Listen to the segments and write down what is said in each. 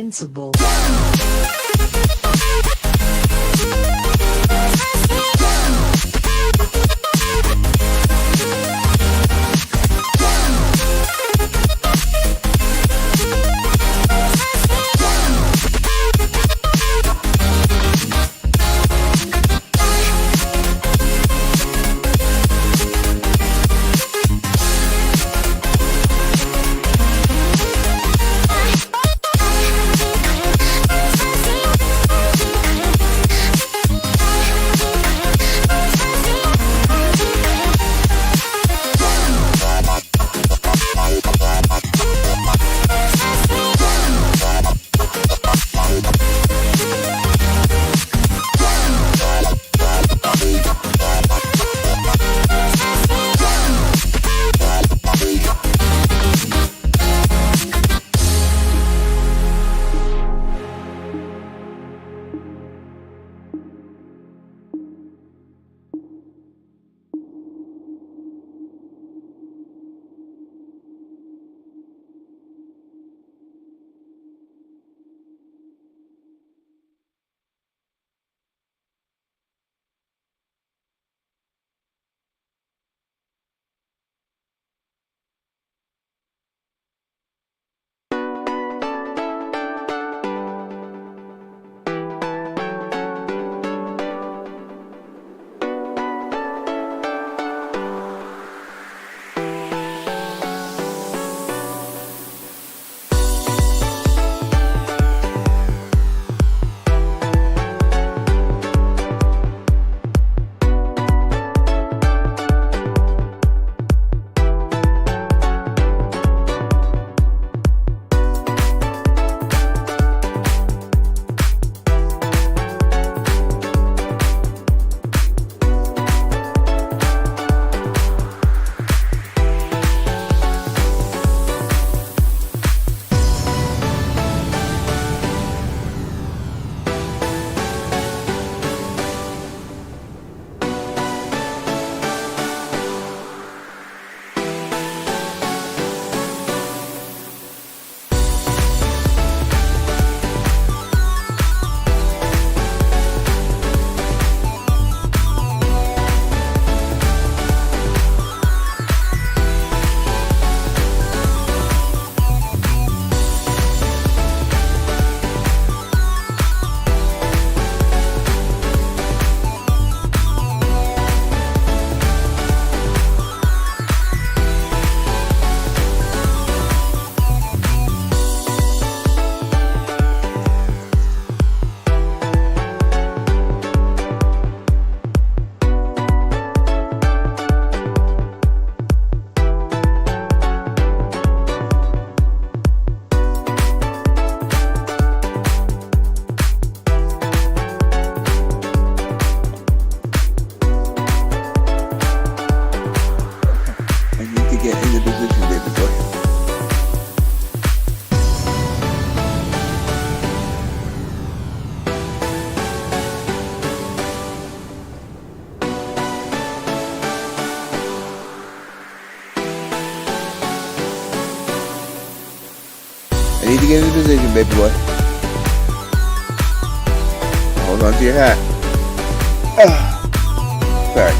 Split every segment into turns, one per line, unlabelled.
invincible. get in position, baby boy. Hold on to your hat. Sorry.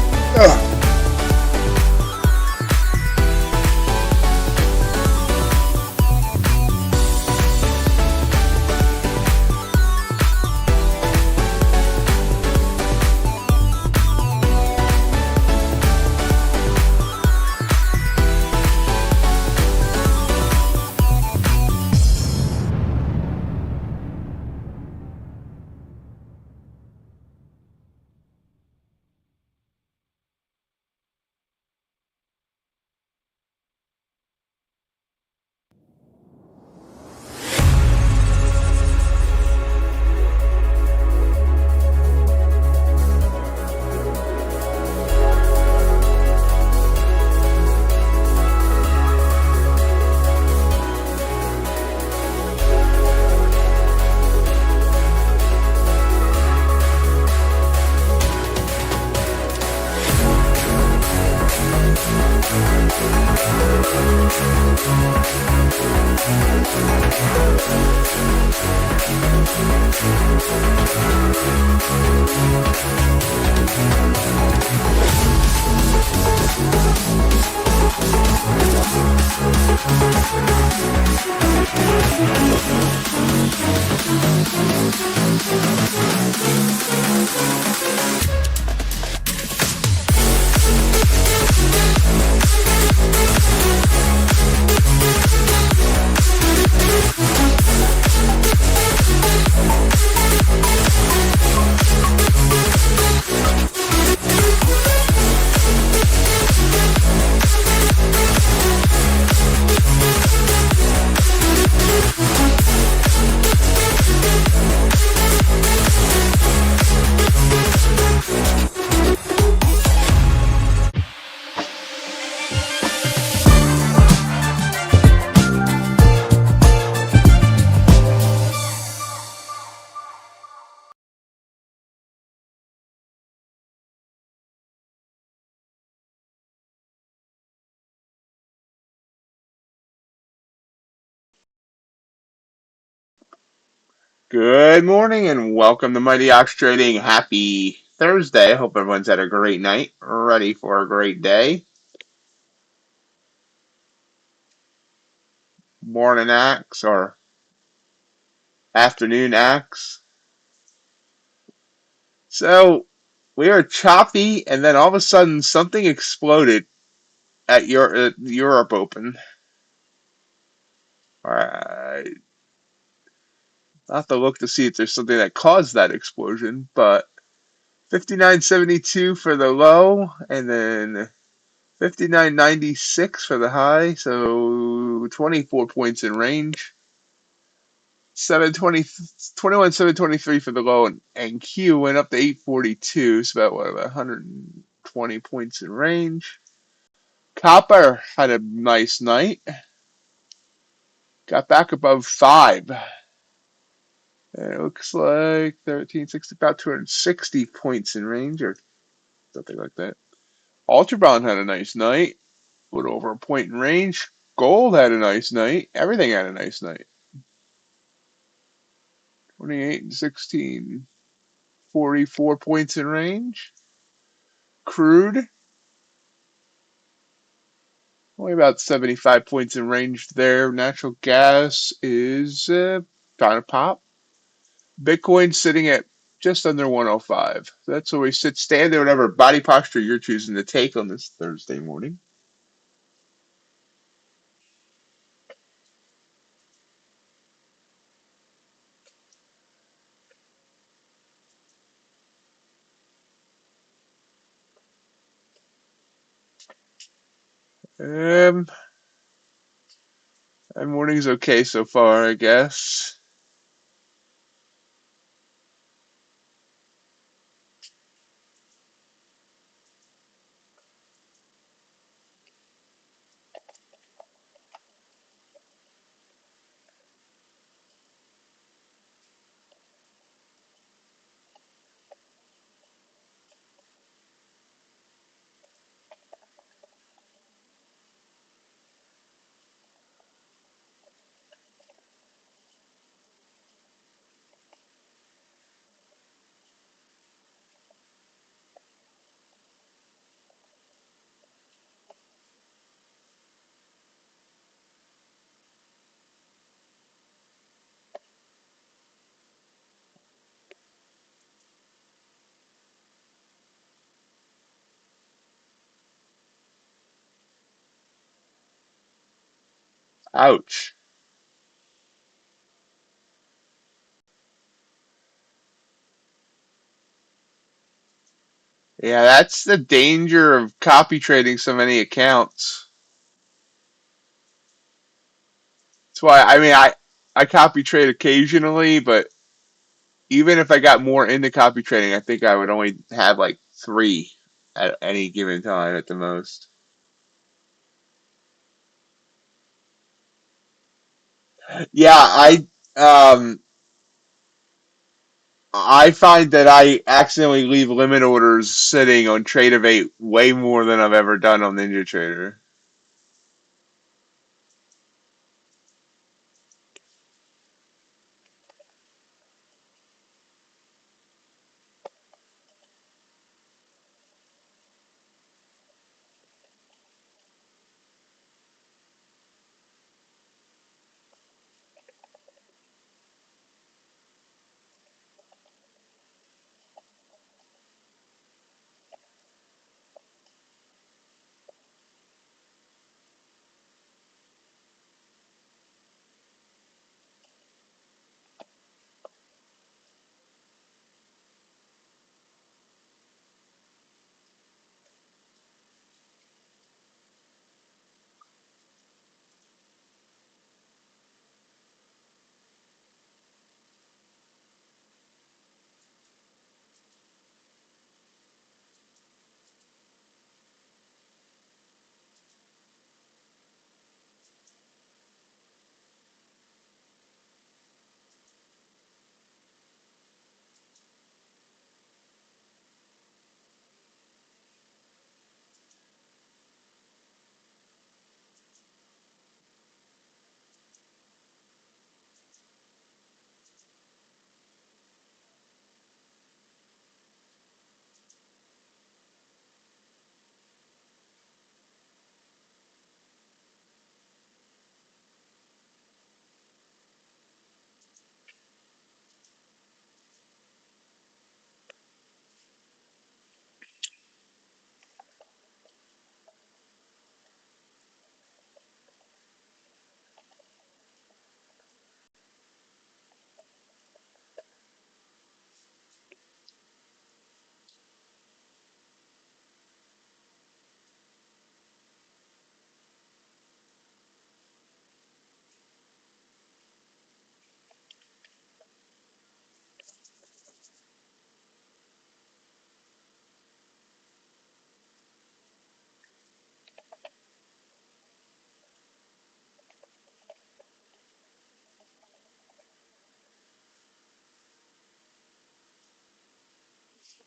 Good morning and welcome to MightyOxTrading. Happy Thursday. I hope everyone's had a great night, ready for a great day. Morning acts or afternoon acts. So we are choppy, and then all of a sudden something exploded at Europe Open. I have to look to see if there's something that caused that explosion, but 59.72 for the low, and then 59.96 for the high, so 24 points in range. 21.723 for the low, and Q went up to 842, so about 120 points in range. Copper had a nice night. Got back above 5. And it looks like 1360, about 260 points in range, or something like that. Ultra had a nice night. A little over a point in range. Gold had a nice night. Everything had a nice night. 28 and 16. 44 points in range. Crude, only about 75 points in range there. Natural gas is trying to pop. Bitcoin sitting at just under 105. So that's where we sit. Stand there, whatever body posture you're choosing to take on this Thursday morning. And morning's okay so far, I guess. Ouch. Yeah, that's the danger of copy trading so many accounts. That's why I copy trade occasionally, but even if I got more into copy trading, I think I would only have like three at any given time at the most. Yeah, um I find that I accidentally leave limit orders sitting on Tradovate way more than I've ever done on NinjaTrader.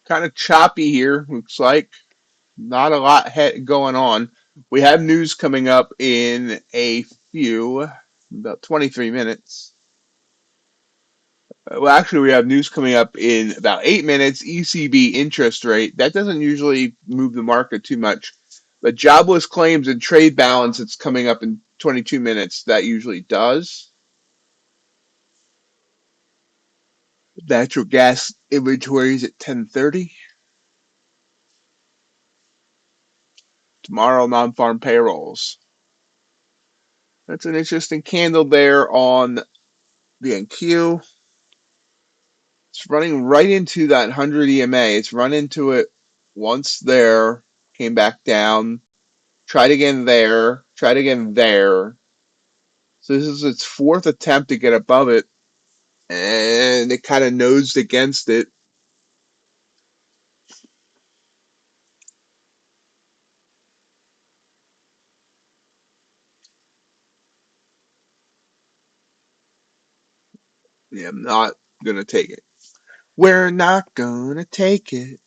Kind of choppy here, looks like. Not a lot going on. We have news coming up in a few, about 23 minutes. Well, actually, we have news coming up in about 8 minutes. ECB interest rate. That doesn't usually move the market too much. But jobless claims and trade balance, it's coming up in 22 minutes. That usually does. Natural gas inventories at 10:30. Tomorrow, non-farm payrolls. That's an interesting candle there on the NQ. It's running right into that 100 EMA. It's run into it once there, came back down, tried again there, tried again there. So this is its fourth attempt to get above it, and it kind of nosed against it. Yeah, I'm not going to take it. We're not going to take it.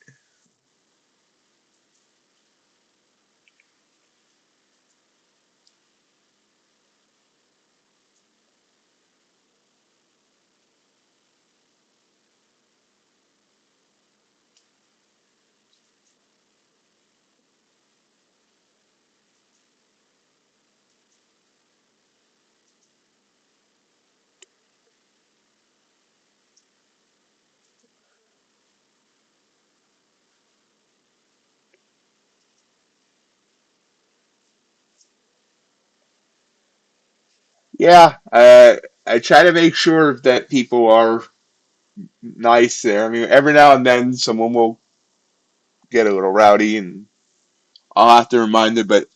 Yeah, I try to make sure that people are nice there. I mean, every now and then someone will get a little rowdy, and I'll have to remind them. But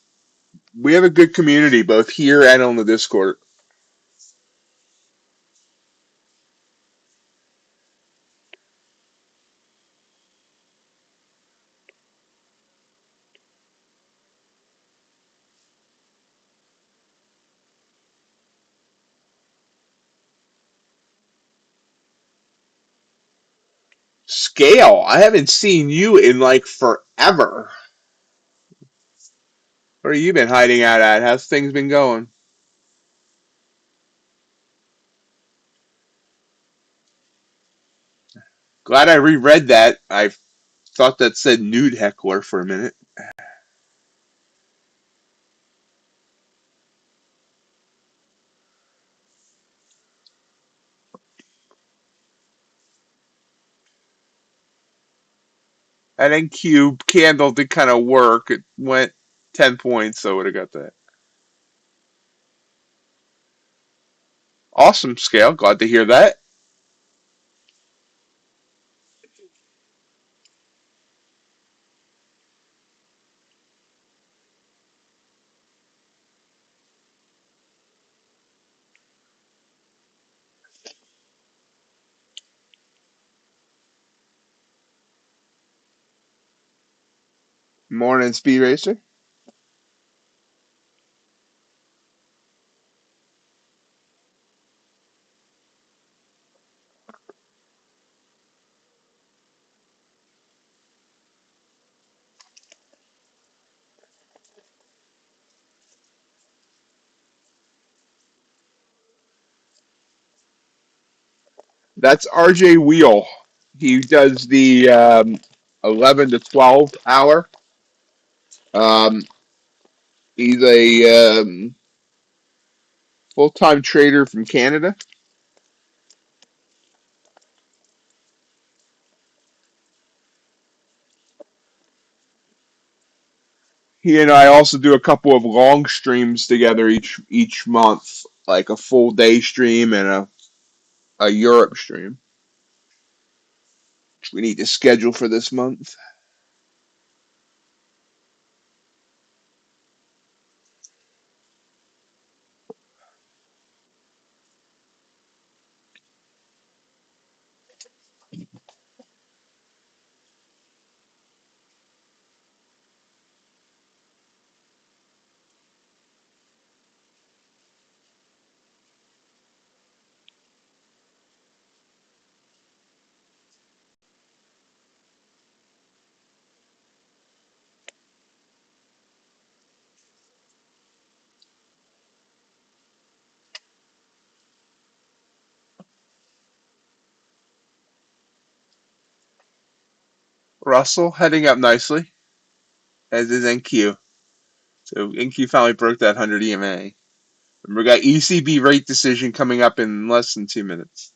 we have a good community both here and on the Discord. Scale, I haven't seen you in like forever. Where have you been hiding out at? How's things been going? Glad I reread that. I thought that said nude heckler for a minute. And then Cube Candle did kind of work. It went 10 points, so I would have got that. Awesome, Scale. Glad to hear that. Morning, Speed Racer. That's RJ Wheel. He does the 11 to 12 hour. Um, he's a full time trader from Canada. He and I also do a couple of long streams together each month, like a full day stream and a Europe stream, which we need to schedule for this month. Russell heading up nicely, as is NQ. So NQ finally broke that 100 EMA. And we got ECB rate decision coming up in less than 2 minutes.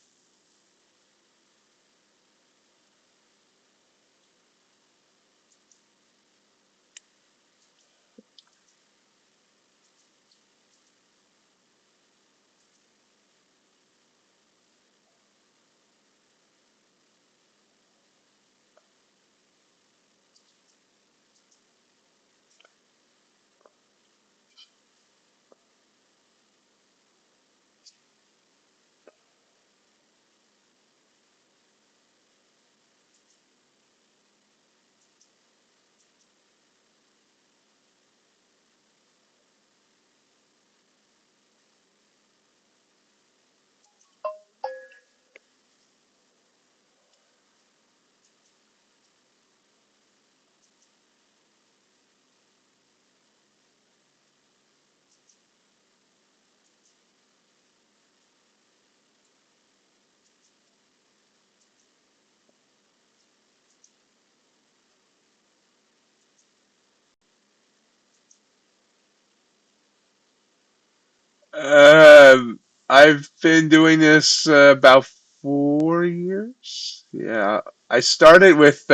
I've been doing this about 4 years. Yeah, I started with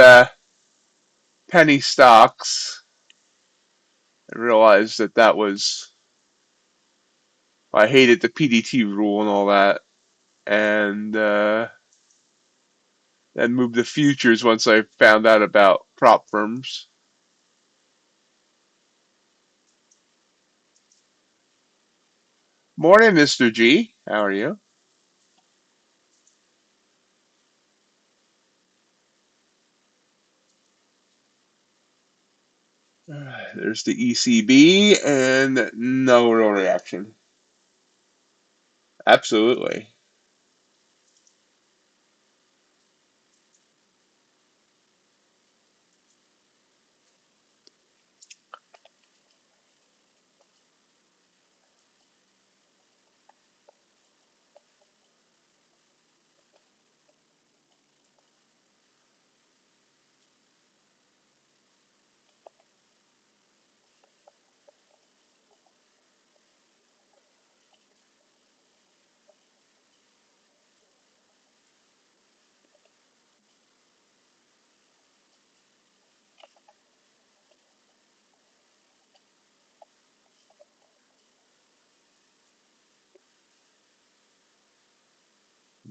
penny stocks and realized that that was I hated the PDT rule and all that, and then moved to futures once I found out about prop firms. Morning, Mr. G. How are you? There's the ECB and no real reaction. Absolutely.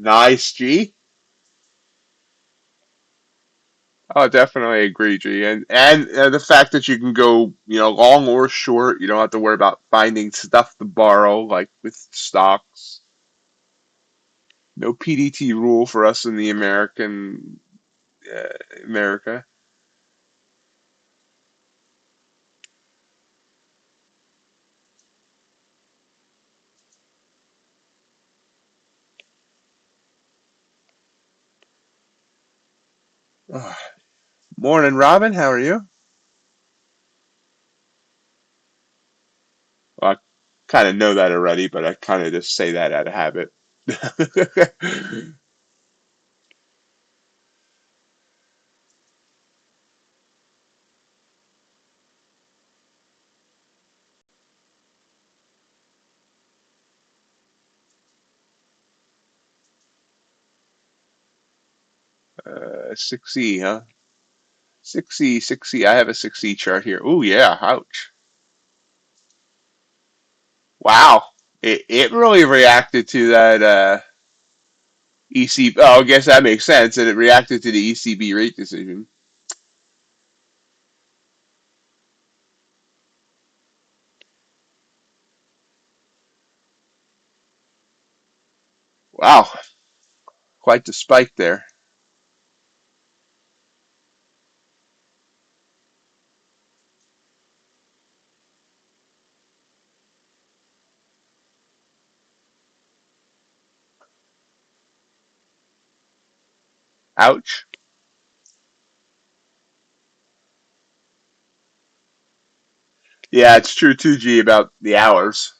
Nice, G. Oh, definitely agree, G. And the fact that you can go, long or short, you don't have to worry about finding stuff to borrow like with stocks. No PDT rule for us in the uh, America. Oh, morning, Robin. How are you? Well, I kind of know that already, but I kind of just say that out of habit. 6E, huh? 6E, 6E. I have a 6E chart here. Oh, yeah. Ouch. Wow. It really reacted to that ECB. Oh, I guess that makes sense. And it reacted to the ECB rate decision. Wow. Quite the spike there. Ouch. Yeah, it's true too, G, about the hours.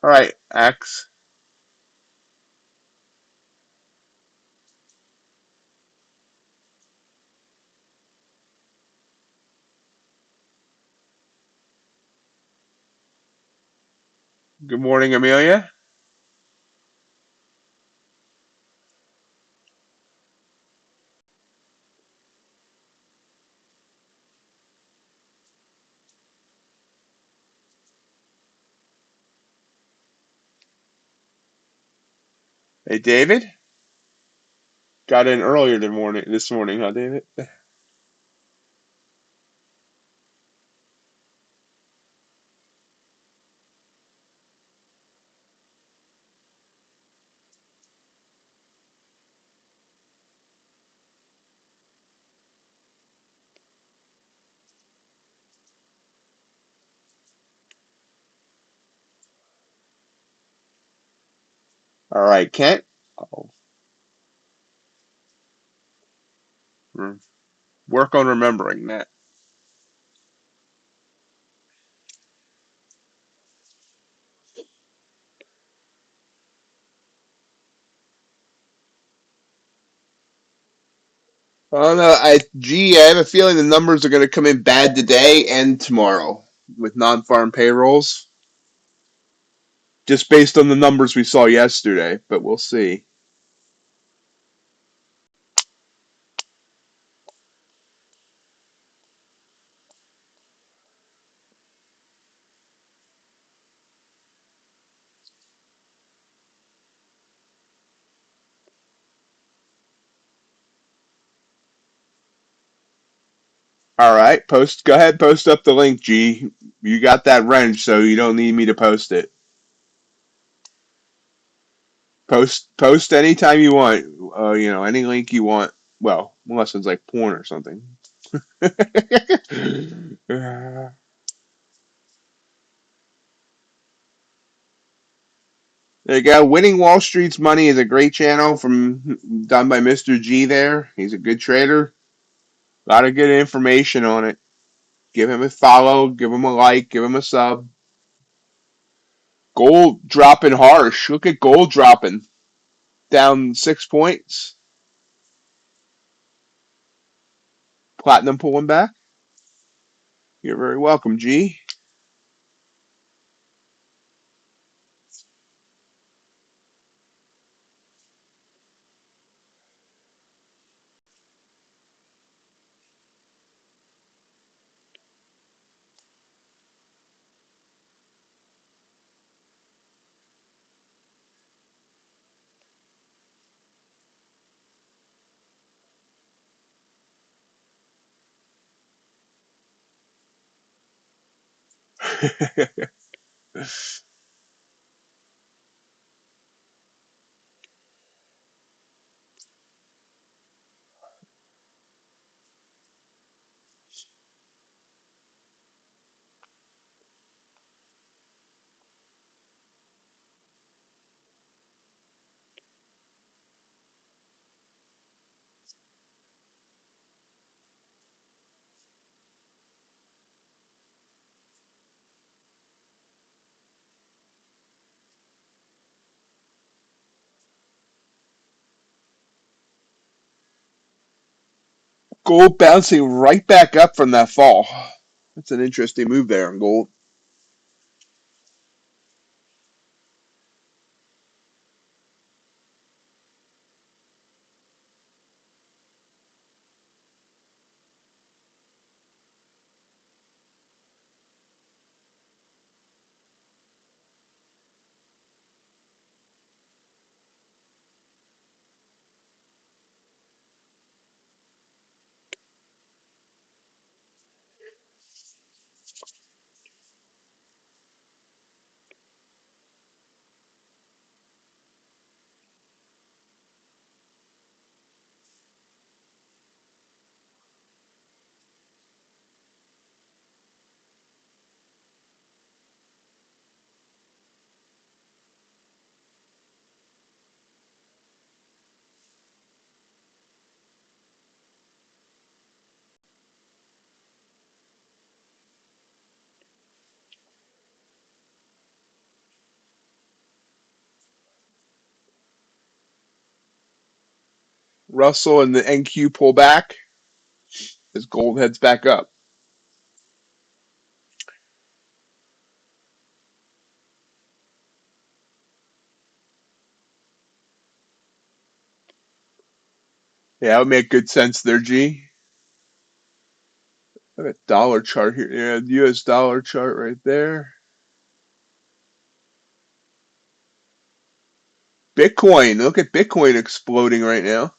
All right, Axe. Good morning, Amelia. Hey, David. Got in earlier this morning, huh, David? All right, Kent. I'll work on remembering that. I don't know. I have a feeling the numbers are going to come in bad today and tomorrow with non-farm payrolls, just based on the numbers we saw yesterday. But we'll see. All right, post. Go ahead, post up the link, G. You got that wrench, so you don't need me to post it. Post anytime you want. Any link you want. Well, unless it's like porn or something. There you go. Winning Wall Street's Money is a great channel done by Mr. G there. He's a good trader. A lot of good information on it. Give him a follow, give him a like, give him a sub. Gold dropping harsh. Look at gold dropping. Down 6 points. Platinum pulling back. You're very welcome, G. Gold bouncing right back up from that fall. That's an interesting move there on gold. Russell and the NQ pull back as gold heads back up. Yeah, that would make good sense there, G. Look at dollar chart here. Yeah, US dollar chart right there. Bitcoin. Look at Bitcoin exploding right now.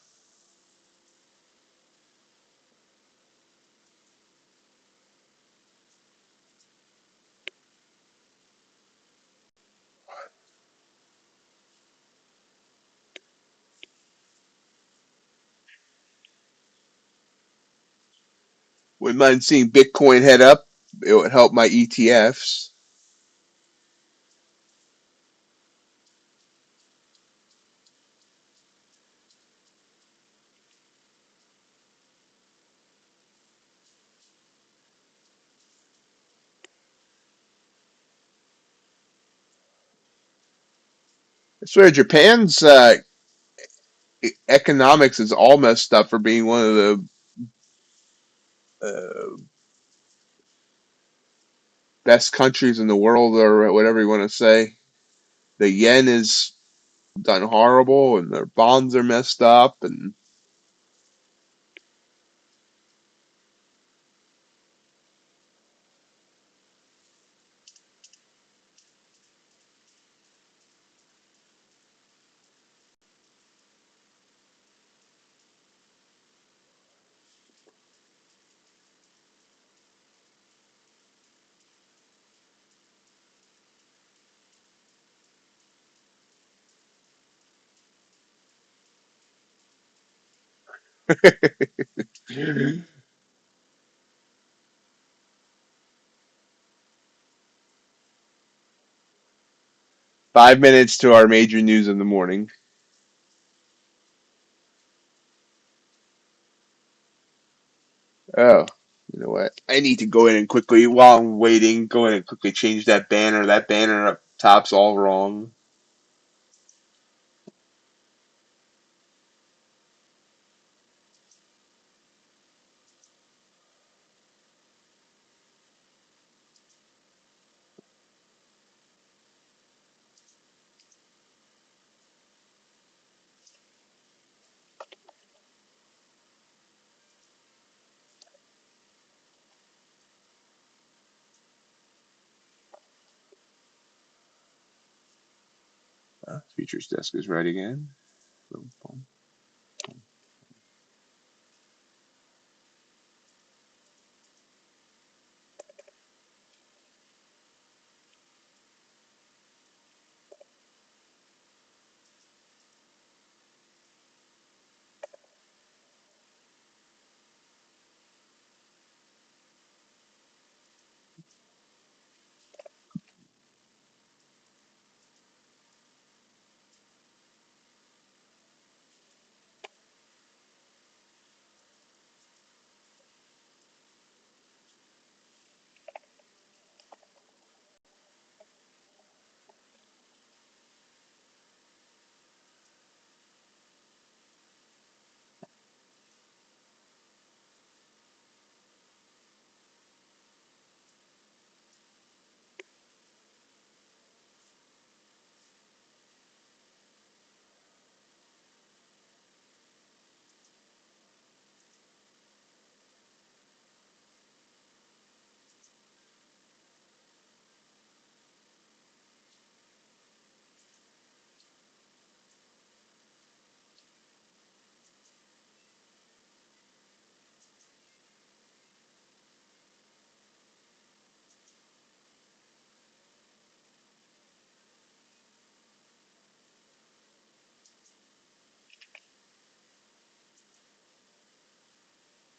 Wouldn't mind seeing Bitcoin head up. It would help my ETFs. I swear Japan's economics is all messed up for being one of the best countries in the world, or whatever you want to say. The yen is done horrible, and their bonds are messed up, and 5 minutes to our major news in the morning. Oh, you know what? I need to go in and quickly, while I'm waiting, go in and quickly change that banner. That banner up top's all wrong. Features desk is right again. Boom, boom.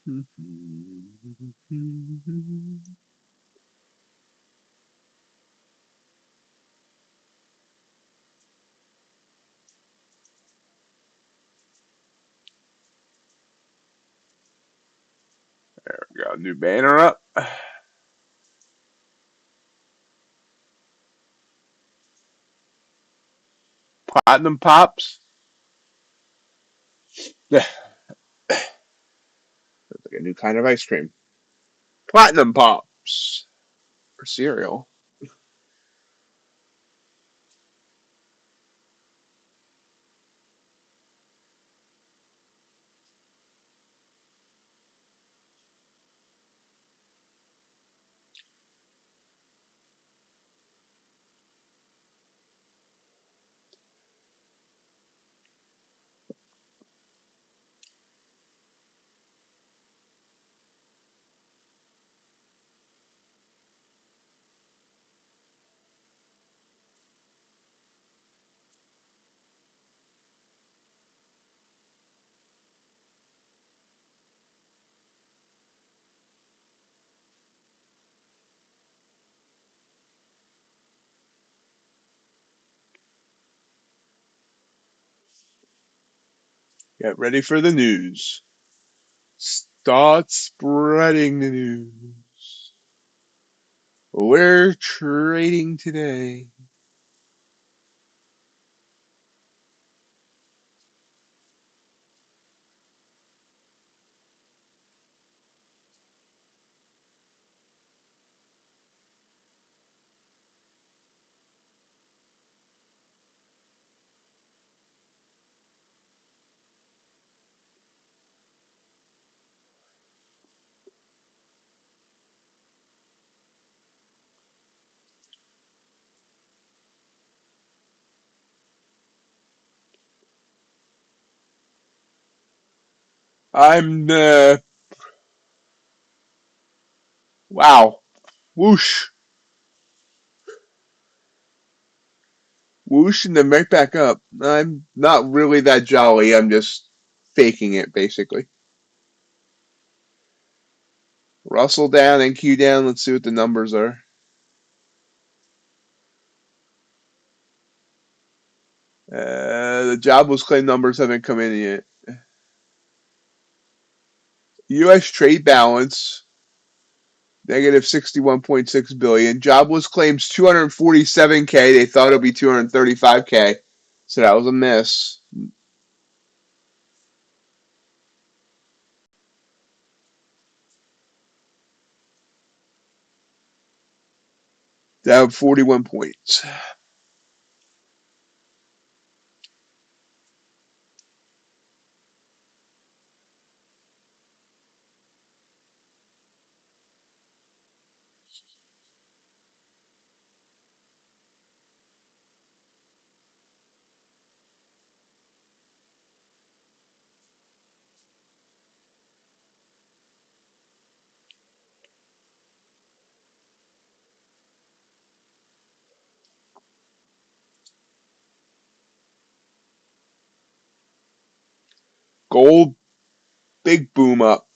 There we go. New banner up. Platinum pops. Looks like a new kind of ice cream. Platinum pops. For cereal. Get ready for the news. Start spreading the news. We're trading today. I'm wow. Whoosh. Whoosh and then right back up. I'm not really that jolly. I'm just faking it, basically. Russell down, NQ down. Let's see what the numbers are. The jobless claim numbers haven't come in yet. U.S. trade balance negative 61.6 billion. Jobless claims 247K. They thought it would be 235K, so that was a miss. Down 41 points. Gold, big boom up.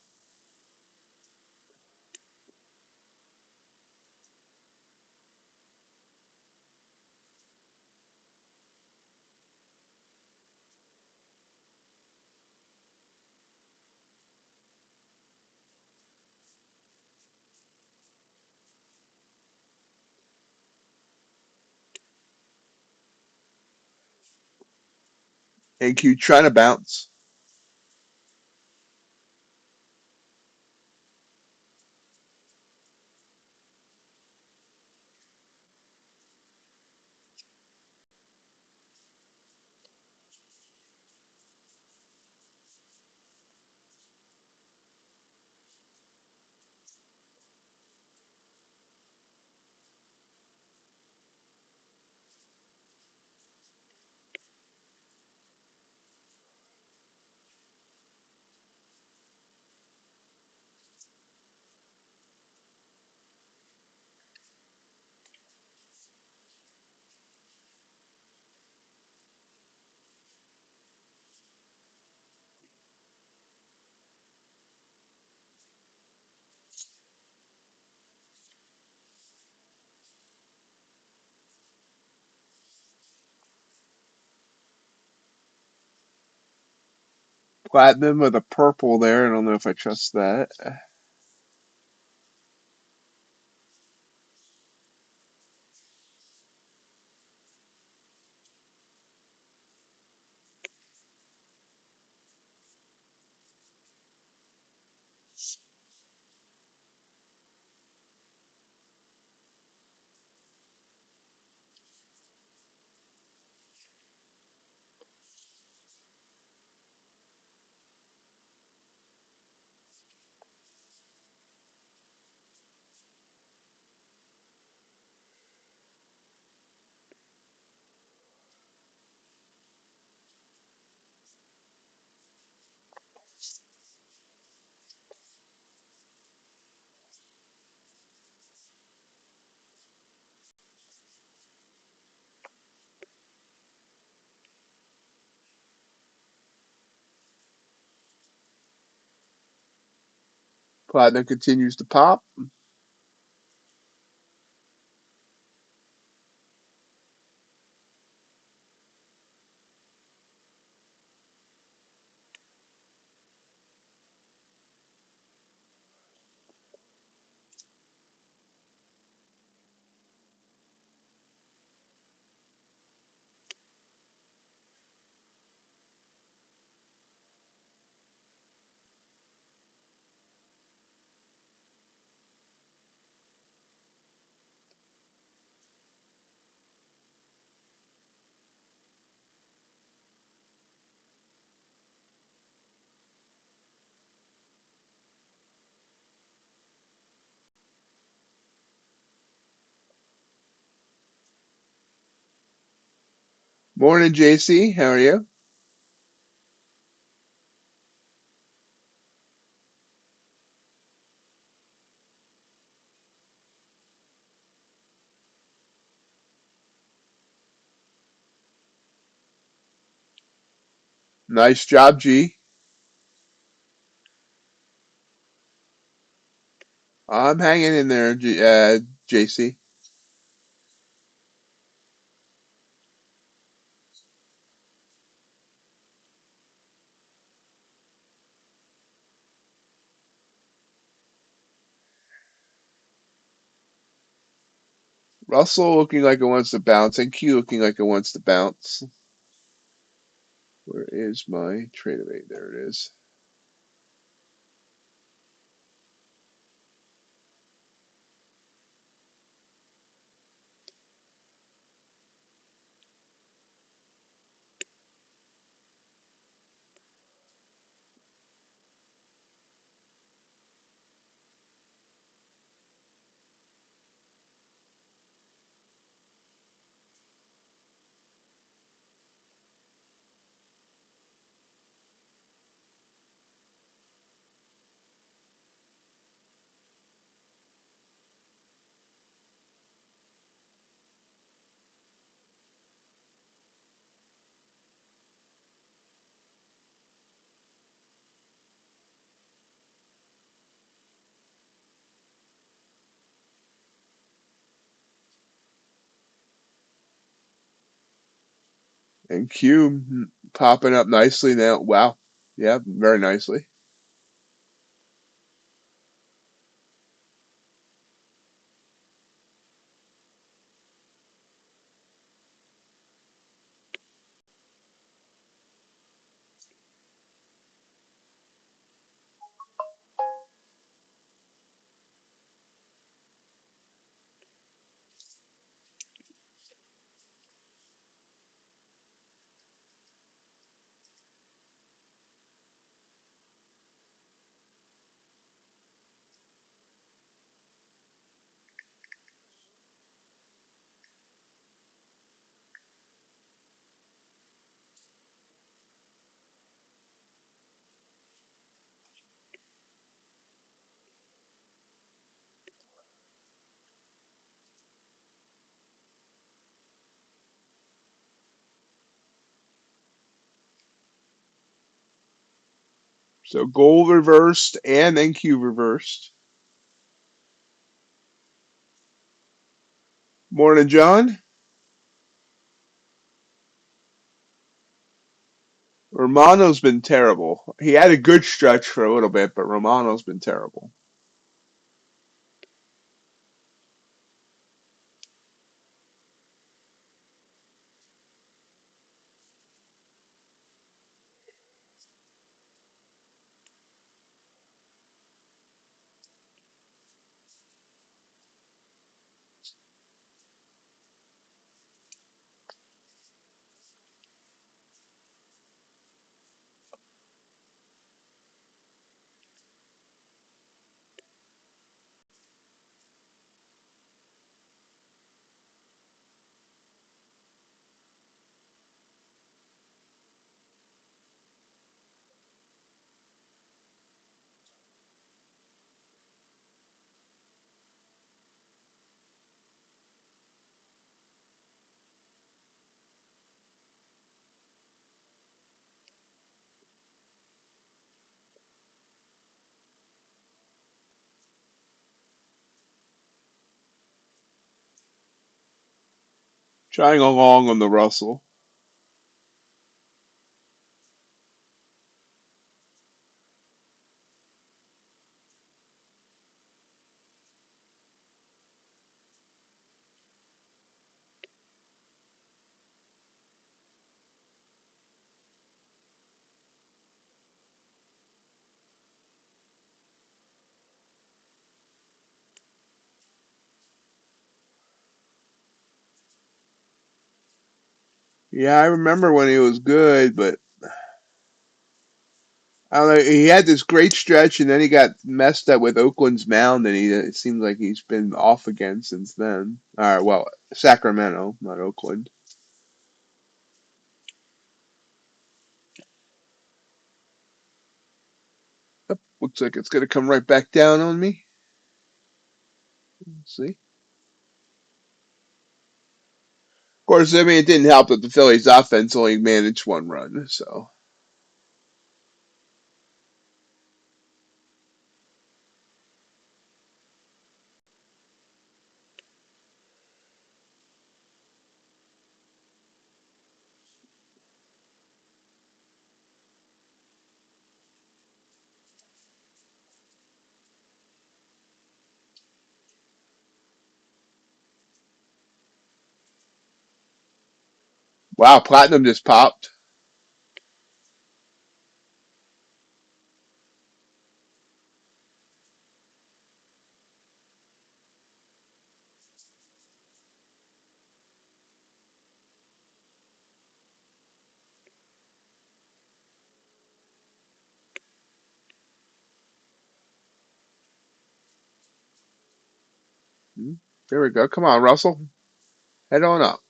NQ trying to bounce. Platinum with a purple there. I don't know if I trust that. Platinum continues to pop. Morning, JC. How are you? Nice job, G. I'm hanging in there, JC. Russell looking like it wants to bounce, and Q looking like it wants to bounce. Where is my Tradovate? There it is. And Q popping up nicely now. Wow. Yeah, very nicely. So gold reversed and then Q reversed. Morning, John. Romano's been terrible. He had a good stretch for a little bit, but Romano's been terrible. Trying along on the Russell. Yeah, I remember when he was good, but I don't know. He had this great stretch, and then he got messed up with Oakland's mound, and it seems like he's been off again since then. All right, well, Sacramento, not Oakland. Yep, looks like it's going to come right back down on me. Let's see. Of course, I mean, it didn't help that the Phillies' offense only managed one run, so. Wow, platinum just popped. There we go. Come on, Russell. Head on up.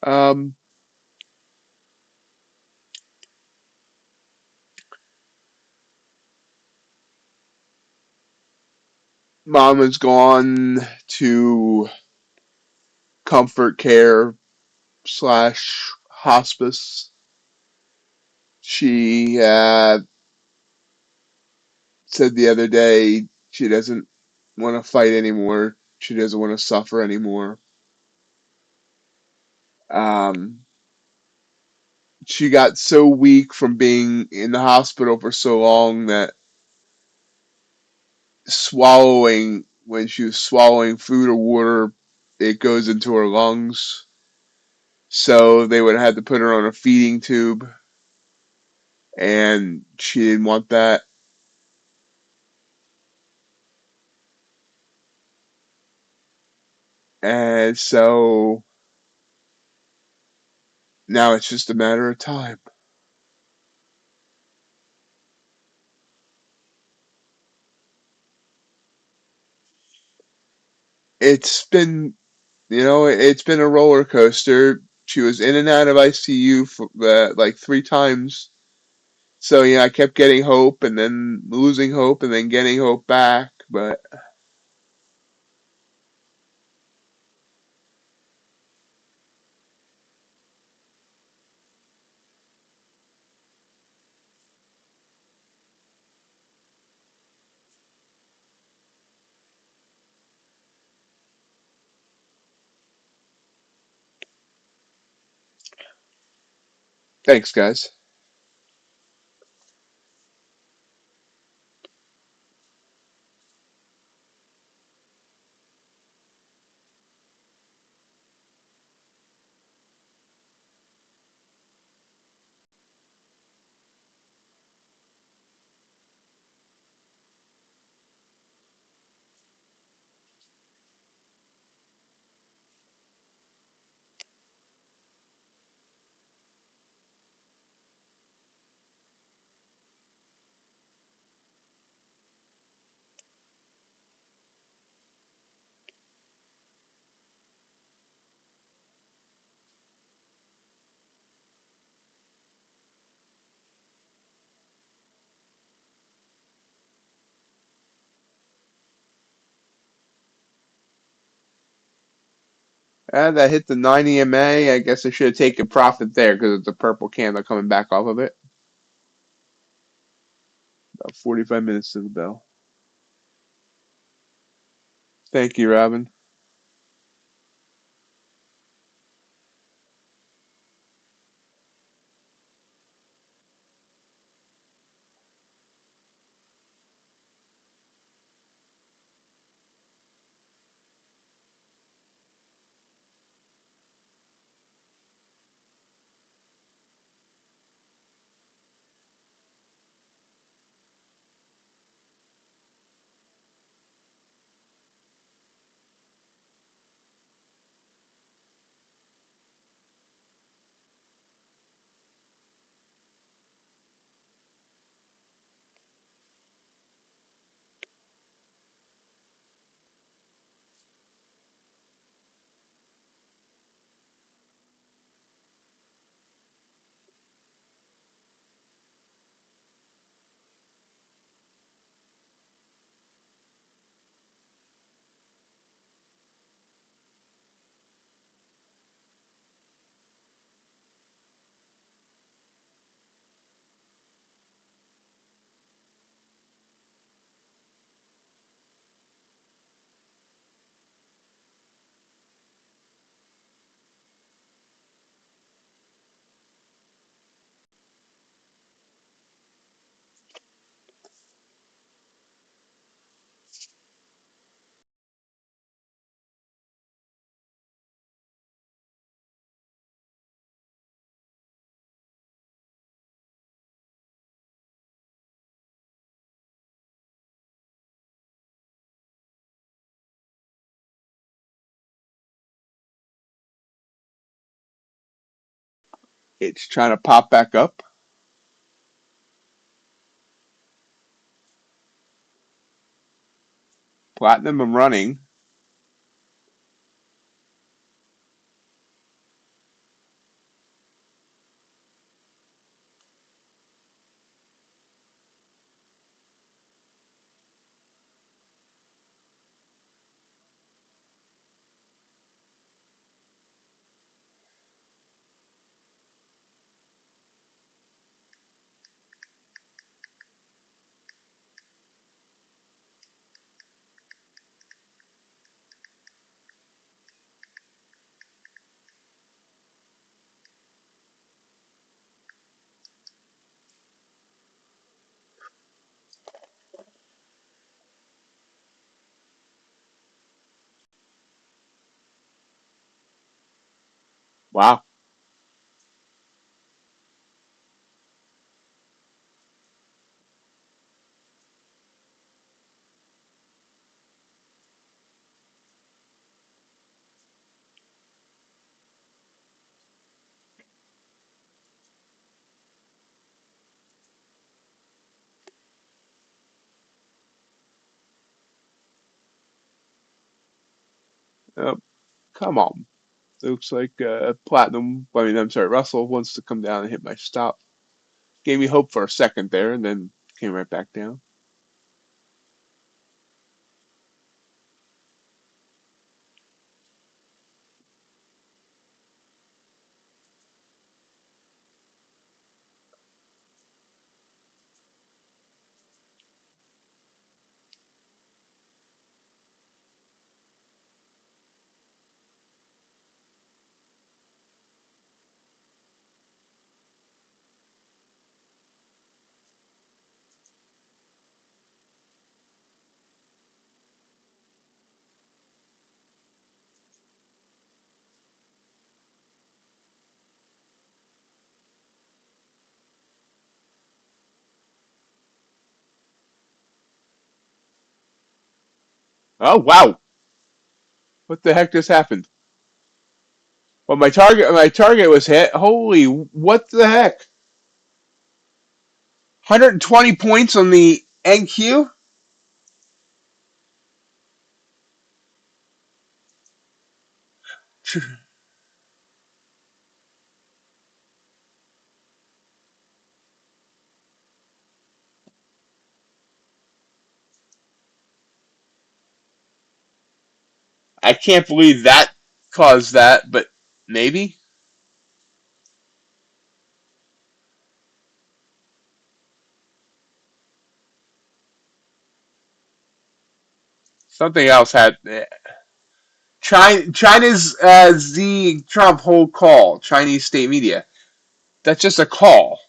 Um, Mom has gone to comfort care slash hospice. She said the other day she doesn't want to fight anymore. She doesn't want to suffer anymore. Um, she got so weak from being in the hospital for so long that when she was swallowing food or water, it goes into her lungs. So they would have had to put her on a feeding tube, and she didn't want that. And so now it's just a matter of time. It's been, it's been a roller coaster. She was in and out of ICU for like 3 times. So yeah, I kept getting hope and then losing hope and then getting hope back. But thanks, guys. And that hit the 9 EMA. I guess I should have taken profit there because it's a purple candle coming back off of it. About 45 minutes to the bell. Thank you, Robin. It's trying to pop back up. Platinum, I'm running. Wow. Oh, come on. Looks like Platinum, I mean, I'm sorry, Russell wants to come down and hit my stop. Gave me hope for a second there and then came right back down. Oh, wow. What the heck just happened? Well, my target was hit. Holy, what the heck? 120 points on the NQ? I can't believe that caused that, but maybe something else had. China's the Trump whole call, Chinese state media. That's just a call.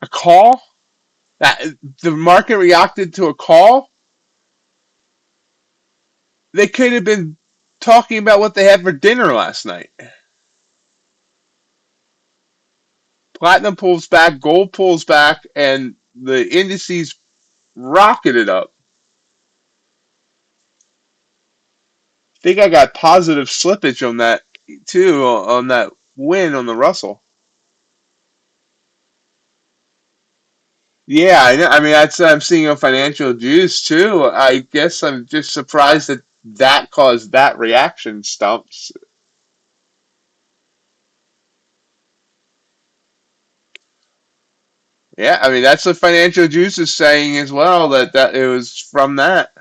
A call? That the market reacted to a call? They could have been talking about what they had for dinner last night. Platinum pulls back, gold pulls back, and the indices rocketed up. I think I got positive slippage on that too, on that win on the Russell. Yeah, I know. I mean, that's I'm seeing on financial juice too. I guess I'm just surprised that that caused that reaction. Stumps. Yeah, I mean that's what financial juice is saying as well. That it was from that.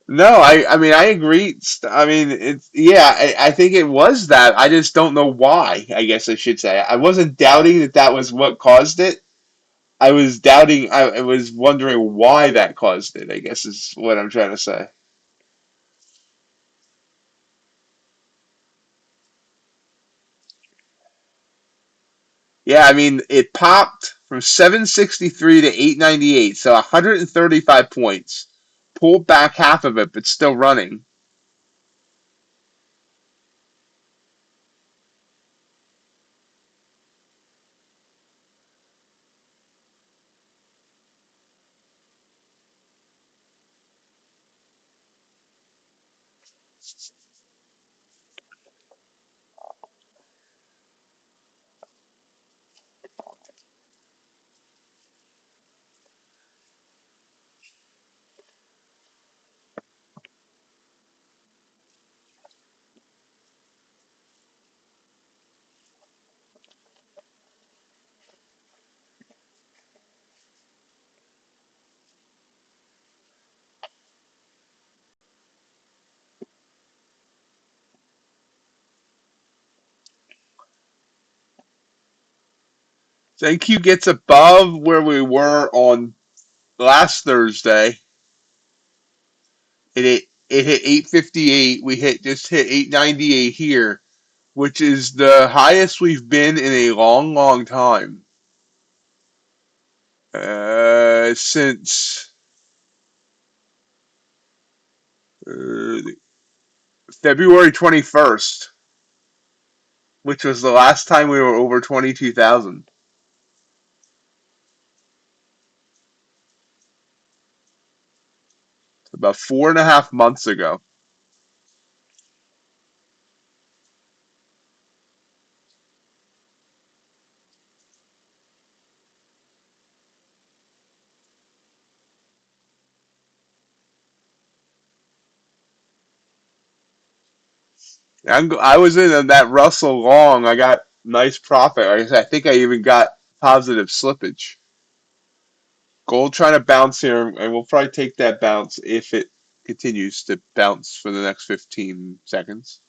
No, I mean I agree. I mean it's yeah. I think it was that. I just don't know why. I guess I should say I wasn't doubting that that was what caused it. I was doubting. I was wondering why that caused it. I guess is what I'm trying to say. Yeah, I mean, it popped from 763 to 898, so 135 points. Pulled back half of it, but still running. Then Q gets above where we were on last Thursday. It hit 858. We just hit 898 here, which is the highest we've been in a long, long time. Since February 21st, which was the last time we were over 22,000. About 4.5 months ago. I was in that Russell long. I got nice profit. I think I even got positive slippage. Gold trying to bounce here, and we'll probably take that bounce if it continues to bounce for the next 15 seconds.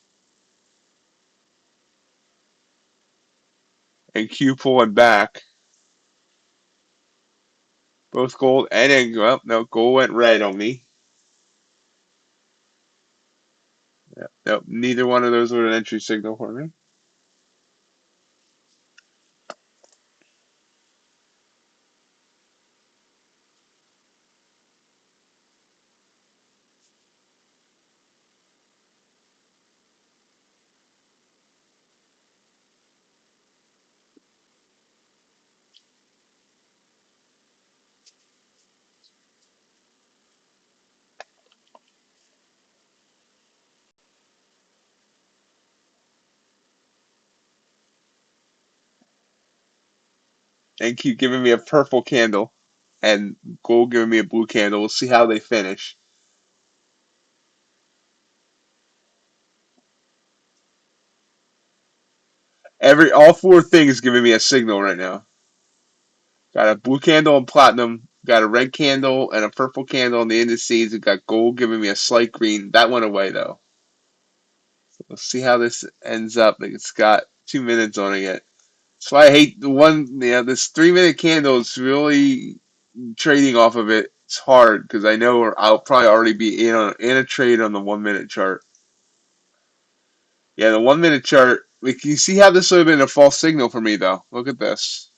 And Q pulling back. Both gold and well, no, gold went red on me. Yeah, nope, neither one of those were an entry signal for me. And Q giving me a purple candle, and gold giving me a blue candle. We'll see how they finish. All four things giving me a signal right now. Got a blue candle and platinum. Got a red candle and a purple candle on the indices. And got gold giving me a slight green. That went away though. So we'll see how this ends up. It's got 2 minutes on it yet. That's why I hate the one. This 3 minute candle is really trading off of it. It's hard because I know I'll probably already be in a trade on the 1 minute chart. Yeah, the 1 minute chart. Can you see how this would have been a false signal for me though? Look at this.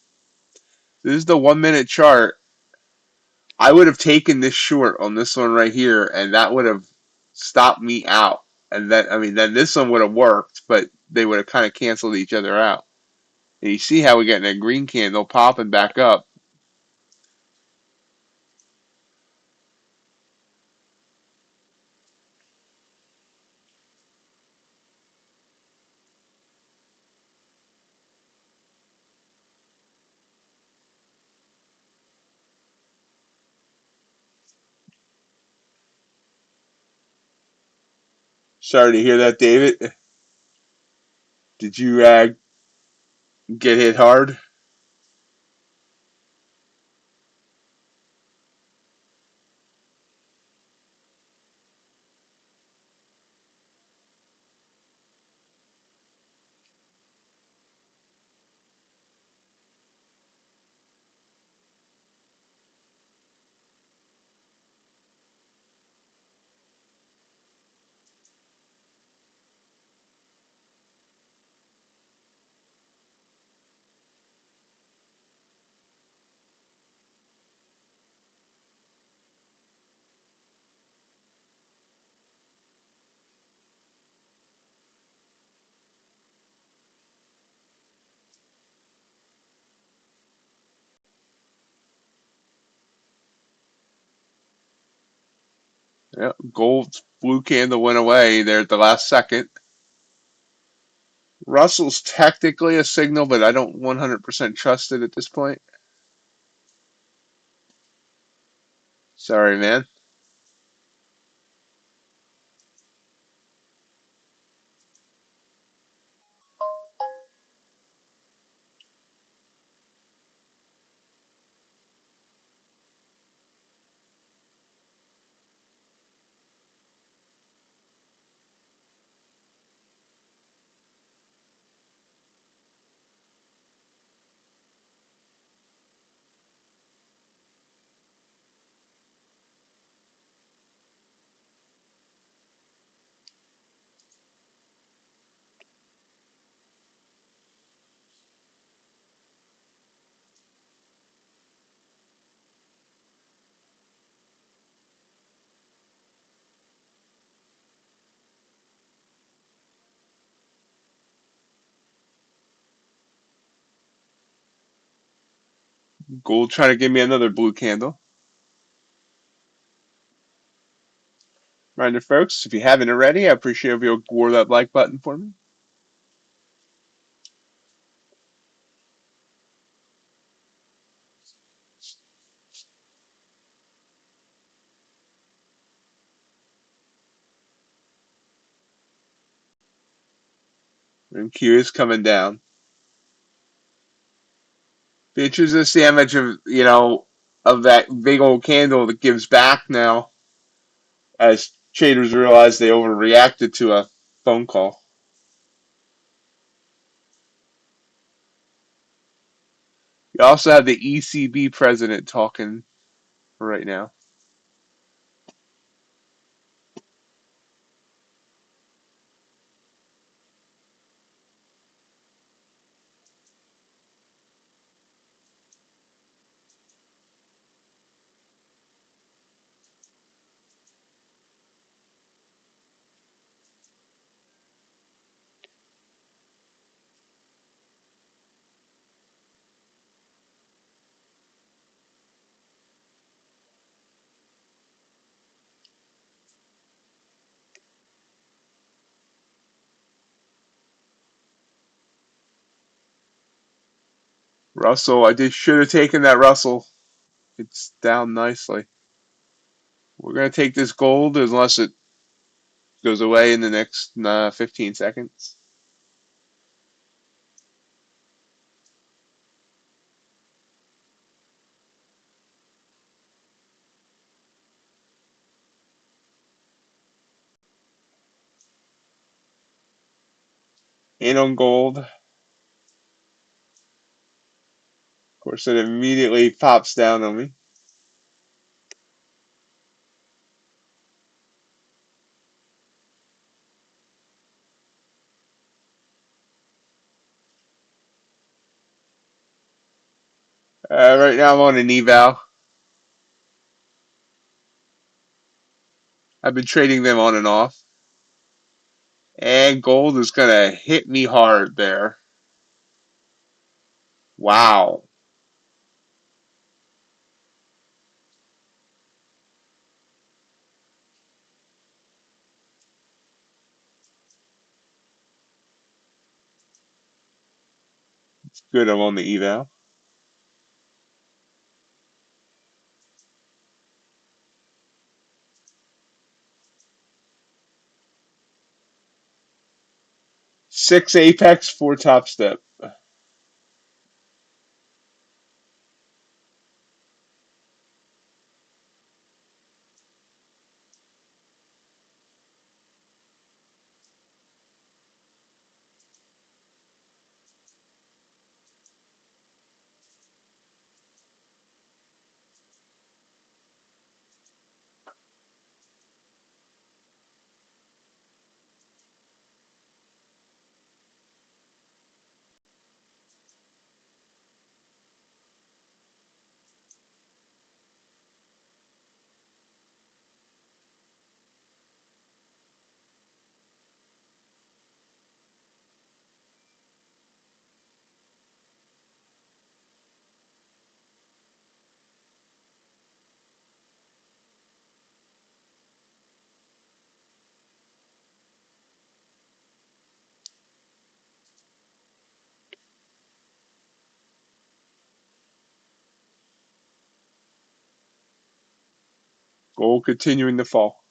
This is the 1 minute chart. I would have taken this short on this one right here, and that would have stopped me out. And then this one would have worked, but they would have kind of canceled each other out. And you see how we're getting a green candle popping back up. Sorry to hear that, David. Did you get hit hard? Yep, gold's blue candle went away there at the last second. Russell's technically a signal, but I don't 100% trust it at this point. Sorry, man. Gold trying to give me another blue candle. Reminder, folks, if you haven't already, I appreciate if you'll gore that like button for me. And Q is coming down. Be interesting to see how much of of that big old candle that gives back now, as traders realize they overreacted to a phone call. You also have the ECB president talking right now. Russell, should have taken that Russell. It's down nicely. We're going to take this gold unless it goes away in the next 15 seconds. In on gold. Of course, it immediately pops down on me. Right now I'm on an eval. I've been trading them on and off. And gold is going to hit me hard there. Wow. It's good I'm on the eval. Six apex, four top step. Gold continuing to fall.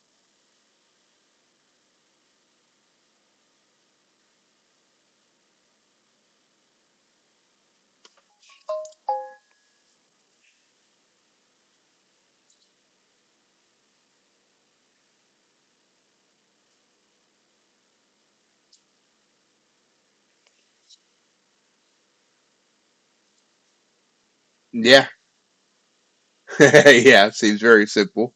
Yeah. Yeah, it seems very simple.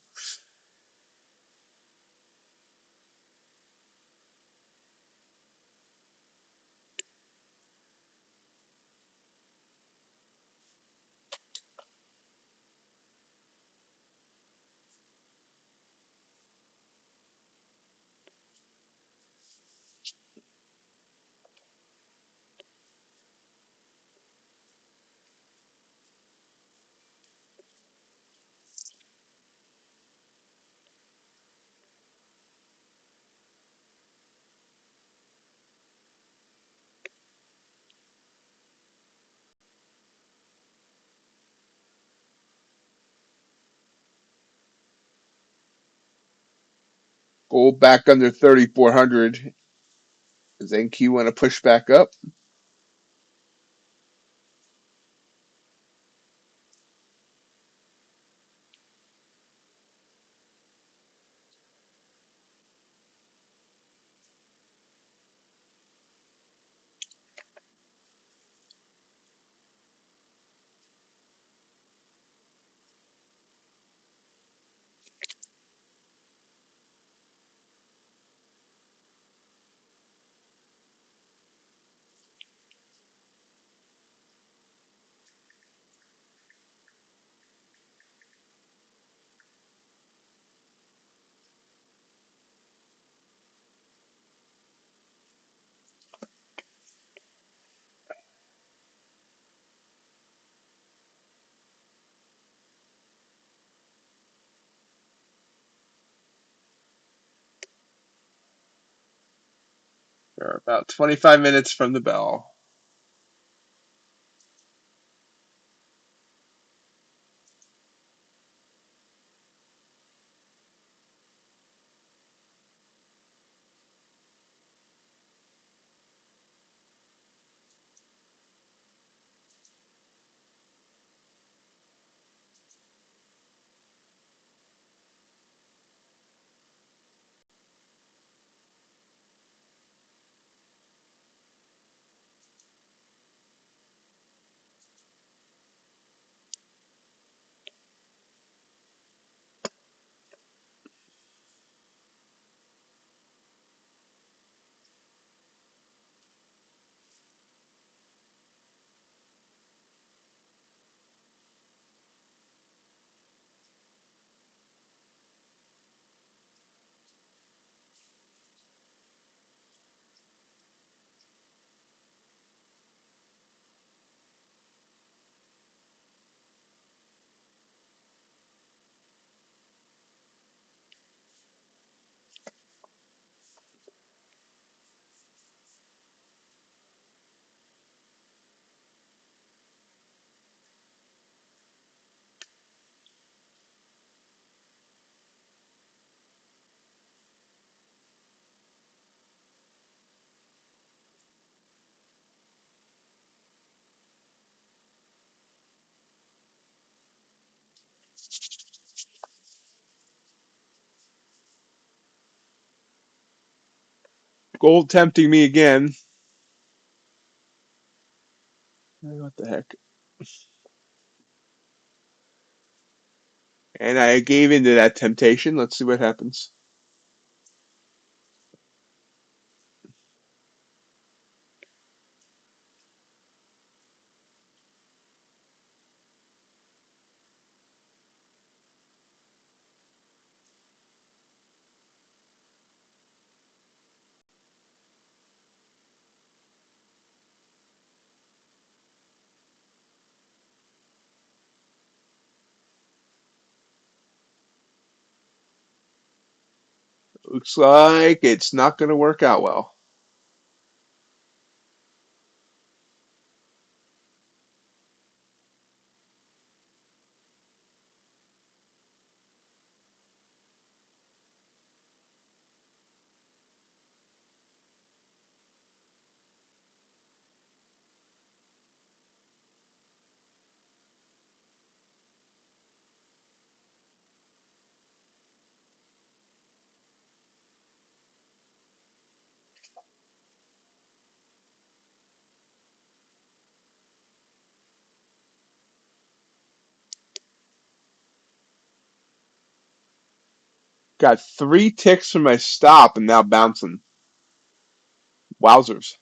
Gold back under 3,400. Does NQ want to push back up? We're about 25 minutes from the bell. Gold tempting me again. What the heck? And I gave into that temptation. Let's see what happens. Looks like it's not going to work out well. Got 3 ticks from my stop and now bouncing. Wowzers.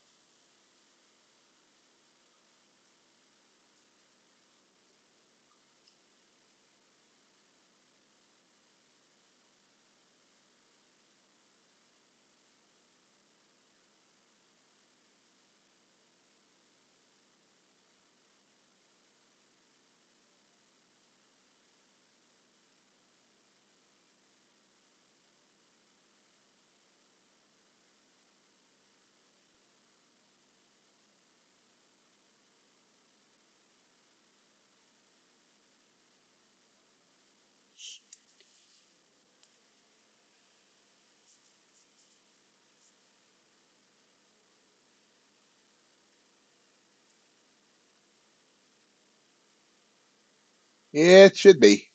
Yeah, it should be.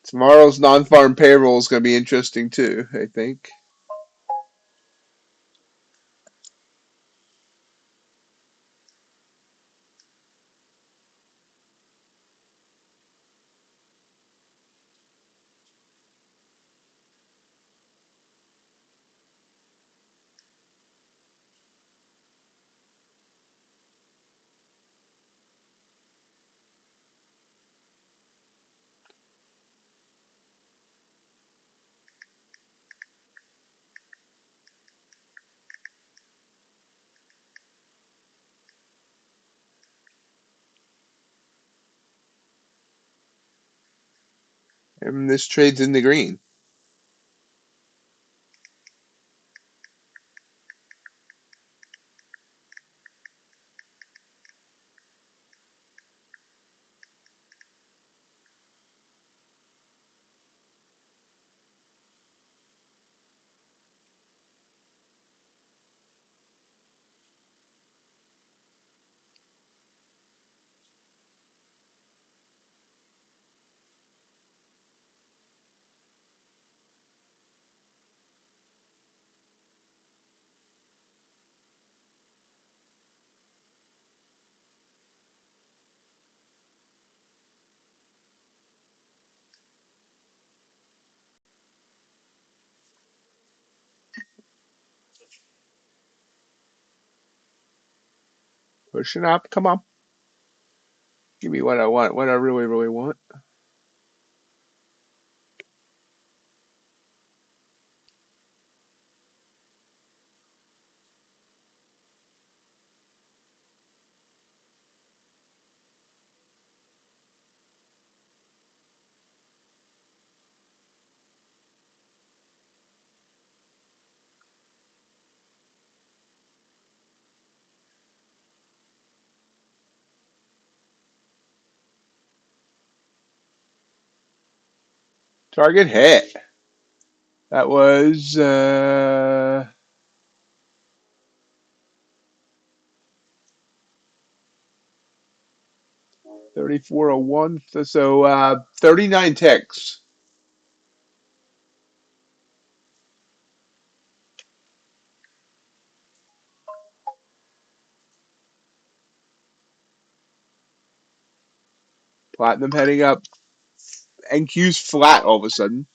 Tomorrow's non-farm payroll is going to be interesting too, I think. And this trade's in the green. Pushing up. Come on. Give me what I want, what I really, really want. Target hit. That was 3401. So 39 ticks. Platinum heading up. NQ's flat all of a sudden.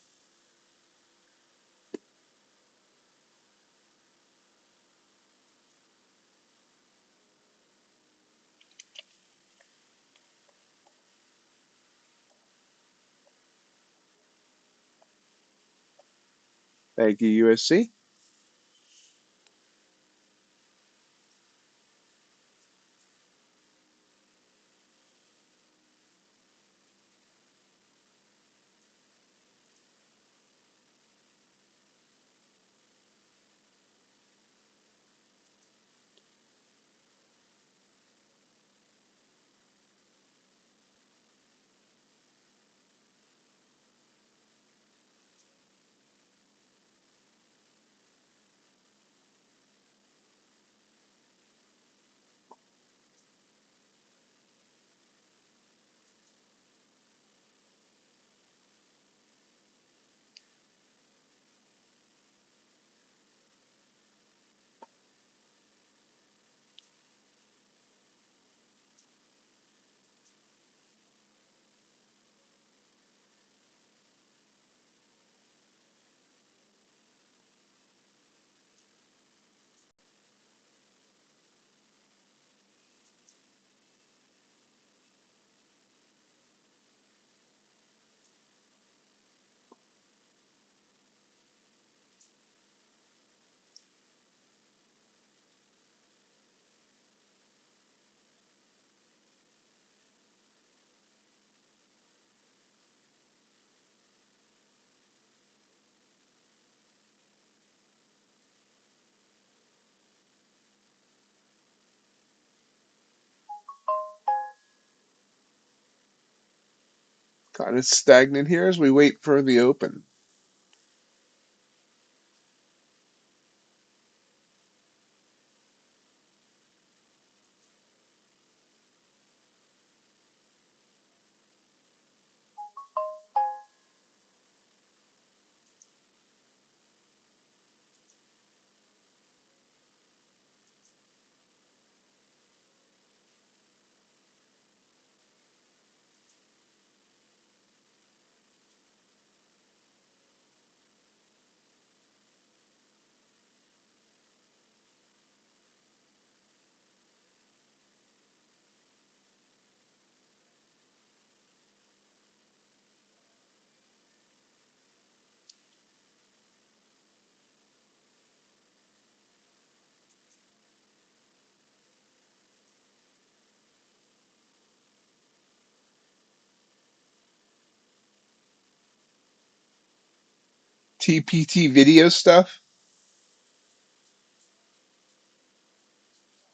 Thank you, USC. Kind of stagnant here as we wait for the open. TPT video stuff.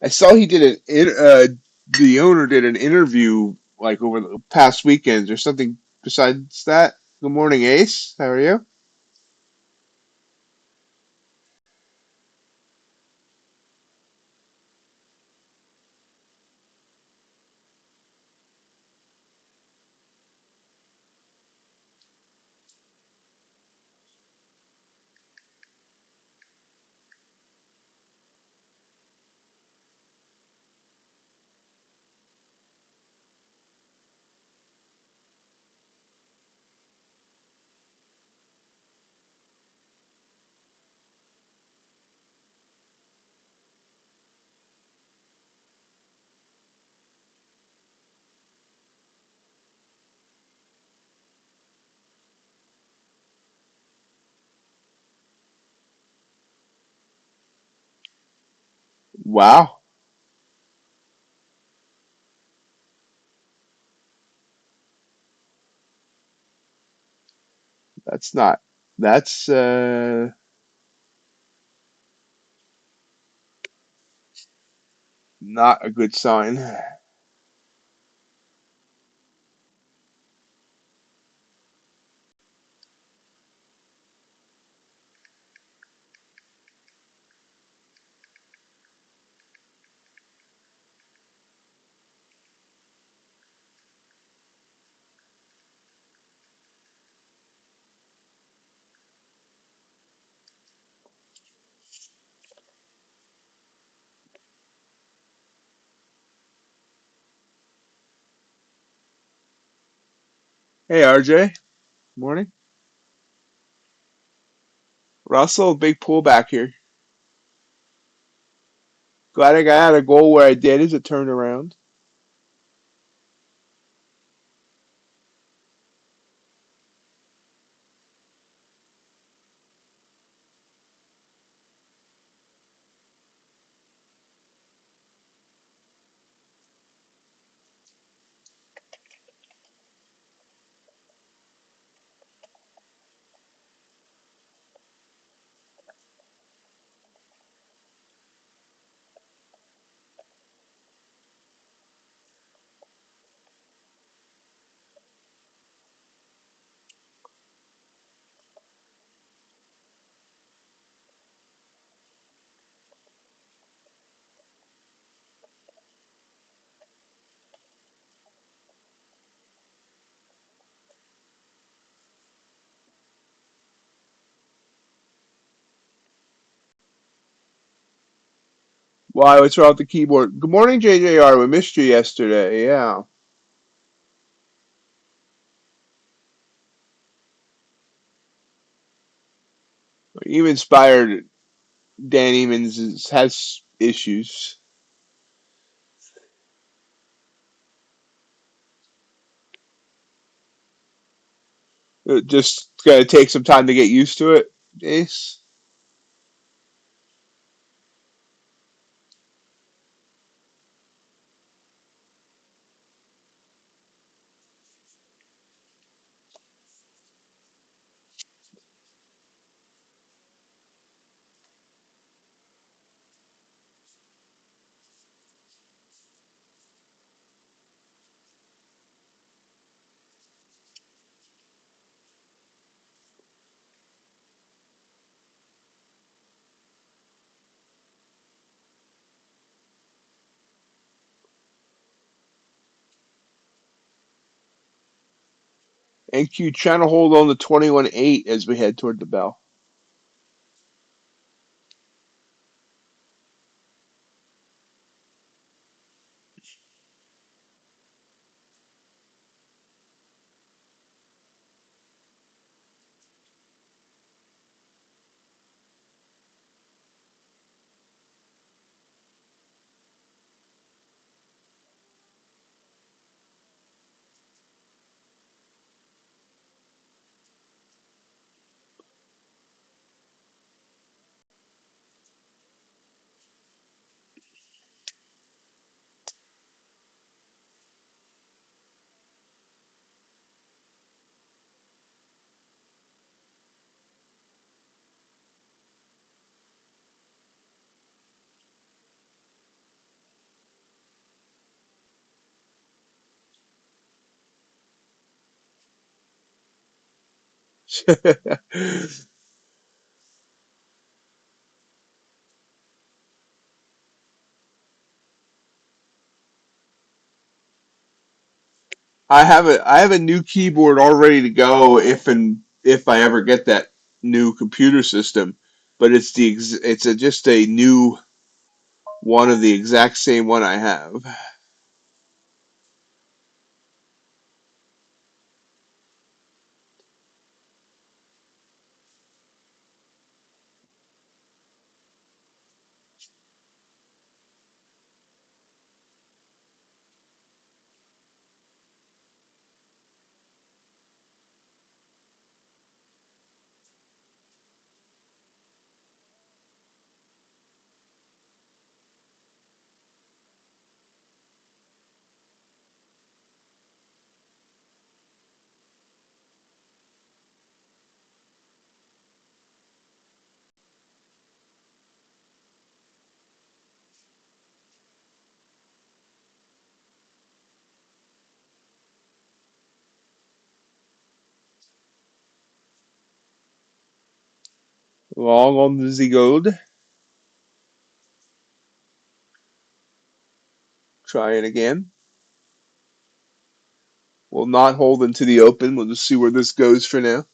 I saw he did the owner did an interview like over the past weekends or something besides that. Good morning, Ace. How are you? Wow, that's not that's not a good sign. Hey, RJ. Morning. Russell, big pullback here. Glad I got out a goal where I did as it turned around. Why? What's wrong with the keyboard? Good morning, JJR. We missed you yesterday. Yeah. Even inspired Dan Emons has issues. It just gonna take some time to get used to it, Ace. NQ trying to hold on to 21.8 as we head toward the bell. I have a new keyboard all ready to go if I ever get that new computer system, but it's just a new one of the exact same one I have. Long on the Z Gold. Try it again. We'll not hold into the open. We'll just see where this goes for now.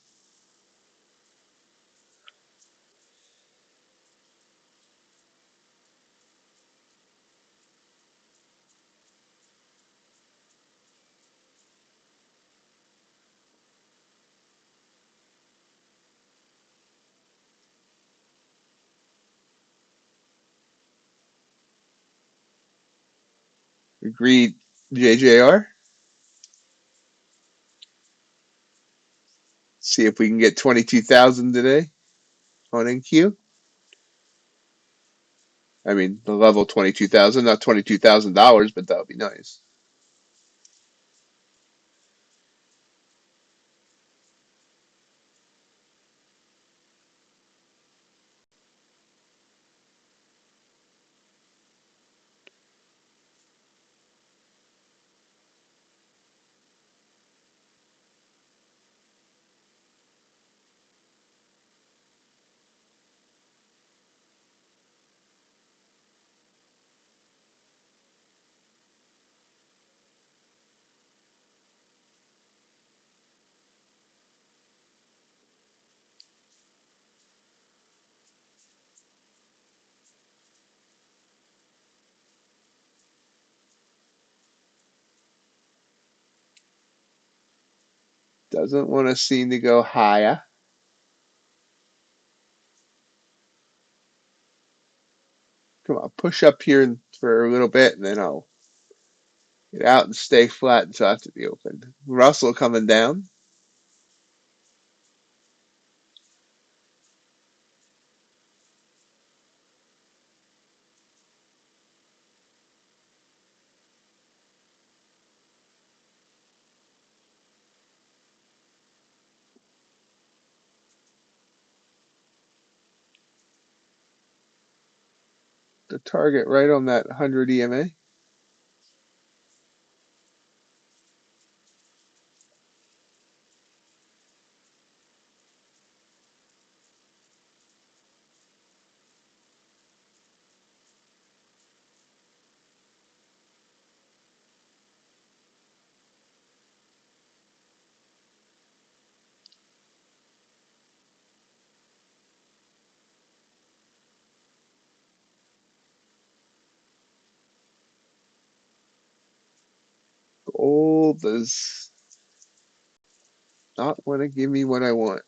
Agreed, JJR. See if we can get 22,000 today on NQ. I mean, the level 22,000, not $22,000, but that would be nice. Doesn't want to seem to go higher. Come on, push up here for a little bit, and then I'll get out and stay flat until after the open. Russell coming down. The target right on that 100 EMA. Gold does not want to give me what I want.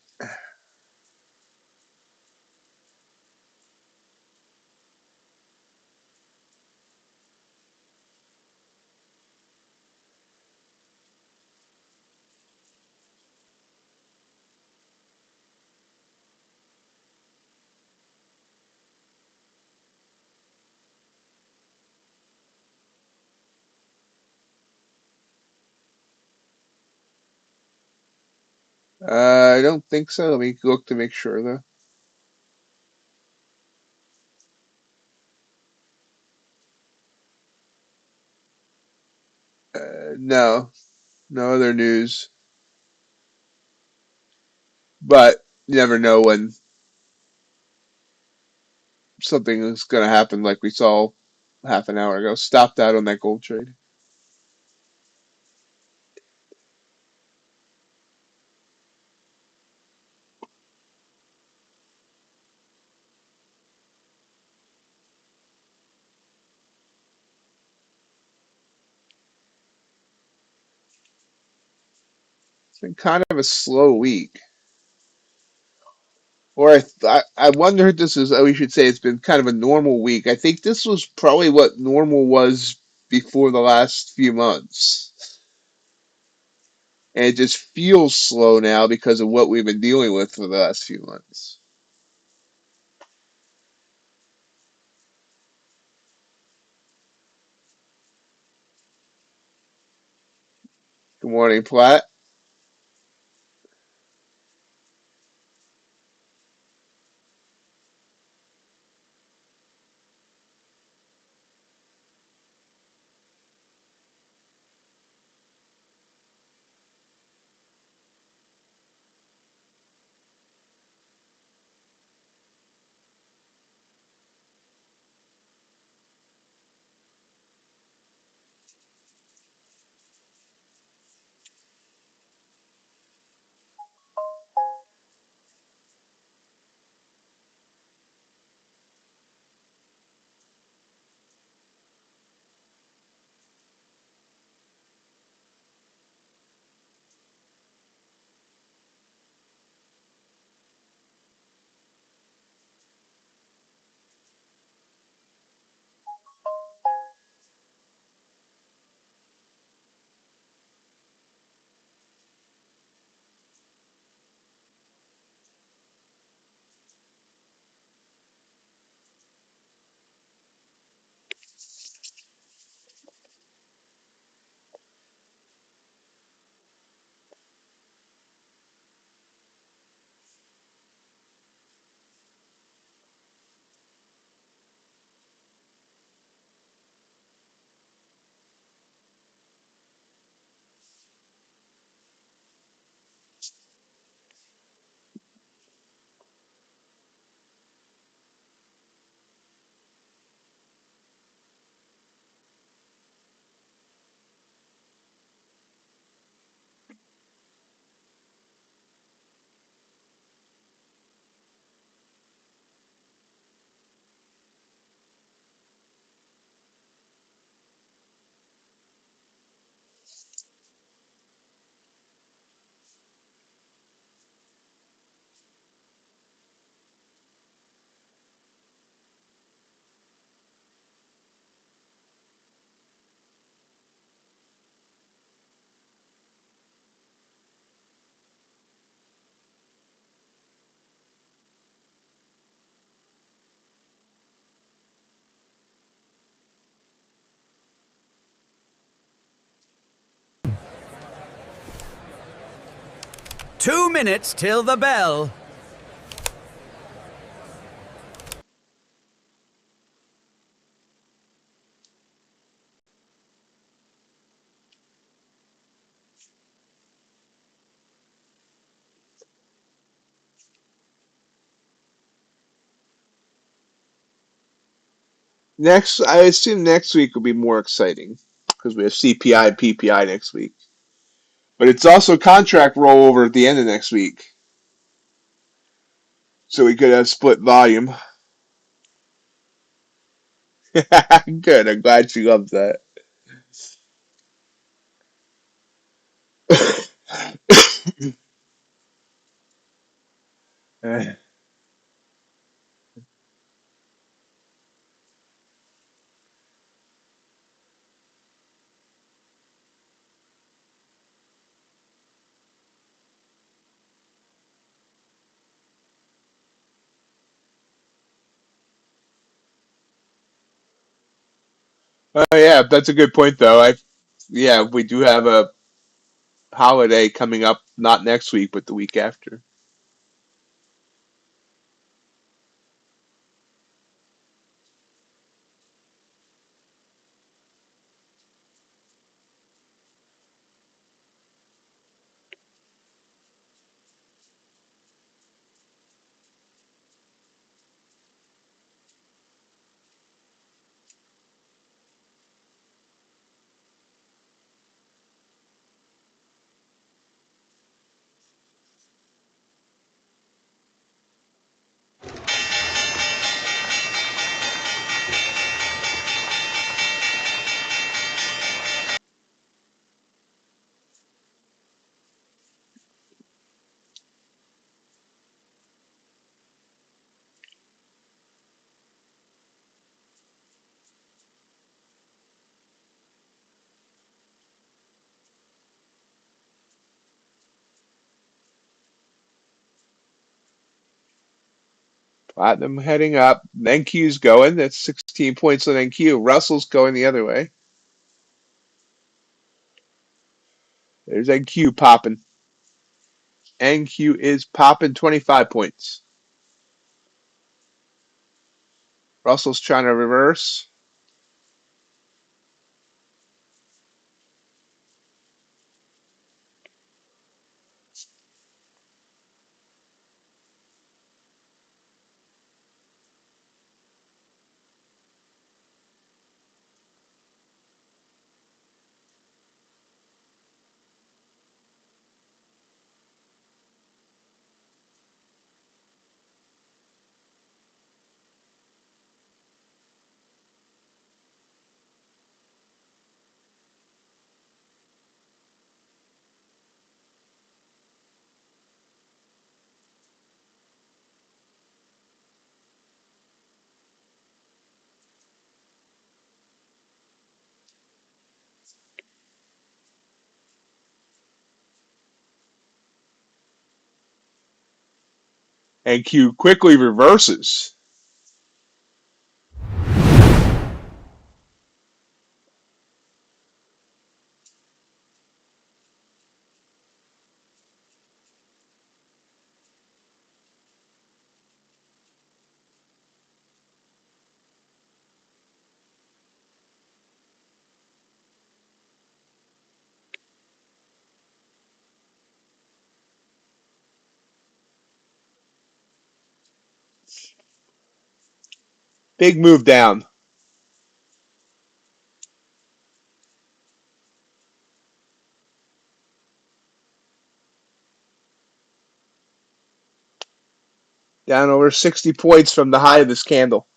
I don't think so. Let me look to make sure, though. No, no other news. But you never know when something is going to happen, like we saw half an hour ago. Stopped out on that gold trade. It's been kind of a slow week. Or I wonder if this is, we should say it's been kind of a normal week. I think this was probably what normal was before the last few months. And it just feels slow now because of what we've been dealing with for the last few months. Good morning, Platt.
Two minutes till the bell.
I assume next week will be more exciting because we have CPI and PPI next week. But it's also contract rollover at the end of next week. So we could have split volume. Good. I'm glad she loves that. Eh. Oh yeah, that's a good point though. Yeah, we do have a holiday coming up, not next week, but the week after. Platinum heading up. NQ's going. That's 16 points on NQ. Russell's going the other way. There's NQ popping. NQ is popping 25 points. Russell's trying to reverse. NQ quickly reverses. Big move down. Down over 60 points from the high of this candle.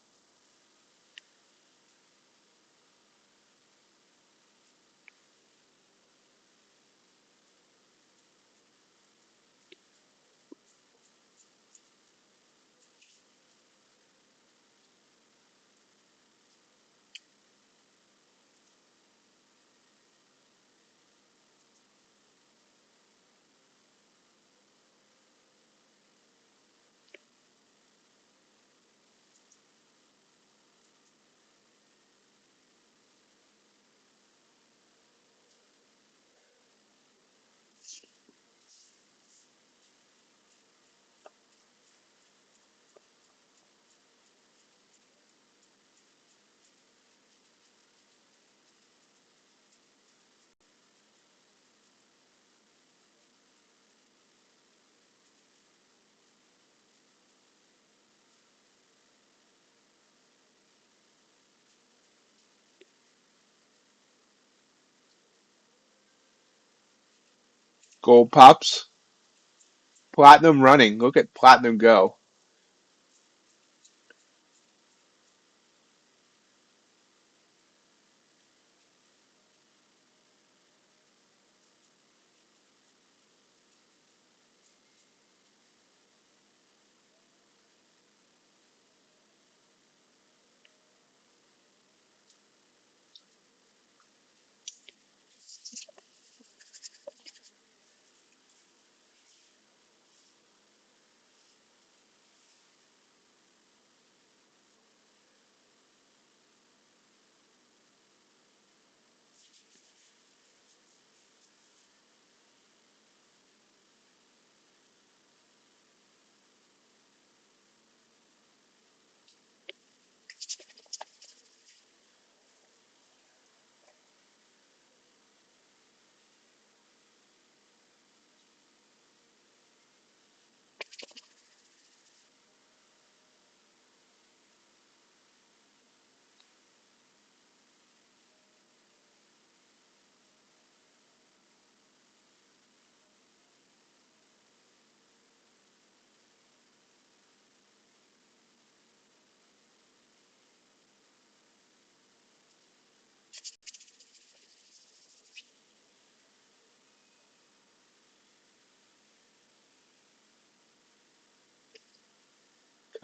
Gold pops. Platinum running. Look at Platinum go.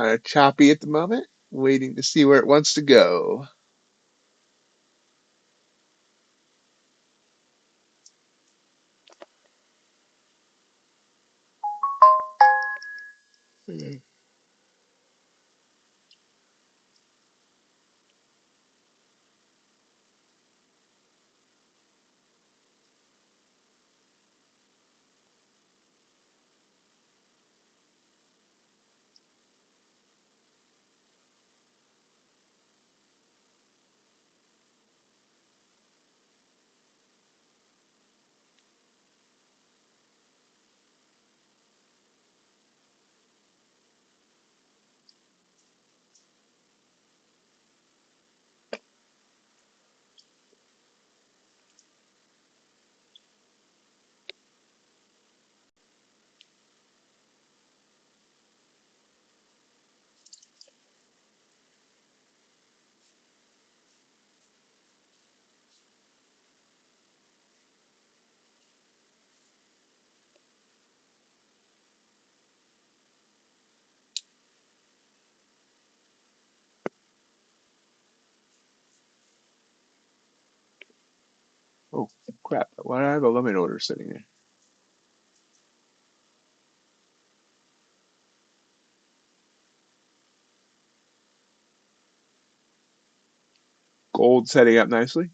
Kind of choppy at the moment. Waiting to see where it wants to go. Oh, crap. Why do I have a limit order sitting there? Gold setting up nicely.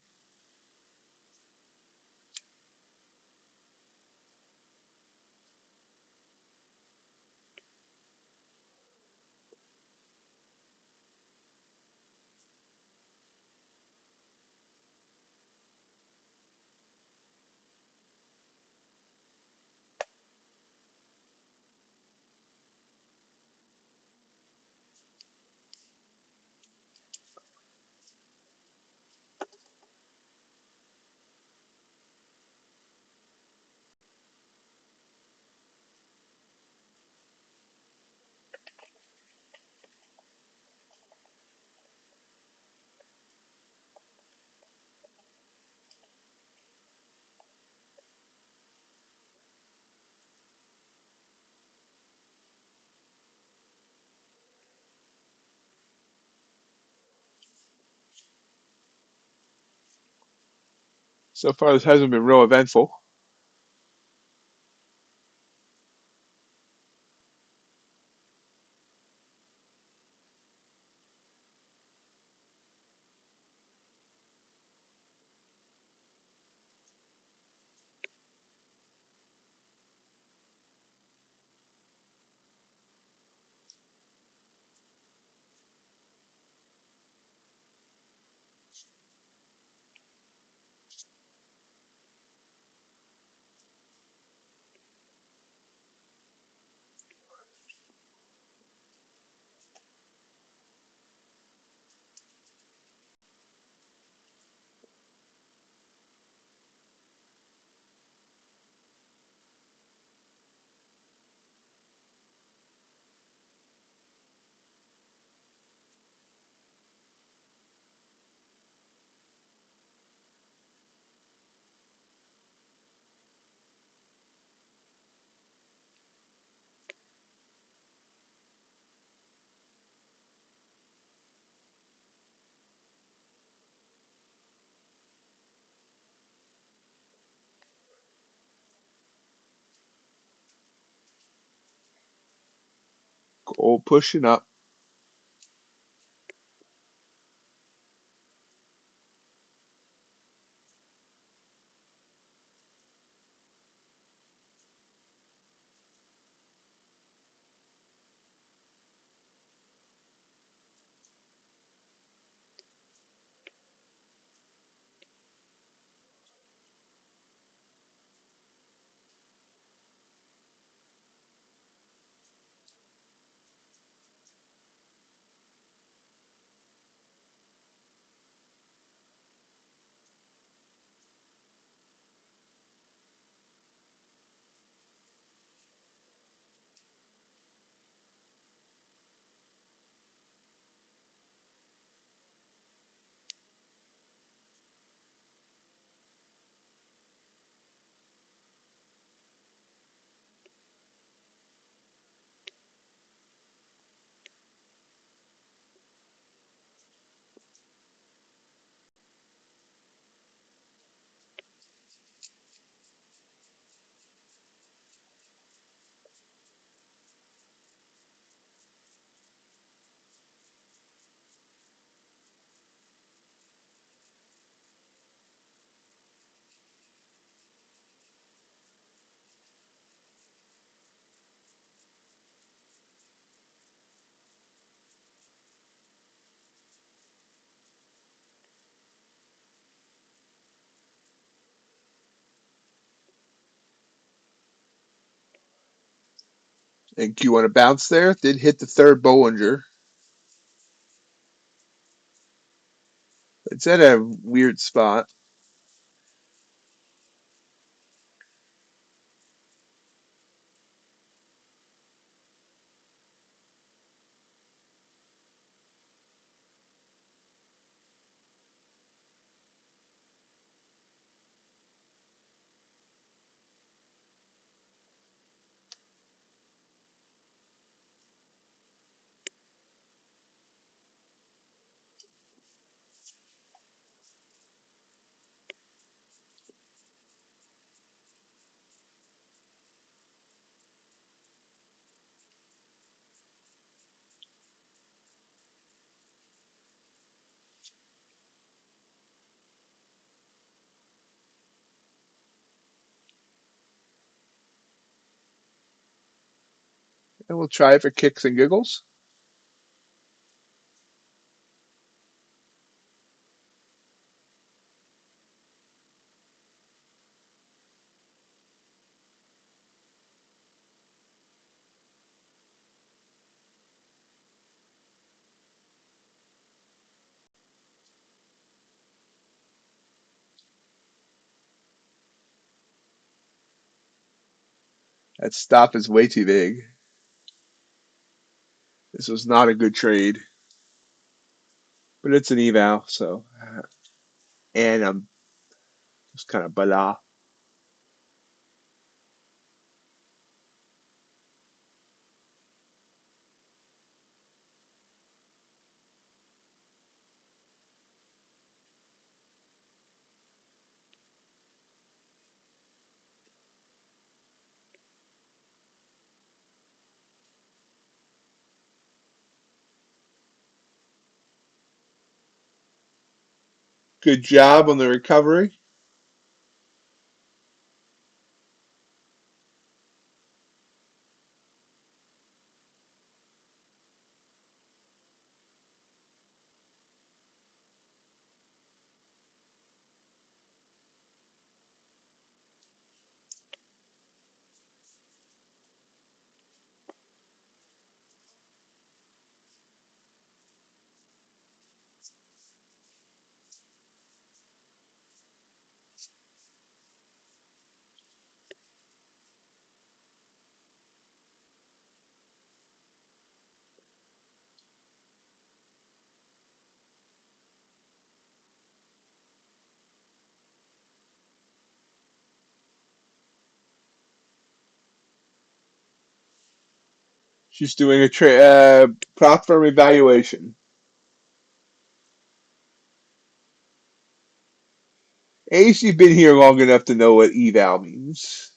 So far, this hasn't been real eventful. Gold pushing up. And Q on a bounce there. Did hit the third Bollinger. It's at a weird spot. And we'll try it for kicks and giggles. That stop is way too big. This was not a good trade. But it's an eval, so. And I'm just kind of blah. Good job on the recovery. She's doing a prop firm evaluation. Ace, you've been here long enough to know what eval means.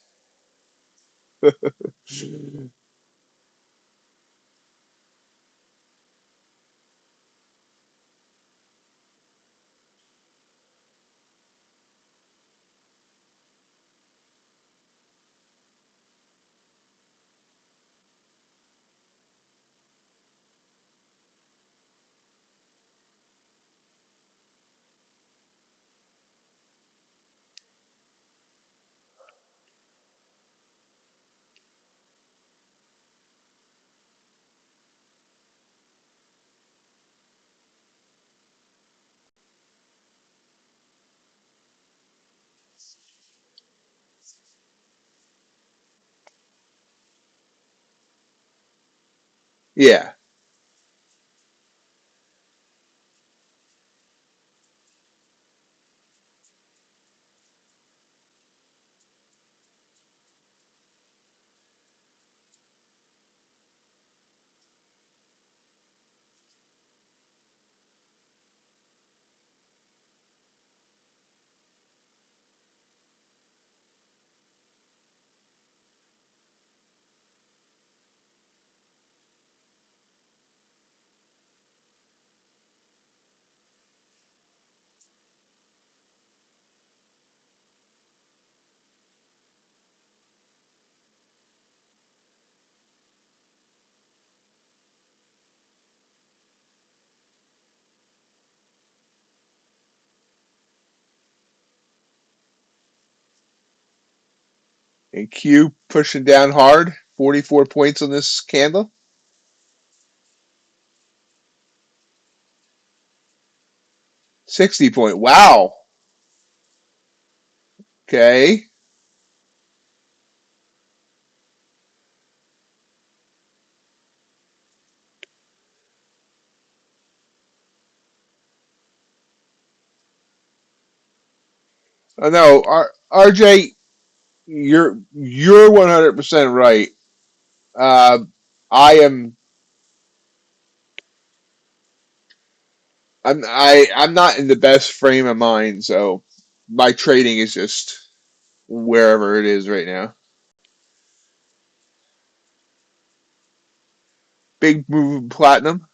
Yeah. And Q pushing down hard. 44 points on this candle. 60 point. Wow. Okay. Oh, no, RJ, you're 100% right. Uh, I am I'm not in the best frame of mind, so my trading is just wherever it is right now. Big move in platinum.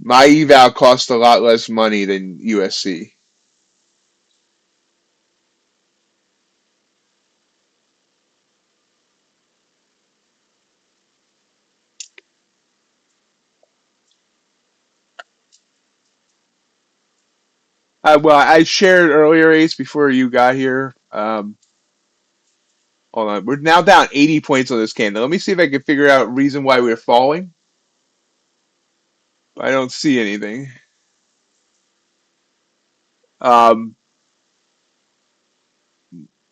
My eval costs a lot less money than USC. Well, I shared earlier, Ace, before you got here. Hold on. We're now down 80 points on this candle. Let me see if I can figure out reason why we're falling. I don't see anything. Um,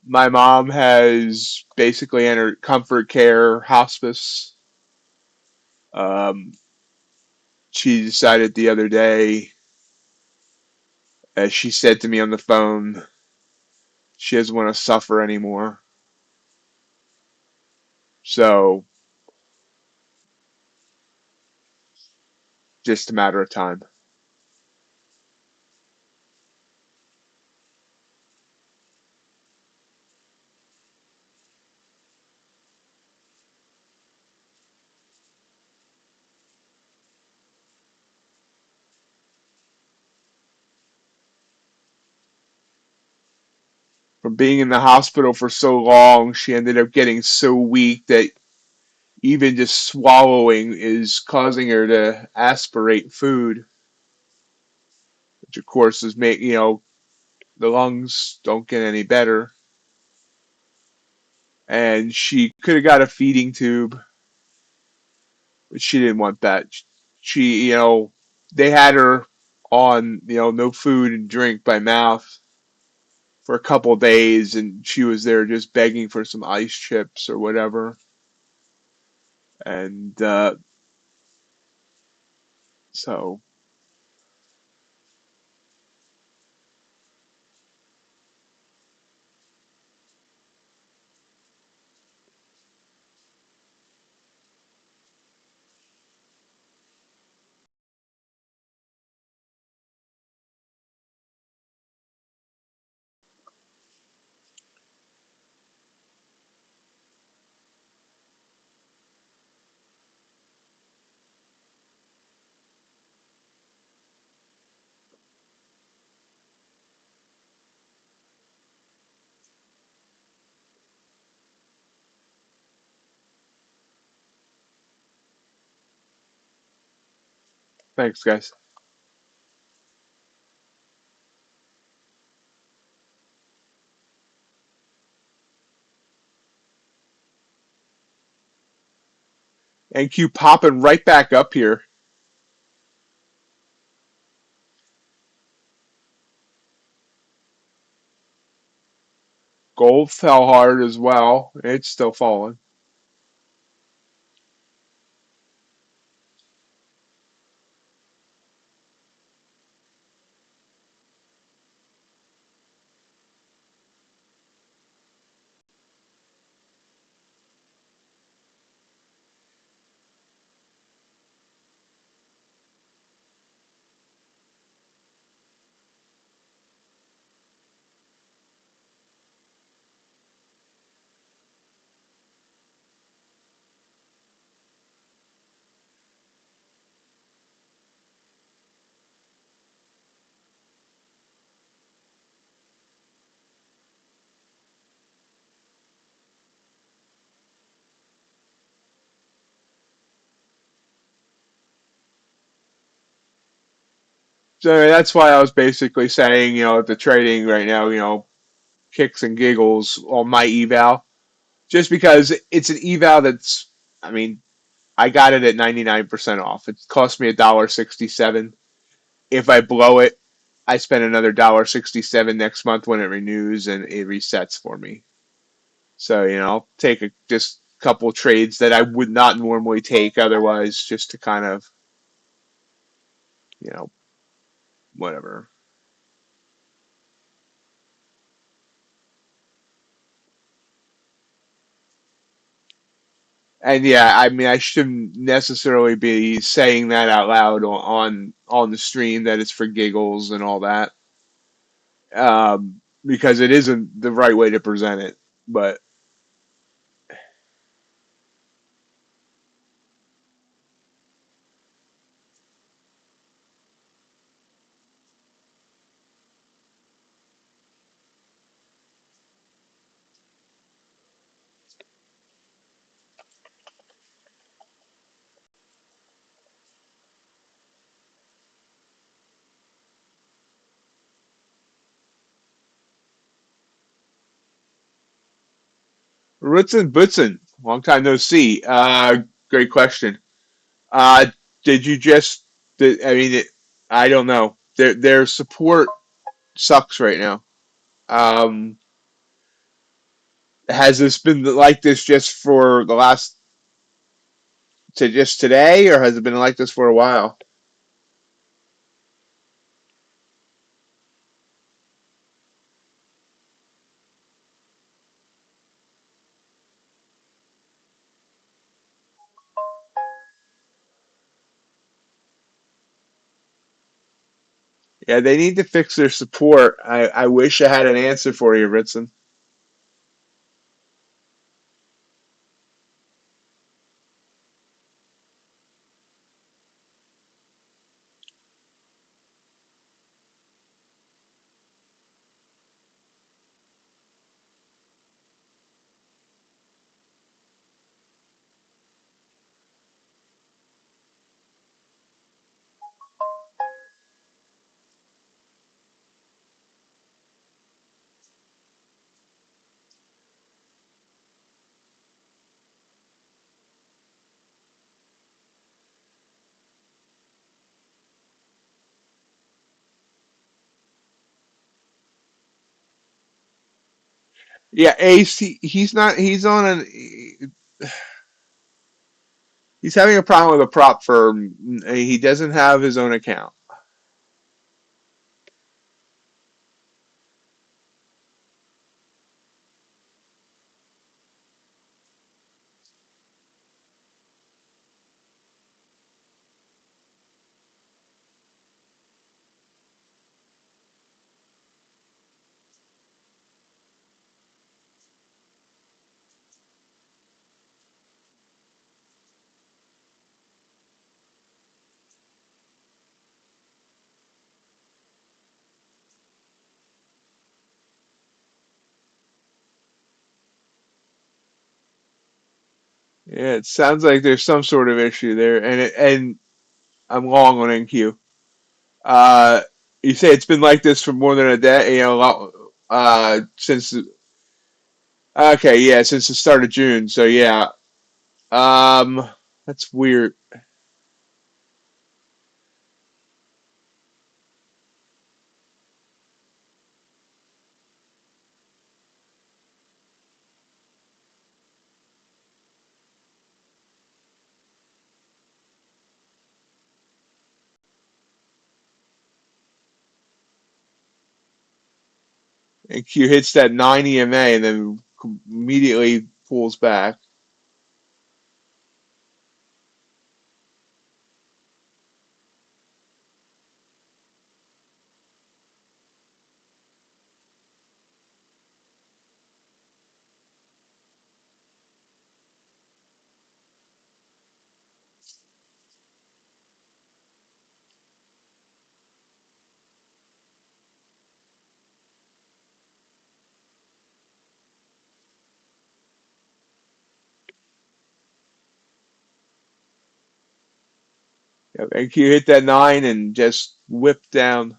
my mom has basically entered comfort care hospice. Um, she decided the other day, as she said to me on the phone, she doesn't want to suffer anymore. So, just a matter of time. From being in the hospital for so long, she ended up getting so weak that even just swallowing is causing her to aspirate food, which of course is the lungs don't get any better. And she could have got a feeding tube, but she didn't want that. She, they had her on, no food and drink by mouth for a couple of days, and she was there just begging for some ice chips or whatever. And so, thanks, guys. NQ popping right back up here. Gold fell hard as well. It's still falling. So that's why I was basically saying, the trading right now, kicks and giggles on my eval, just because it's an eval that's, I mean, I got it at 99% off. It cost me $1.67. If I blow it, I spend another $1.67 next month when it renews and it resets for me. So, I'll take just a couple trades that I would not normally take otherwise, just to kind of, you know, whatever. And yeah, I mean, I shouldn't necessarily be saying that out loud on the stream that it's for giggles and all that, because it isn't the right way to present it. But Ritzen Butzen, long time no see. Great question. Uh, did you just? I mean, I don't know. Their support sucks right now. Um, has this been like this just for the last to just today, or has it been like this for a while? Yeah, they need to fix their support. I wish I had an answer for you, Ritson. Yeah, Ace. He's not. He's on an. He's having a problem with a prop firm. He doesn't have his own account. Yeah, it sounds like there's some sort of issue there, and I'm long on NQ. Uh, you say it's been like this for more than a day. Since okay, yeah, since the start of June. So yeah, that's weird. NQ hits that 9 EMA and then immediately pulls back. Yep, NQ hit that 9 and just whipped down.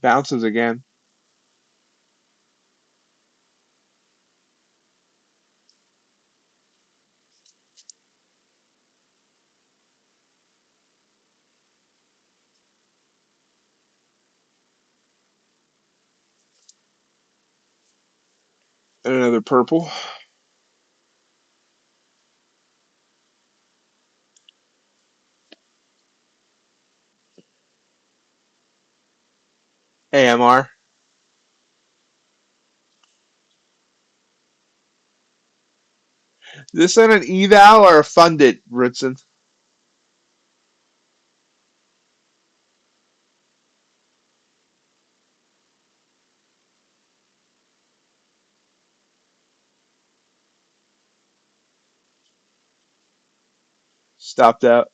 Bounces again. And another purple. AMR. Is this on an eval or a funded, Ritson? Stopped out.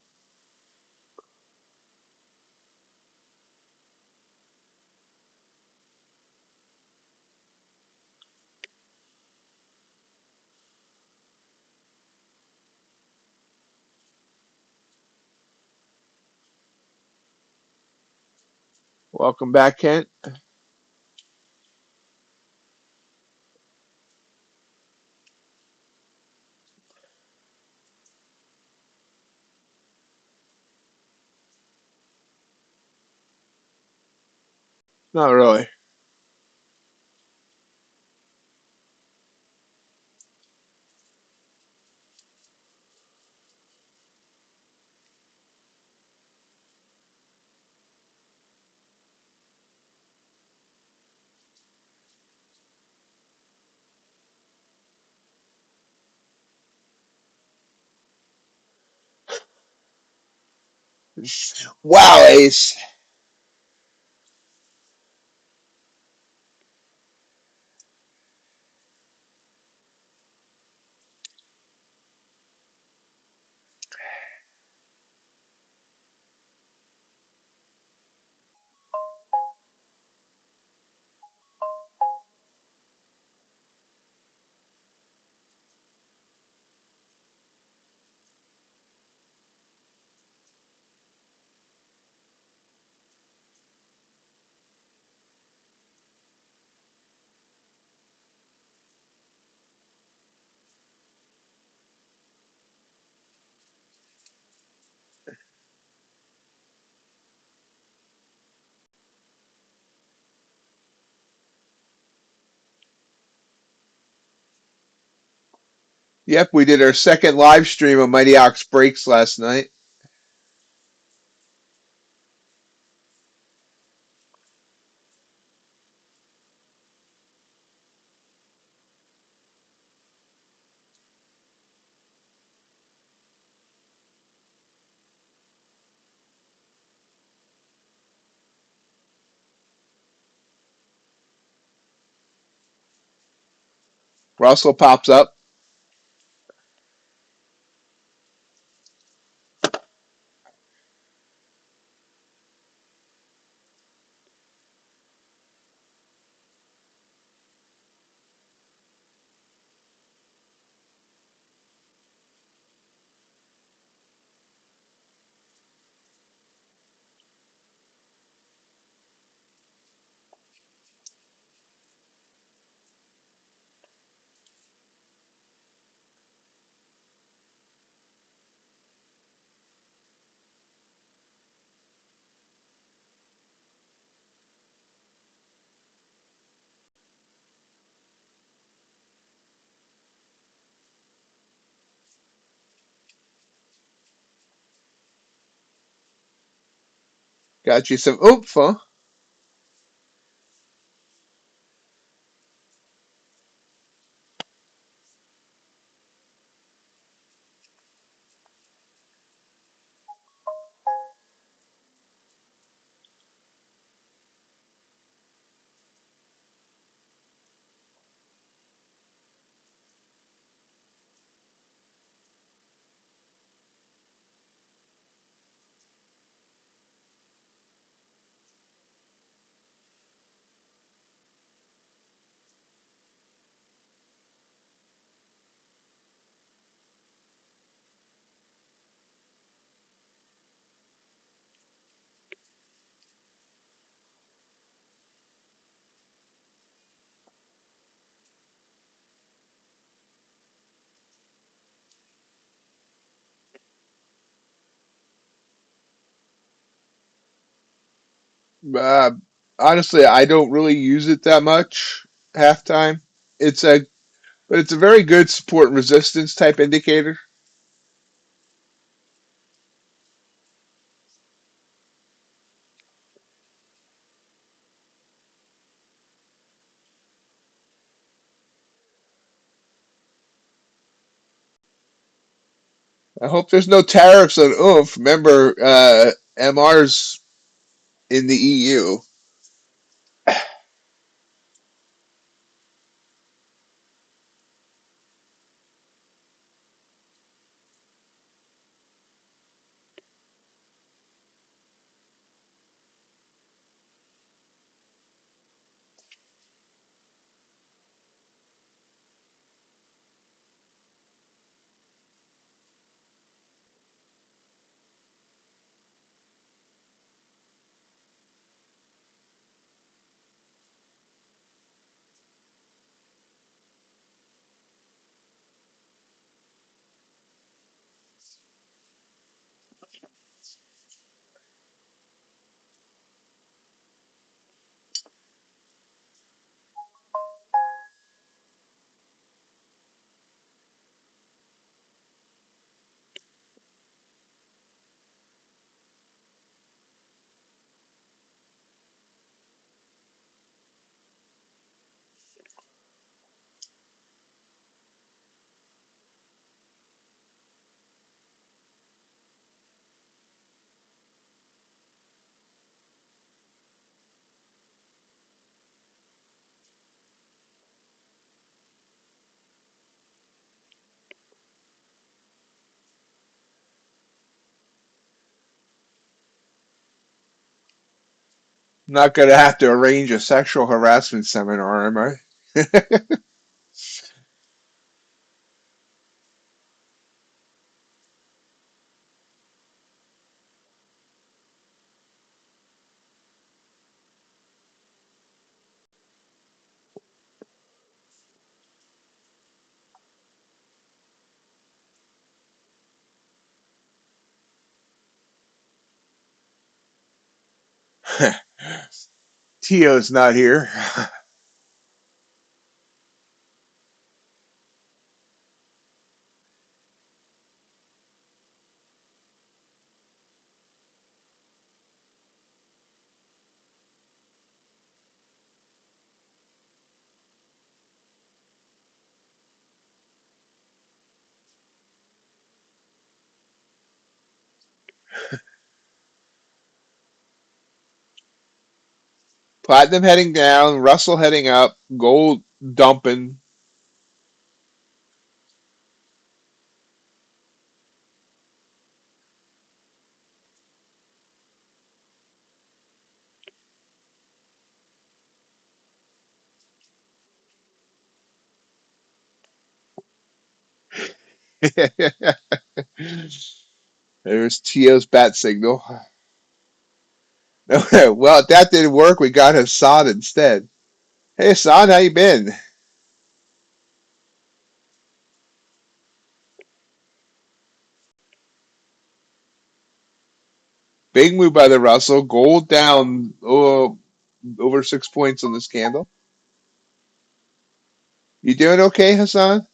Welcome back, Kent. Not really. Wow, Ace. Yep, we did our second live stream of Mighty Ox Breaks last night. Russell pops up. Got you some oomph, huh? Uh, Honestly, I don't really use it that much halftime. It's a but it's a very good support and resistance type indicator. I hope there's no tariffs on oomph. Remember, MR's in the EU. Not gonna have to arrange a sexual harassment seminar, am I? Tio's not here. Platinum heading down, Russell heading up, gold dumping. There's Tio's bat signal. Well, if that didn't work, we got Hassan instead. Hey Hassan, how you been? Big move by the Russell. Gold down over 6 points on this candle. You doing okay, Hassan?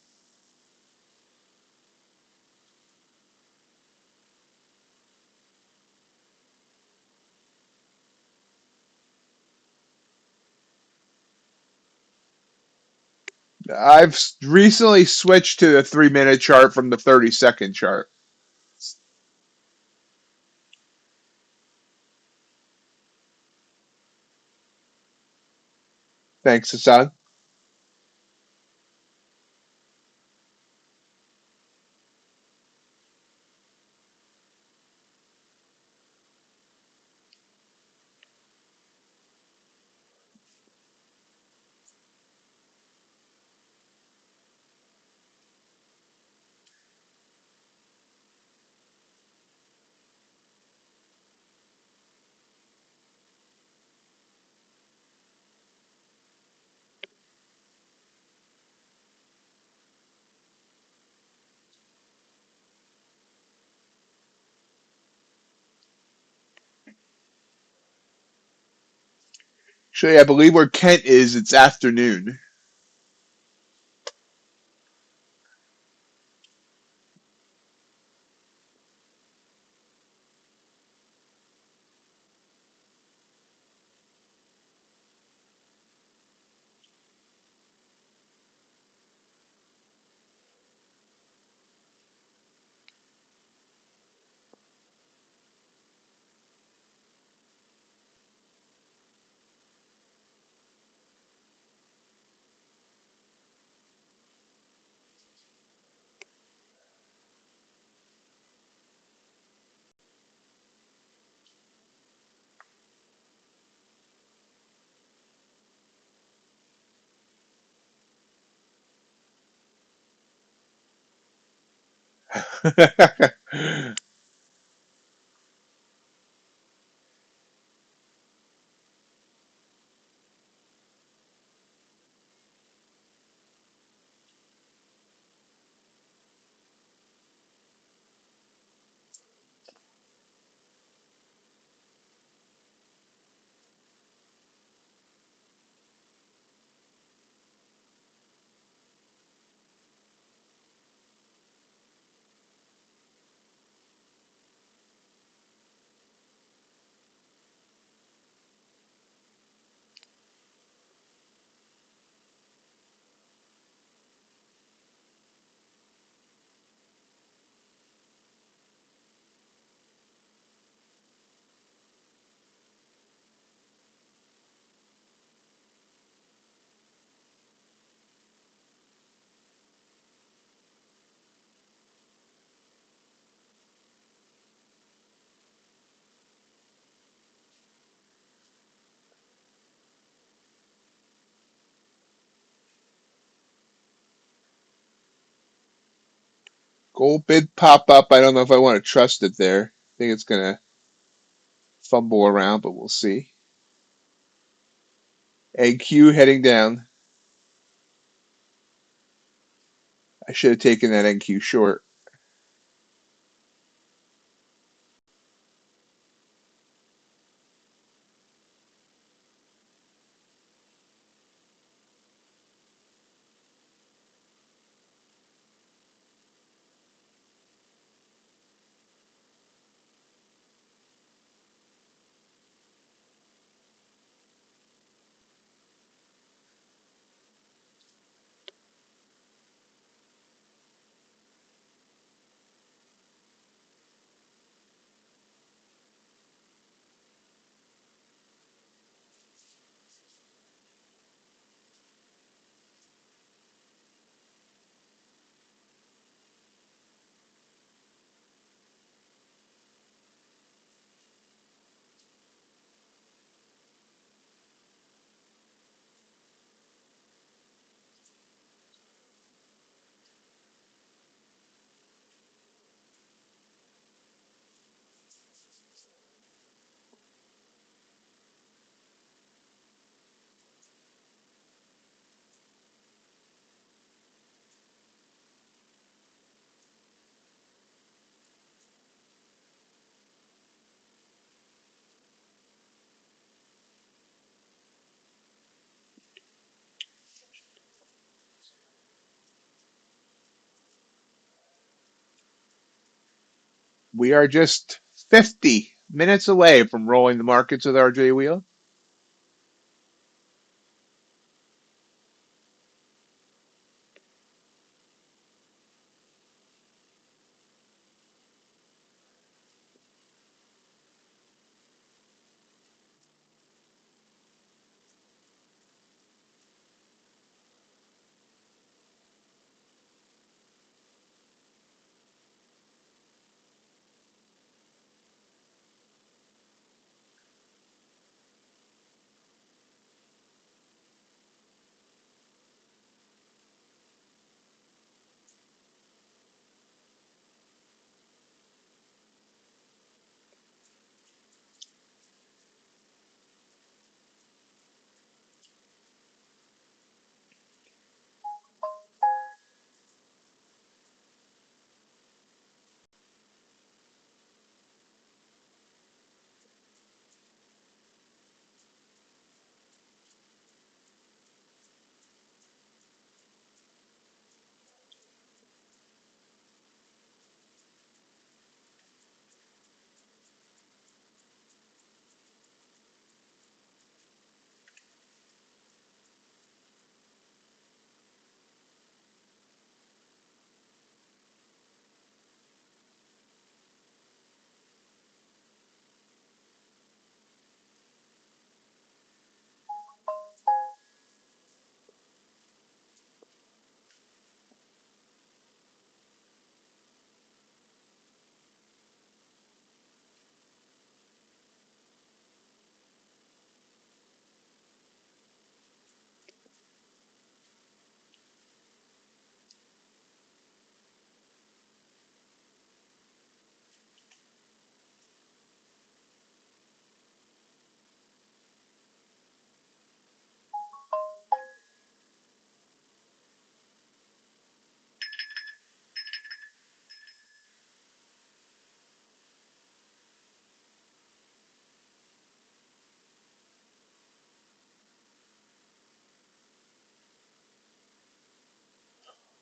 I've recently switched to the 3-minute chart from the 30-second chart. Thanks, Hassan. Actually, I believe where Kent is, it's afternoon. Gold bid pop up. I don't know if I want to trust it there. I think it's going to fumble around, but we'll see. AQ heading down. I should have taken that NQ short. We are just 50 minutes away from rolling the markets with RJ Wheel.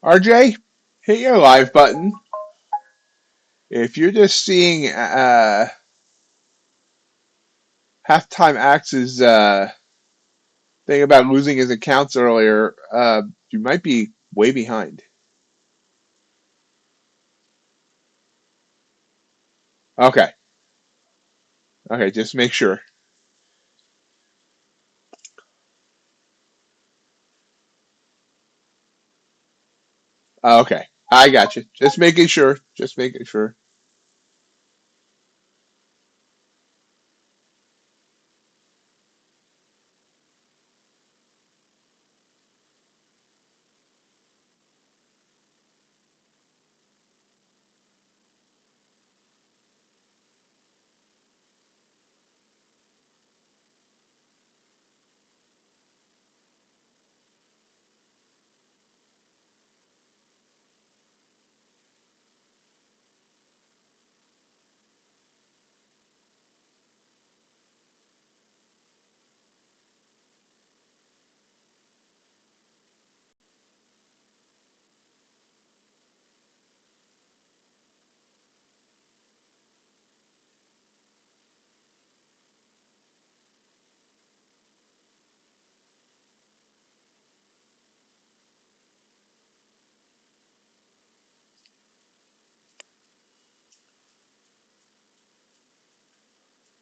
RJ, hit your live button. If you're just seeing halftime Axe's thing about losing his accounts earlier, you might be way behind. Okay. Okay, just make sure. Okay. I got you. Just making sure. Just making sure.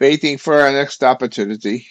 Waiting for our next opportunity.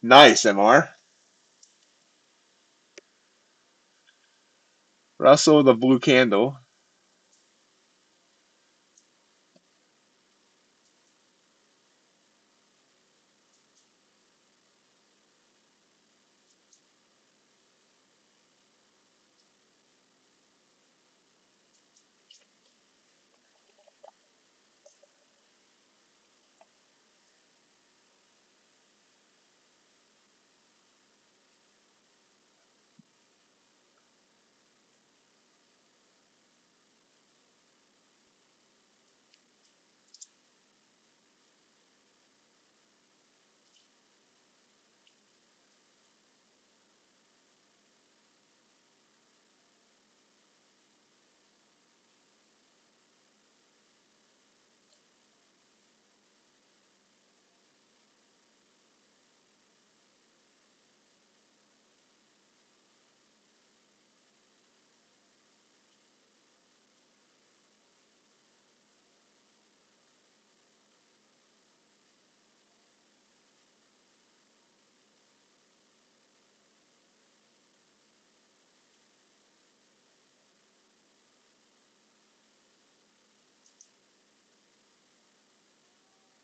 Nice, MR. Russell with a blue candle.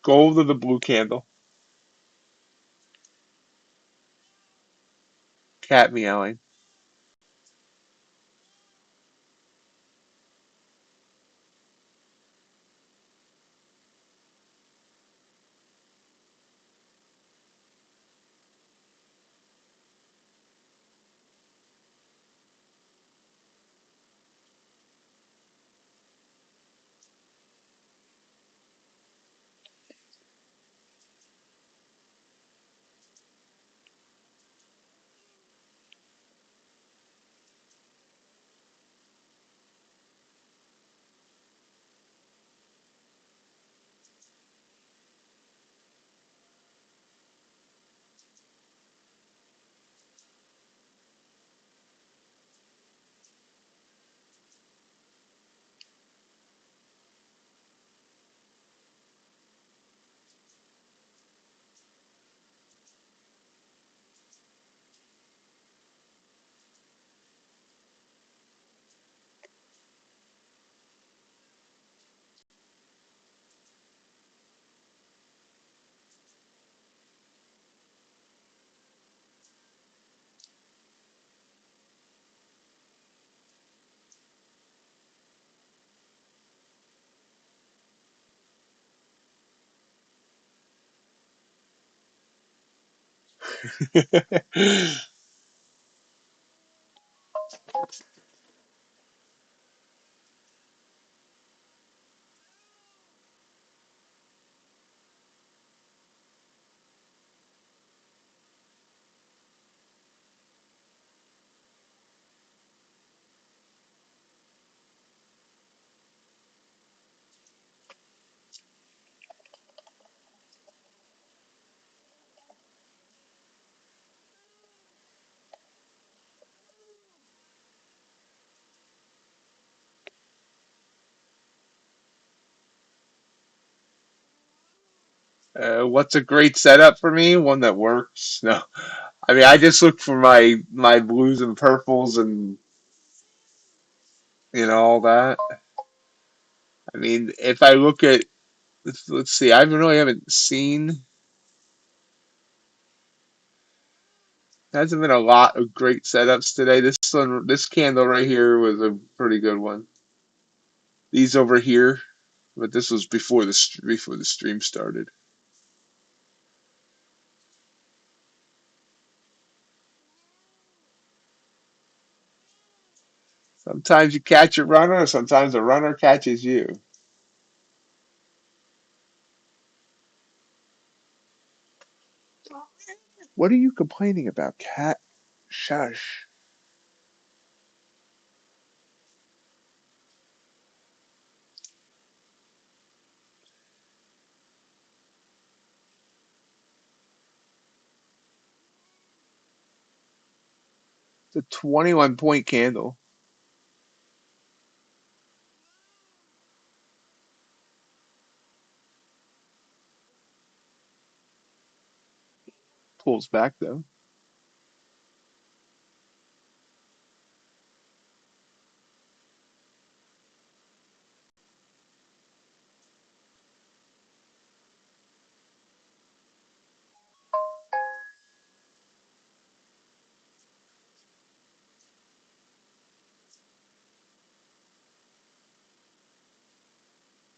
Gold of the blue candle. Cat meowing. What's a great setup for me? One that works? No, I mean I just look for my blues and purples and all that. I mean, if I look at let's see, I really haven't seen. Hasn't been a lot of great setups today. This candle right here was a pretty good one. These over here, but this was before the stream started. Sometimes you catch a runner, sometimes a runner catches you. What are you complaining about, cat? Shush. It's a 21-point candle. Pulls back though.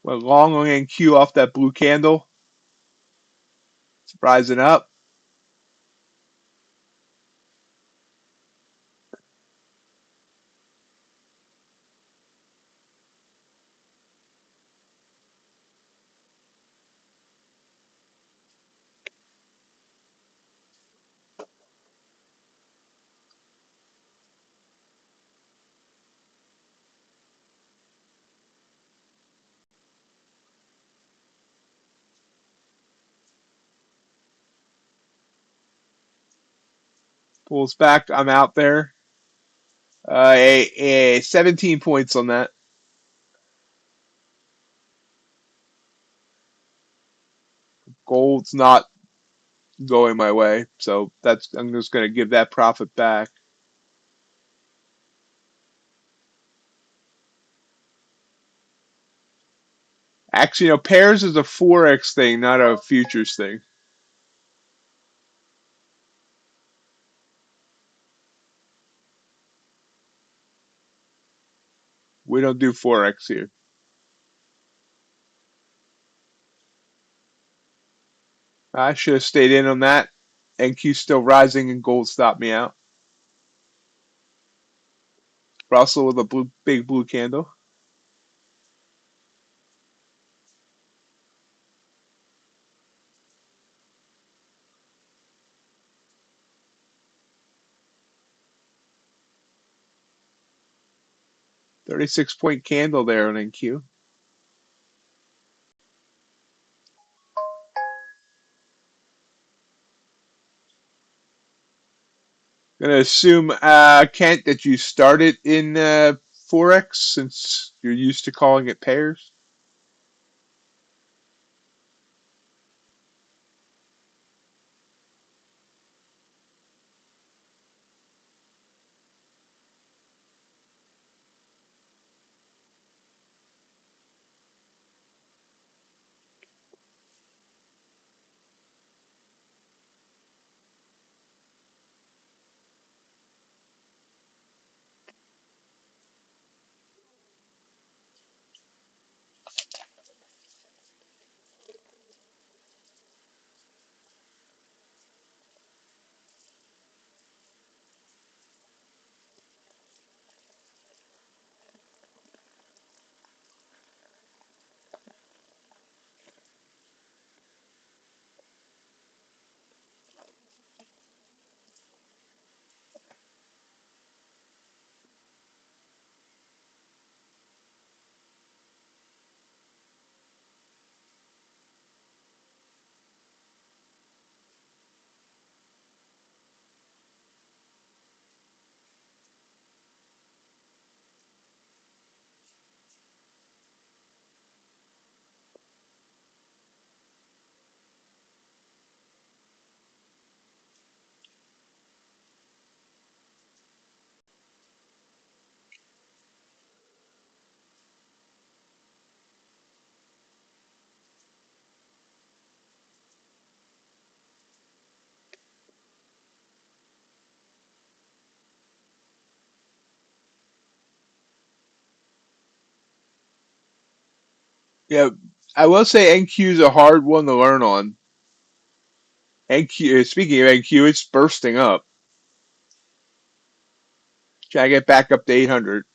Went long on NQ off that blue candle. It's rising up. Pulls back. I'm out there. 17 points on that. Gold's not going my way, so I'm just going to give that profit back. Actually, pairs is a forex thing, not a futures thing. We don't do forex here. I should have stayed in on that. NQ still rising and gold stopped me out. Russell with a big blue candle. $36-point candle there on NQ. Gonna assume, Kent, that you started in forex since you're used to calling it pairs. Yeah, I will say NQ is a hard one to learn on. NQ. Speaking of NQ, it's bursting up. Try to get back up to 800.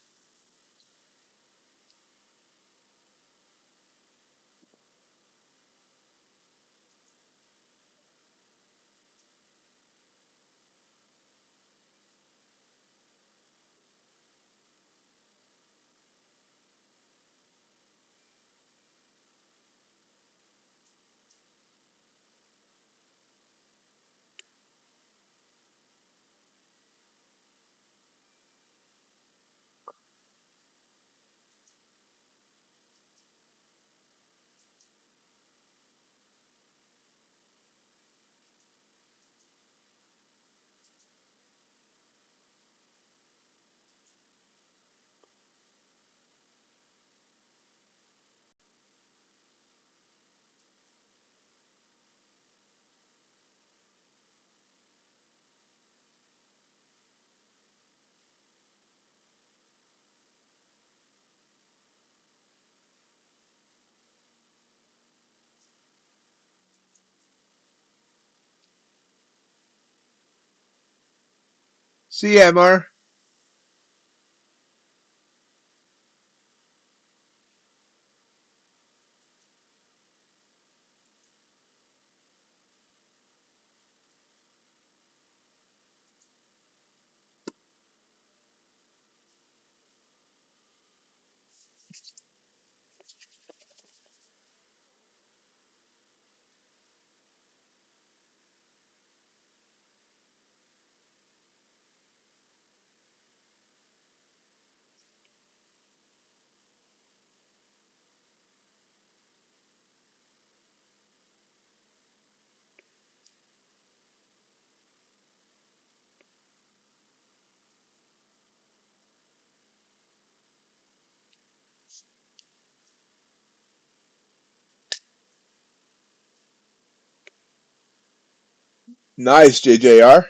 CMR. Nice, JJR.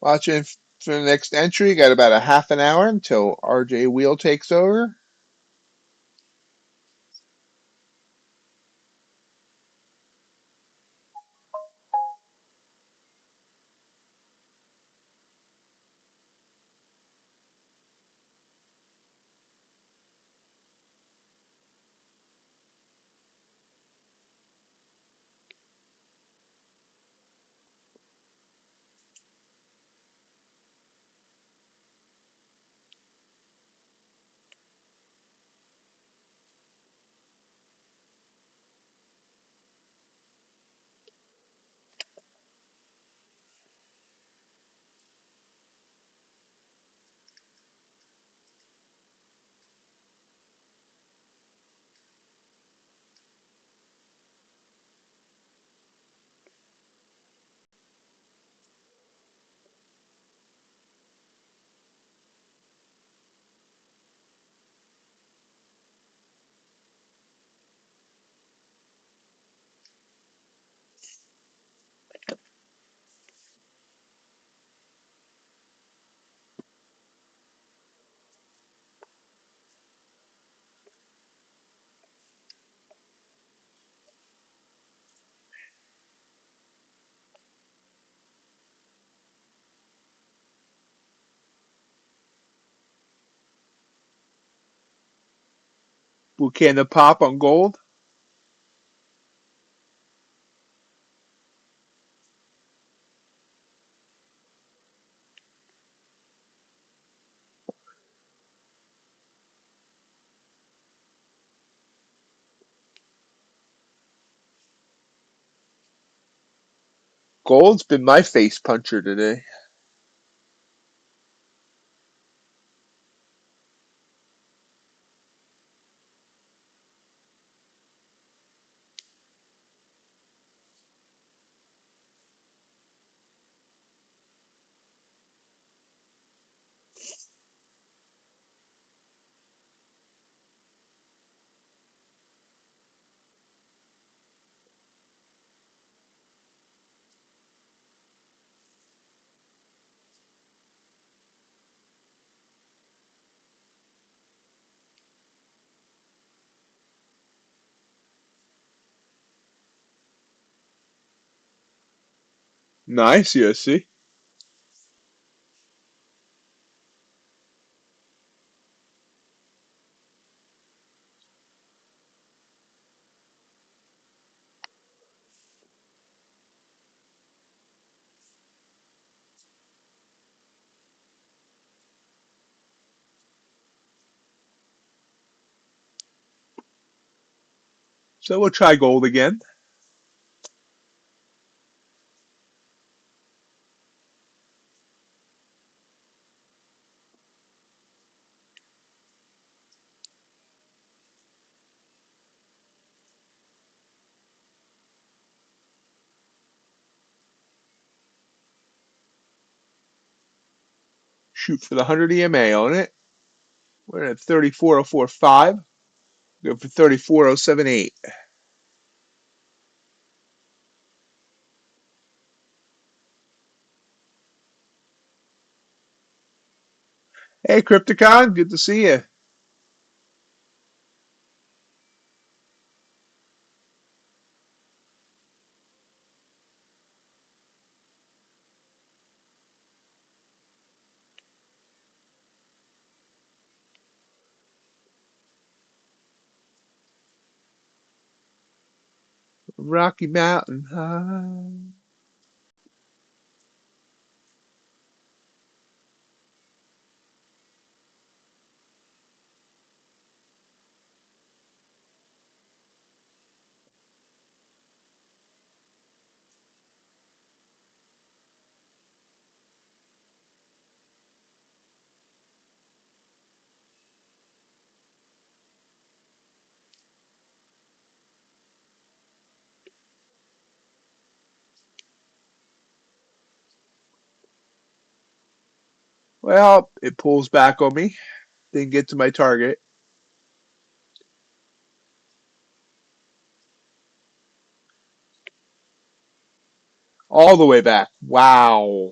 Watching for the next entry. Got about a half an hour until RJ Wheel takes over. Blue candle pop on gold. Gold's been my face puncher today. Nice, USC. So we'll try gold again. Shoot for the 100 EMA on it. We're at 34.045. Go for 34.078. Hey, Crypticon, good to see you. Rocky Mountain High. Well, it pulls back on me. Didn't get to my target. All the way back. Wow.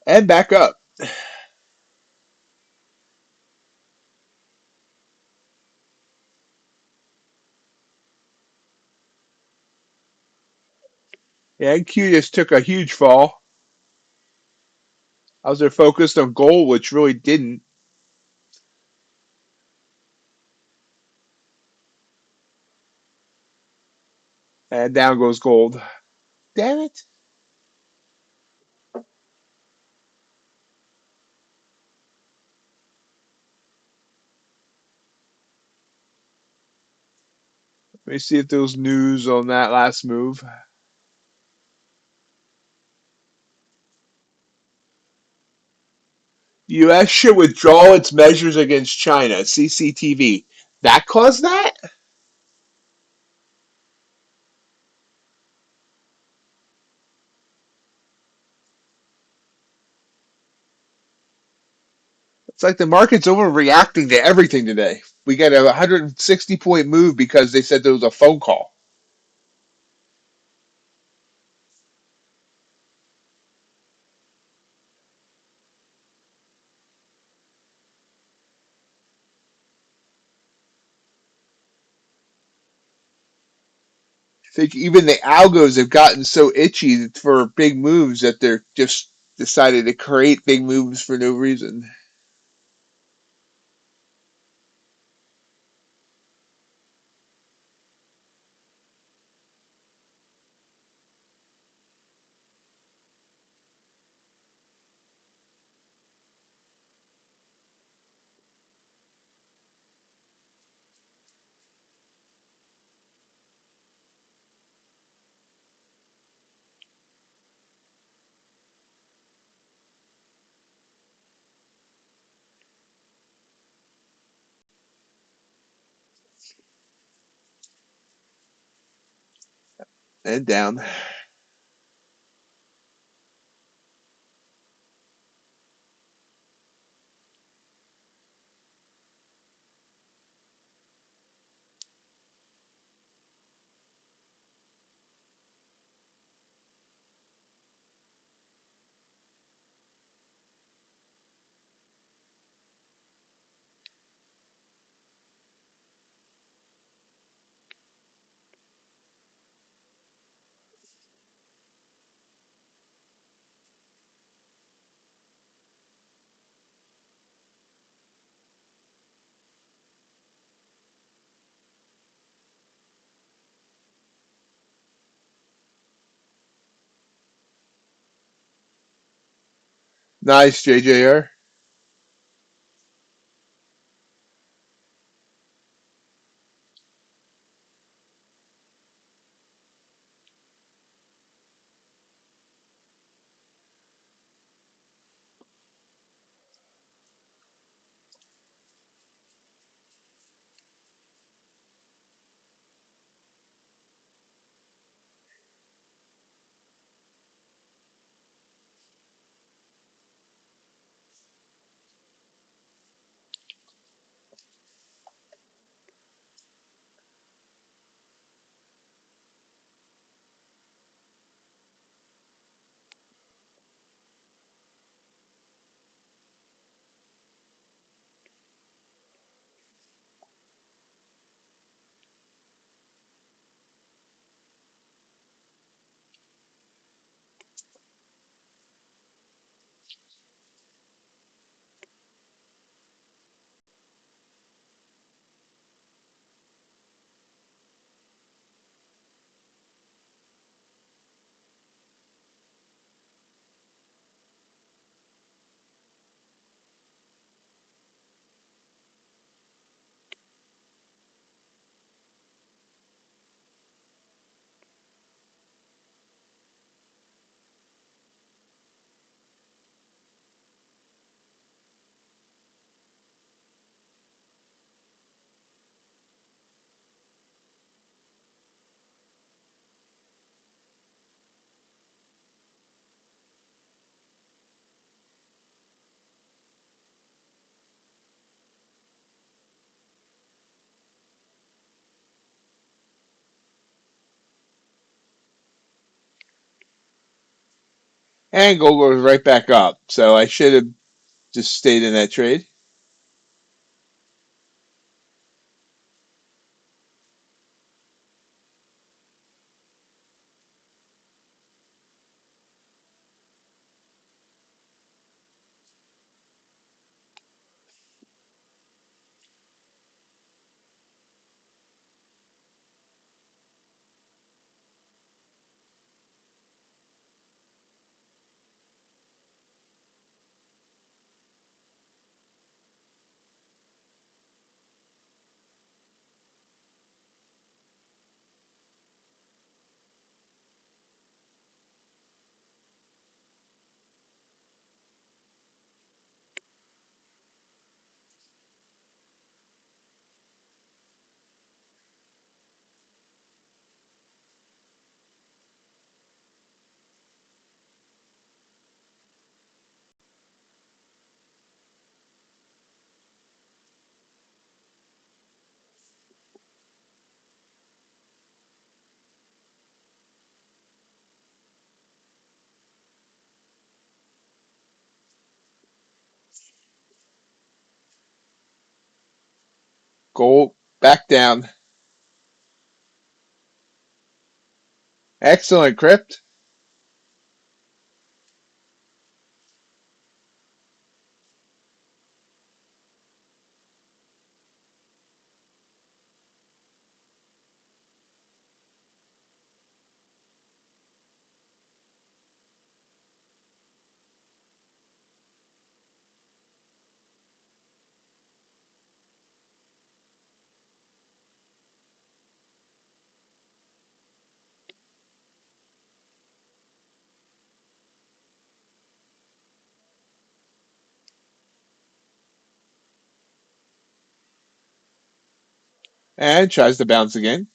And back up. Yeah, Q just took a huge fall. I was there focused on gold, which really didn't. And down goes gold. Damn it. Let me see if there was news on that last move. U.S. should withdraw its measures against China. CCTV. That caused that? It's like the market's overreacting to everything today. We got a 160-point move because they said there was a phone call. I think even the algos have gotten so itchy for big moves that they're just decided to create big moves for no reason. And down. Nice, JJR. And gold goes right back up. So I should have just stayed in that trade. Gold back down. Excellent, Crypt. And tries to bounce again.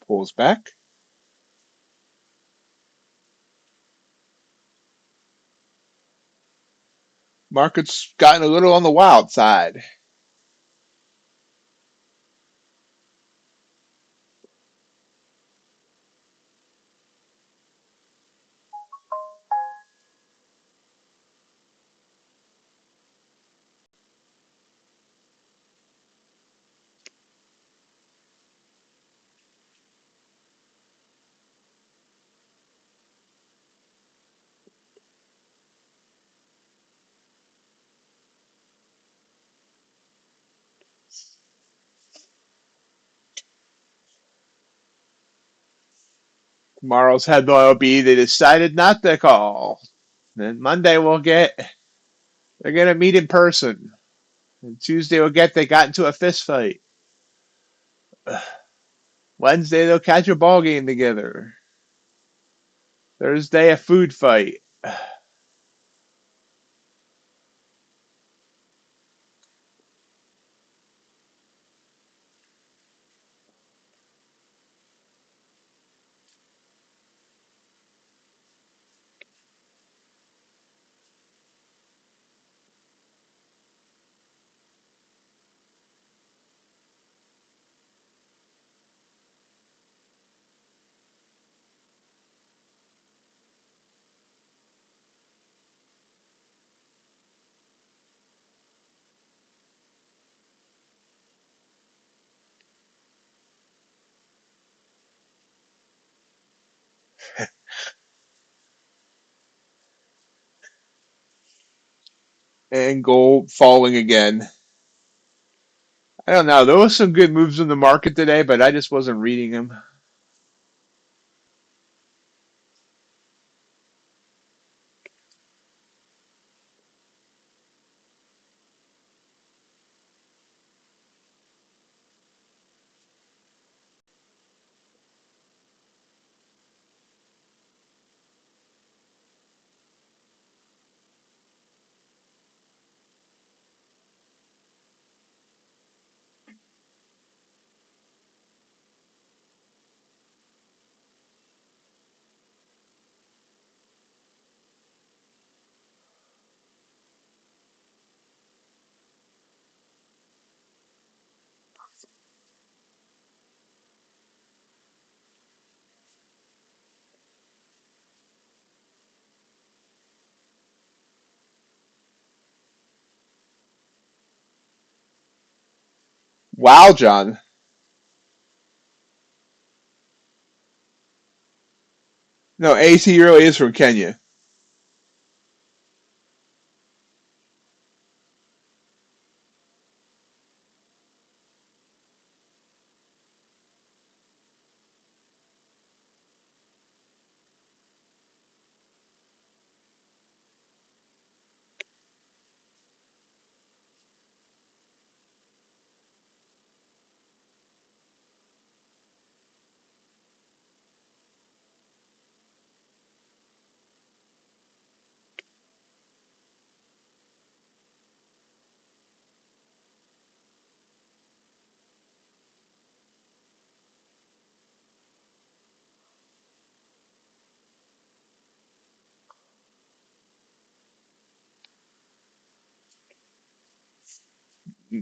Pulls back. Market's gotten a little on the wild side. Tomorrow's headline will be they decided not to call. Then Monday they're gonna meet in person. And Tuesday we'll get they got into a fist fight. Wednesday they'll catch a ball game together. Thursday a food fight. And gold falling again. I don't know. There was some good moves in the market today, but I just wasn't reading them. Wow, John. No, Ace, he really is from Kenya.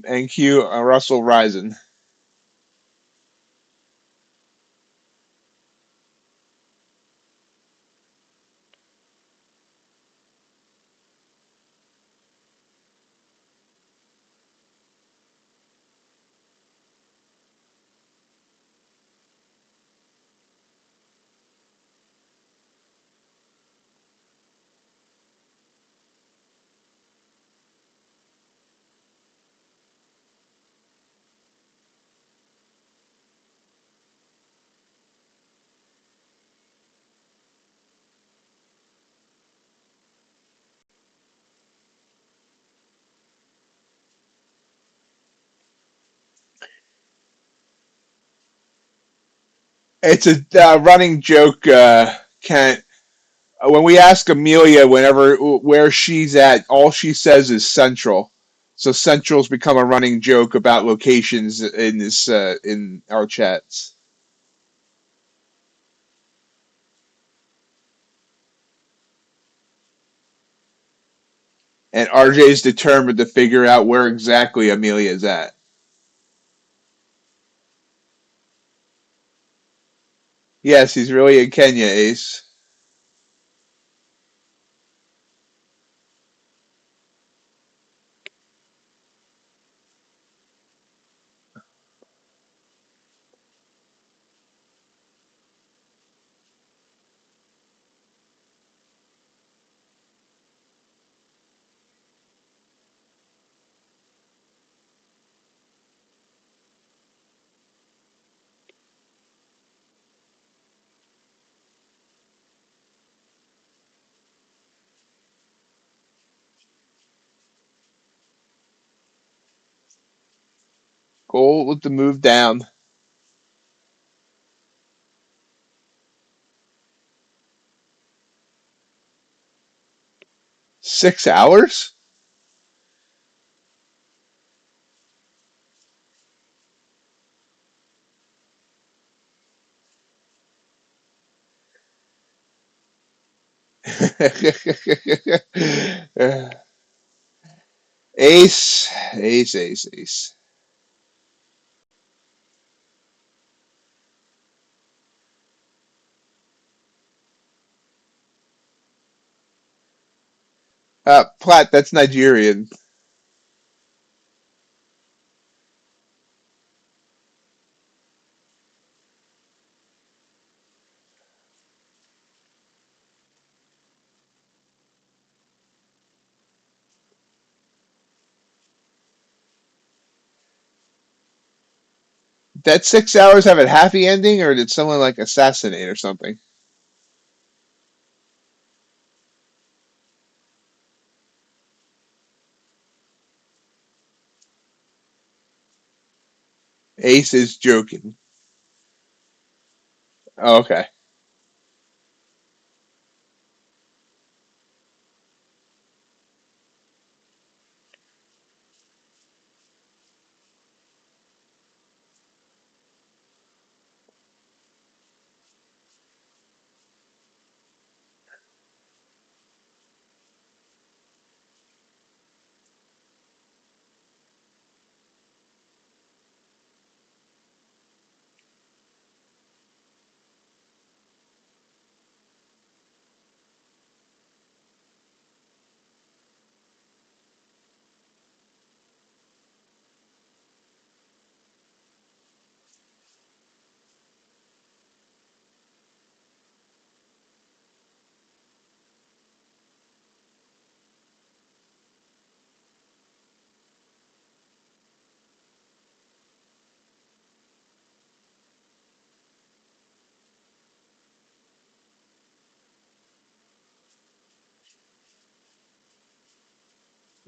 And Q, Russell Rising. It's a running joke, Kent. When we ask Amelia whenever where she's at, all she says is Central. So Central's become a running joke about locations in this in our chats. And RJ's determined to figure out where exactly Amelia is at. Yes, he's really in Kenya, Ace. Gold with the move down. 6 hours? Ace, ace, ace, ace. Platt, that's Nigerian. That 6 hours have a happy ending, or did someone like assassinate or something? Ace is joking. Oh, okay.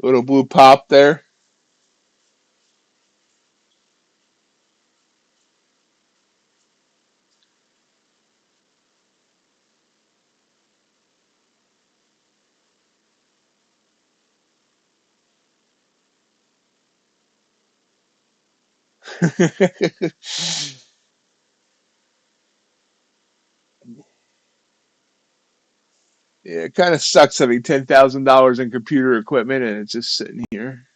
Little blue pop there. Yeah, it kind of sucks having $10,000 in computer equipment and it's just sitting here.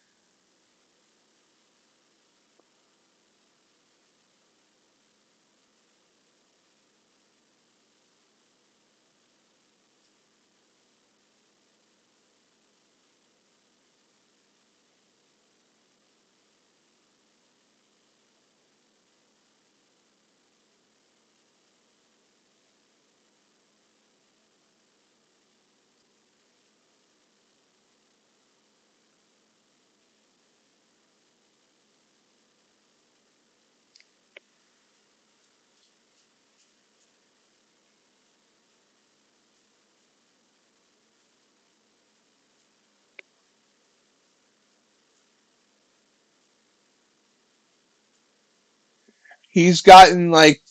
He's gotten like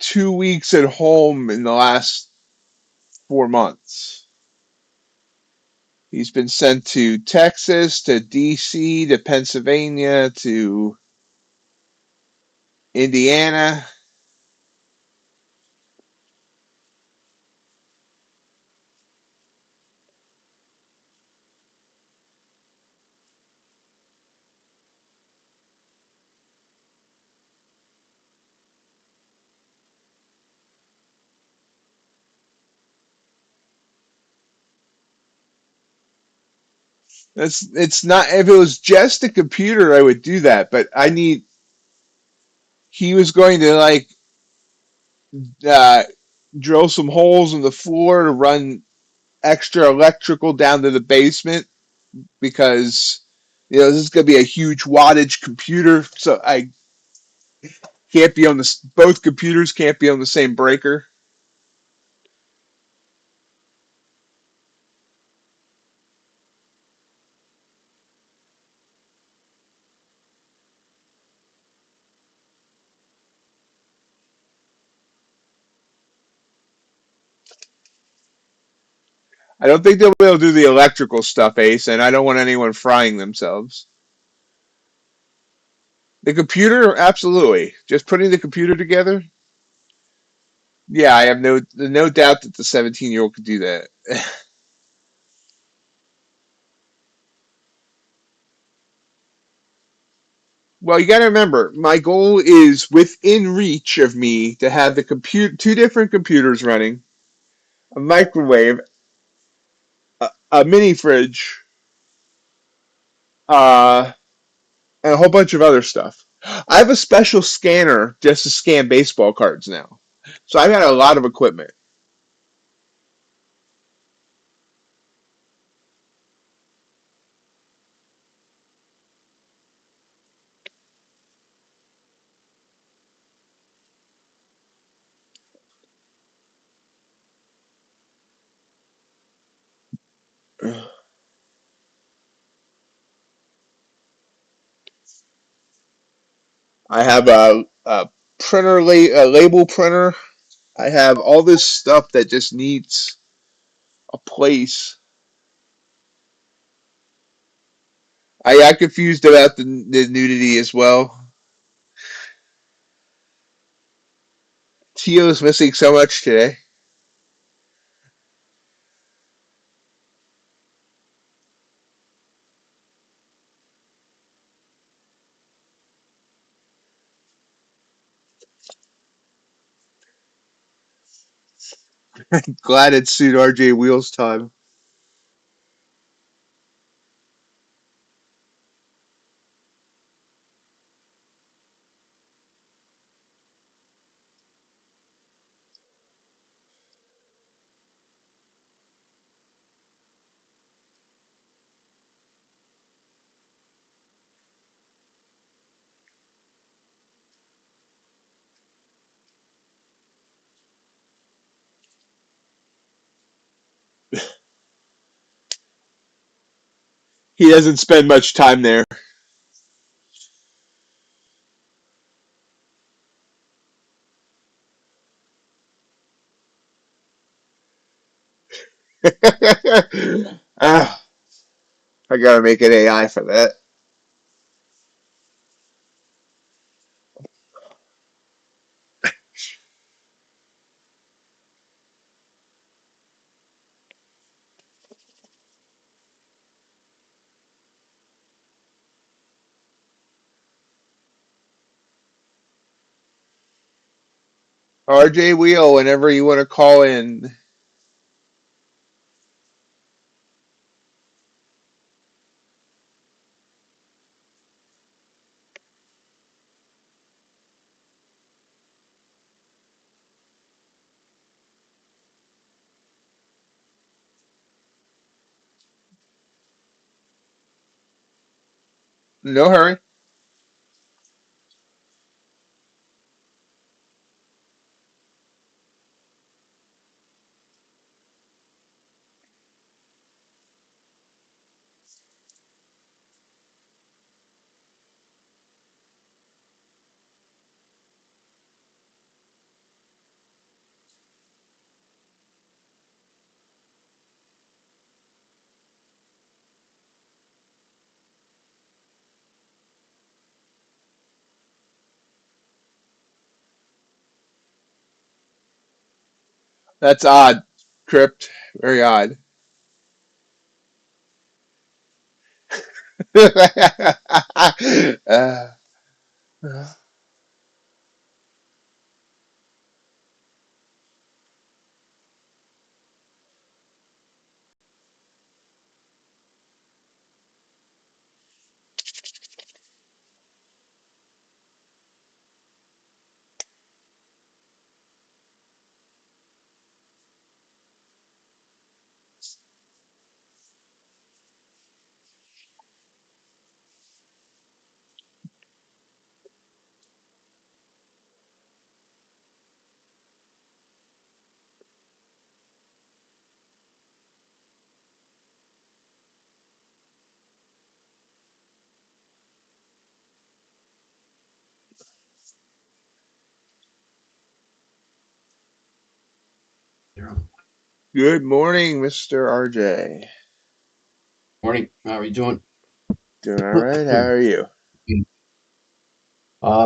2 weeks at home in the last 4 months. He's been sent to Texas, to DC, to Pennsylvania, to Indiana. It's not, if it was just a computer, I would do that, but he was going to like uh, drill some holes in the floor to run extra electrical down to the basement because this is going to be a huge wattage computer, so I can't be on this. Both computers can't be on the same breaker. I don't think they'll be able to do the electrical stuff, Ace, and I don't want anyone frying themselves. The computer, absolutely. Just putting the computer together. Yeah, I have no doubt that the 17-year-old could do that. Well, you got to remember, my goal is within reach of me to have the two different computers running, a microwave, a mini fridge, uh, and a whole bunch of other stuff. I have a special scanner just to scan baseball cards now. So I've got a lot of equipment. I have a printer, a label printer. I have all this stuff that just needs a place. I got confused about the nudity as well. Tio is missing so much today. Glad it suit RJ Wheels time. He doesn't spend much time there. Ah, I gotta make an AI for that. RJ Wheel, whenever you want to call in. No hurry. That's odd. Crypt. Very odd. uh, Good morning, Mr. RJ.
Morning. How are you doing?
Doing all right. How are you?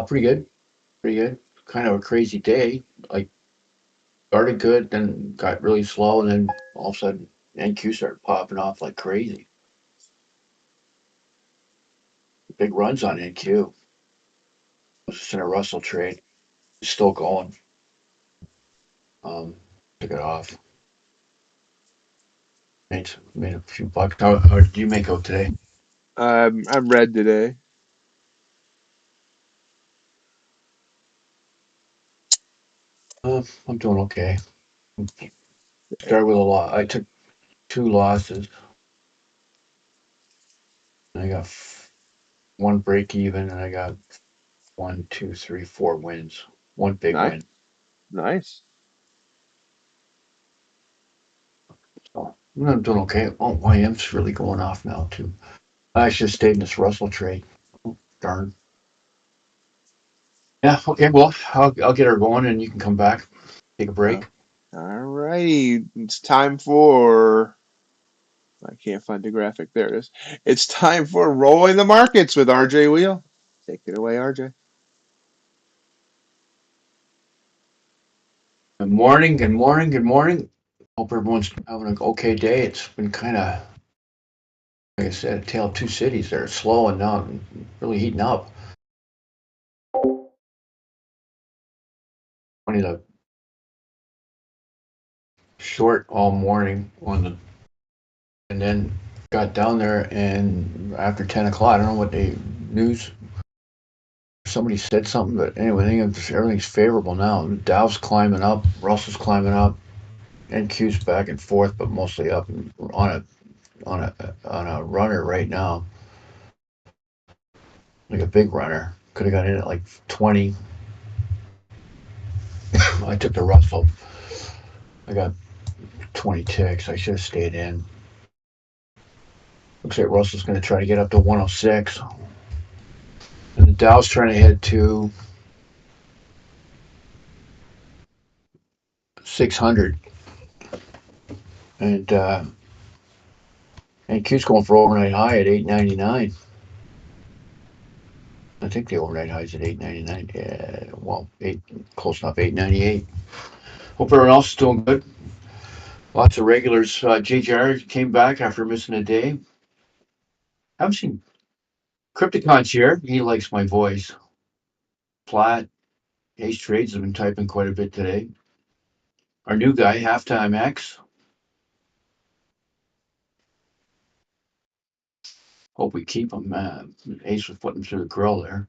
Pretty good. Pretty good. Kind of a crazy day. Like started good, then got really slow, and then all of a sudden NQ started popping off like crazy. Big runs on NQ. I was just in a Russell trade. It's still going. Took it off. Made a few bucks. How did you make out today?
I'm red today.
I'm doing okay. Started with a lot. I took two losses. And I got one break even, and I got one, two, three, four wins. One big
Nice.
win.
Nice.
So I'm doing okay. Oh, YM's really going off now too. I should have stayed in this Russell trade. Oh, darn. Yeah. Okay. Well, I'll get her going, and you can come back. Take a
Oh,
break.
all righty. It's time for. I can't find the graphic. There it is. It's time for Rolling the Markets with RJ Wheel. Take it away, RJ.
Good morning. Good morning. Good morning. Hope everyone's having an okay day. It's been kind of, like I said, a tale of two cities. They're slow and now really heating up. Funny the short all morning on the, and then got down there and after 10 o'clock, I don't know what the news somebody said something, but anyway, I think everything's favorable now. Dow's climbing up, Russell's climbing up, NQ's back and forth, but mostly up and on a runner right now, like a big runner. Could have got in at like 20. I took the Russell. I got 20 ticks. I should have stayed in, Looks like Russell's going to try to get up to 106. And the Dow's trying to head to 600. And Q's going for overnight high at 899. I think the overnight high is at 899. Yeah, well, close enough, 898. Hope everyone else is doing good. Lots of regulars. JJR came back after missing a day. I haven't seen Crypticon's here. He likes my voice. Platt, Ace Trades have been typing quite a bit today. Our new guy, Halftime X. Hope we keep him. Ace was putting through the grill there.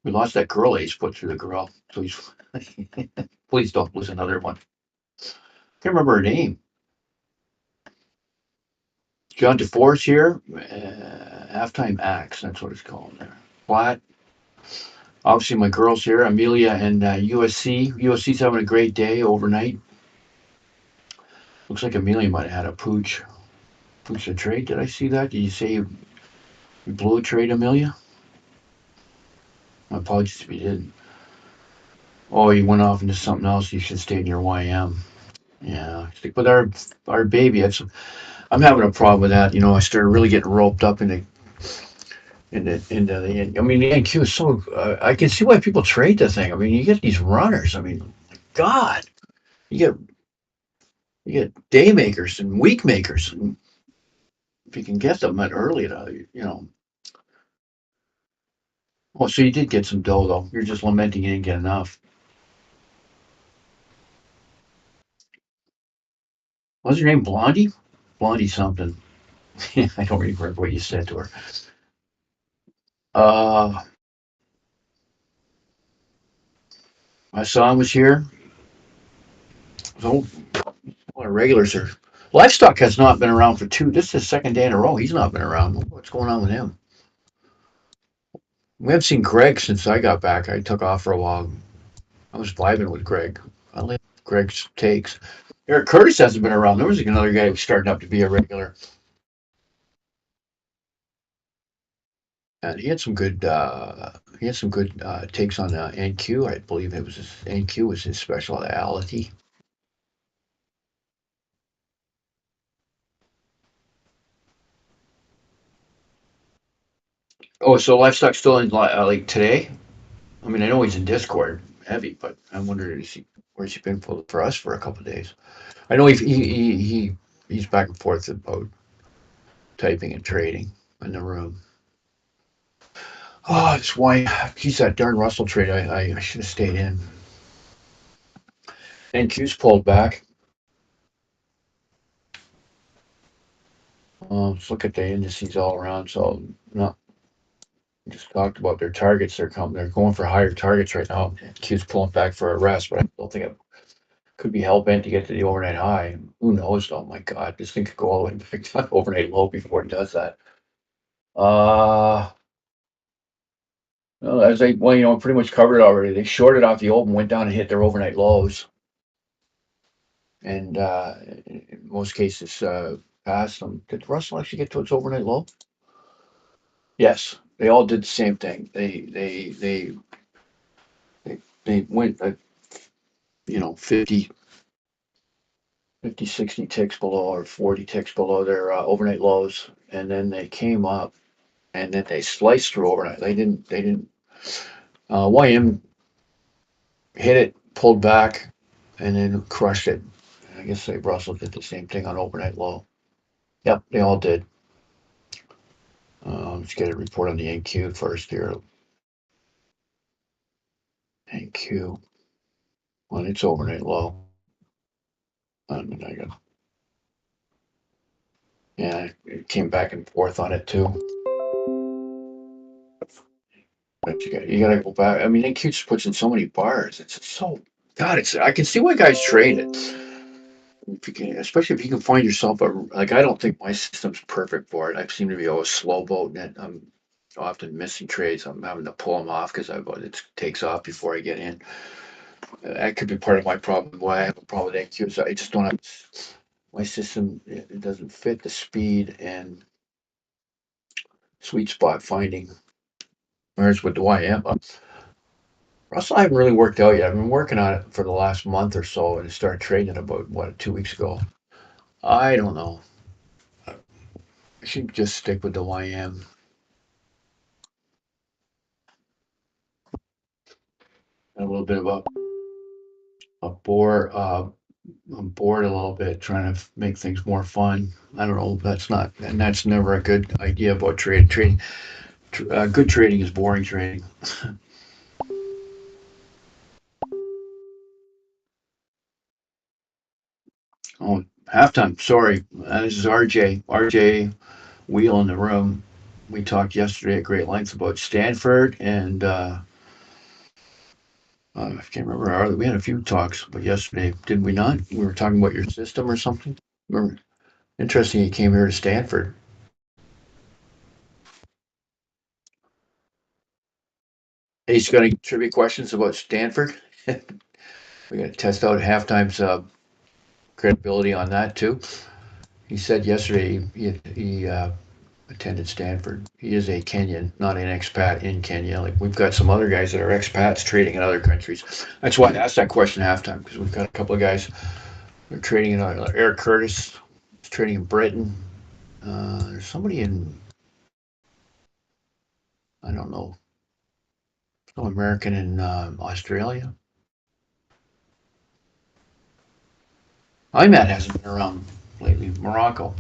We lost that girl Ace put through the grill. Please, please don't lose another one. Can't remember her name. John DeForest here. Halftime Axe. That's what it's called there. Platt. Obviously, my girls here, Amelia and USC. USC's having a great day overnight. Looks like Amelia might have had a pooch. Pooch a trade. Did I see that? Did you say you blew a trade, Amelia? My apologies if you didn't. Oh, you went off into something else. You should stay in your YM. Yeah, stick with our baby. I'm having a problem with that. I started really getting roped up into the. I mean, the NQ is so. I can see why people trade the thing. I mean, you get these runners. I mean, God, you get you get day makers and week makers, and if you can get them at early, Oh, so you did get some dough though. You're just lamenting you didn't get enough. What's your name, Blondie? Blondie something. I don't remember what you said to her. Uh, my son was here. So a lot of regulars are. Livestock has not been around for two. This is the second day in a row. He's not been around. What's going on with him? We haven't seen Greg since I got back. I took off for a while. I was vibing with Greg. I like Greg's takes. Eric Curtis hasn't been around. There was another guy who was starting up to be a regular, and he had some good. He had some good takes on NQ. I believe it was NQ was his specialty. Oh, so livestock still in like today? I mean, I know he's in Discord heavy, but I wonder where's he been for us for a couple of days. I know he's back and forth about typing and trading in the room. Oh, it's why he's that darn Russell trade. I should have stayed in. And Q's pulled back. Let's look at the indices all around. So not just talked about their targets. They're going for higher targets right now. Q's pulling back for a rest, but I don't think it could be hell bent to get to the overnight high. Who knows? Oh my God, this thing could go all the way back to overnight low before it does that. Uh, well, pretty much covered it already. They shorted off the open, went down and hit their overnight lows, and in most cases passed them. Did Russell actually get to its overnight low? Yes, they all did the same thing. They went 50, 60 ticks below or 40 ticks below their overnight lows, and then they came up and then they sliced through overnight. They didn't. YM hit it, pulled back, and then crushed it. I guess Russell did the same thing on overnight low. Yep, they all did. Let's get a report on the NQ first here. NQ on its overnight low. I mean, yeah, it came back and forth on it too. But you got to go back. I mean, NQ just puts in so many bars. It's so God. I can see why guys trade it. If you can, especially if you can find yourself like I don't think my system's perfect for it. I seem to be always slow boating it. I'm often missing trades. I'm having to pull them off because it takes off before I get in. That could be part of my problem. Why I have a problem with NQ. So I just don't have my system, it doesn't fit the speed and sweet spot finding. Whereas with the YM, Russell, I haven't really worked out yet. I've been working on it for the last month or so, and started trading about 2 weeks ago. I don't know. I should just stick with the YM. A little bit of a bore. I'm bored a little bit, trying to make things more fun. I don't know. That's never a good idea about trading. Good trading is boring trading. Oh, halftime. Sorry, this is RJ. RJ Wheel in the room. We talked yesterday at great length about Stanford, and I can't remember. We had a few talks, but yesterday, did we not? We were talking about your system or something. Remember? Interesting. You came here to Stanford. He's going to trivia questions about Stanford. We got to test out halftime's credibility on that too. He said yesterday he attended Stanford. He is a Kenyan, not an expat in Kenya. Like we've got some other guys that are expats trading in other countries. That's why I asked that question halftime, because we've got a couple of guys that are trading in Eric Curtis is trading in Britain. There's somebody in, I don't know, some American in Australia. IMAT hasn't been around lately. Morocco,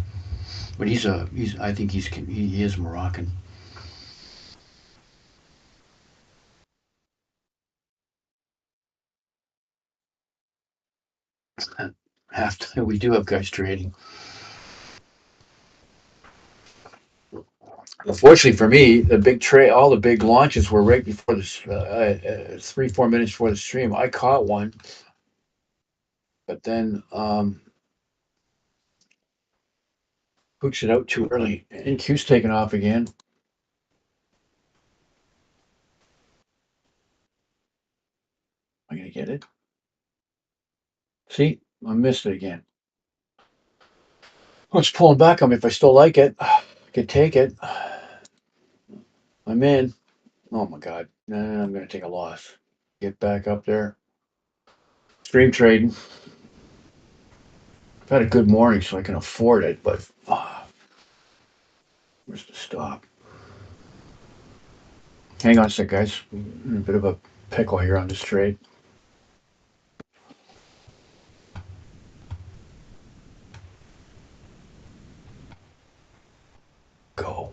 but I think he is Moroccan. Halftime, we do have guys trading. Unfortunately for me, all the big launches were right before this, 3, 4 minutes before the stream. I caught one, but then hooks it out too early. NQ's taking off again. Am I gonna get it? See, I missed it again. Oh, it's pulling back on me. If I still like it, I could take it. I'm in. Oh my god, nah, I'm gonna take a loss. Get back up there. Stream trading. I've had a good morning, so I can afford it. But where's the stop? Hang on a sec, guys. I'm in a bit of a pickle here on this trade. Go.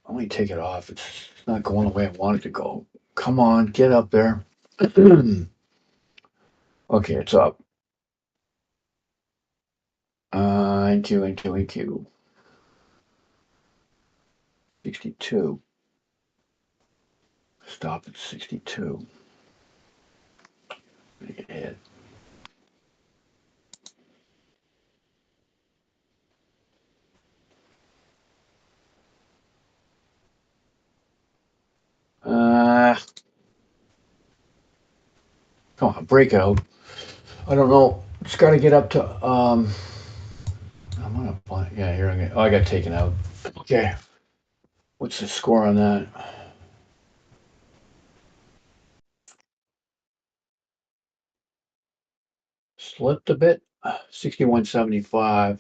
I only take it off. It's not going the way I want it to go. Come on, get up there. Okay, it's up. NQ. 62. Stop at 62. Make it hit. Come on, breakout. I don't know. It's got to get up to. I'm gonna apply. Yeah, here I go. Oh, I got taken out. Okay. What's the score on that? Slipped a bit. 61.75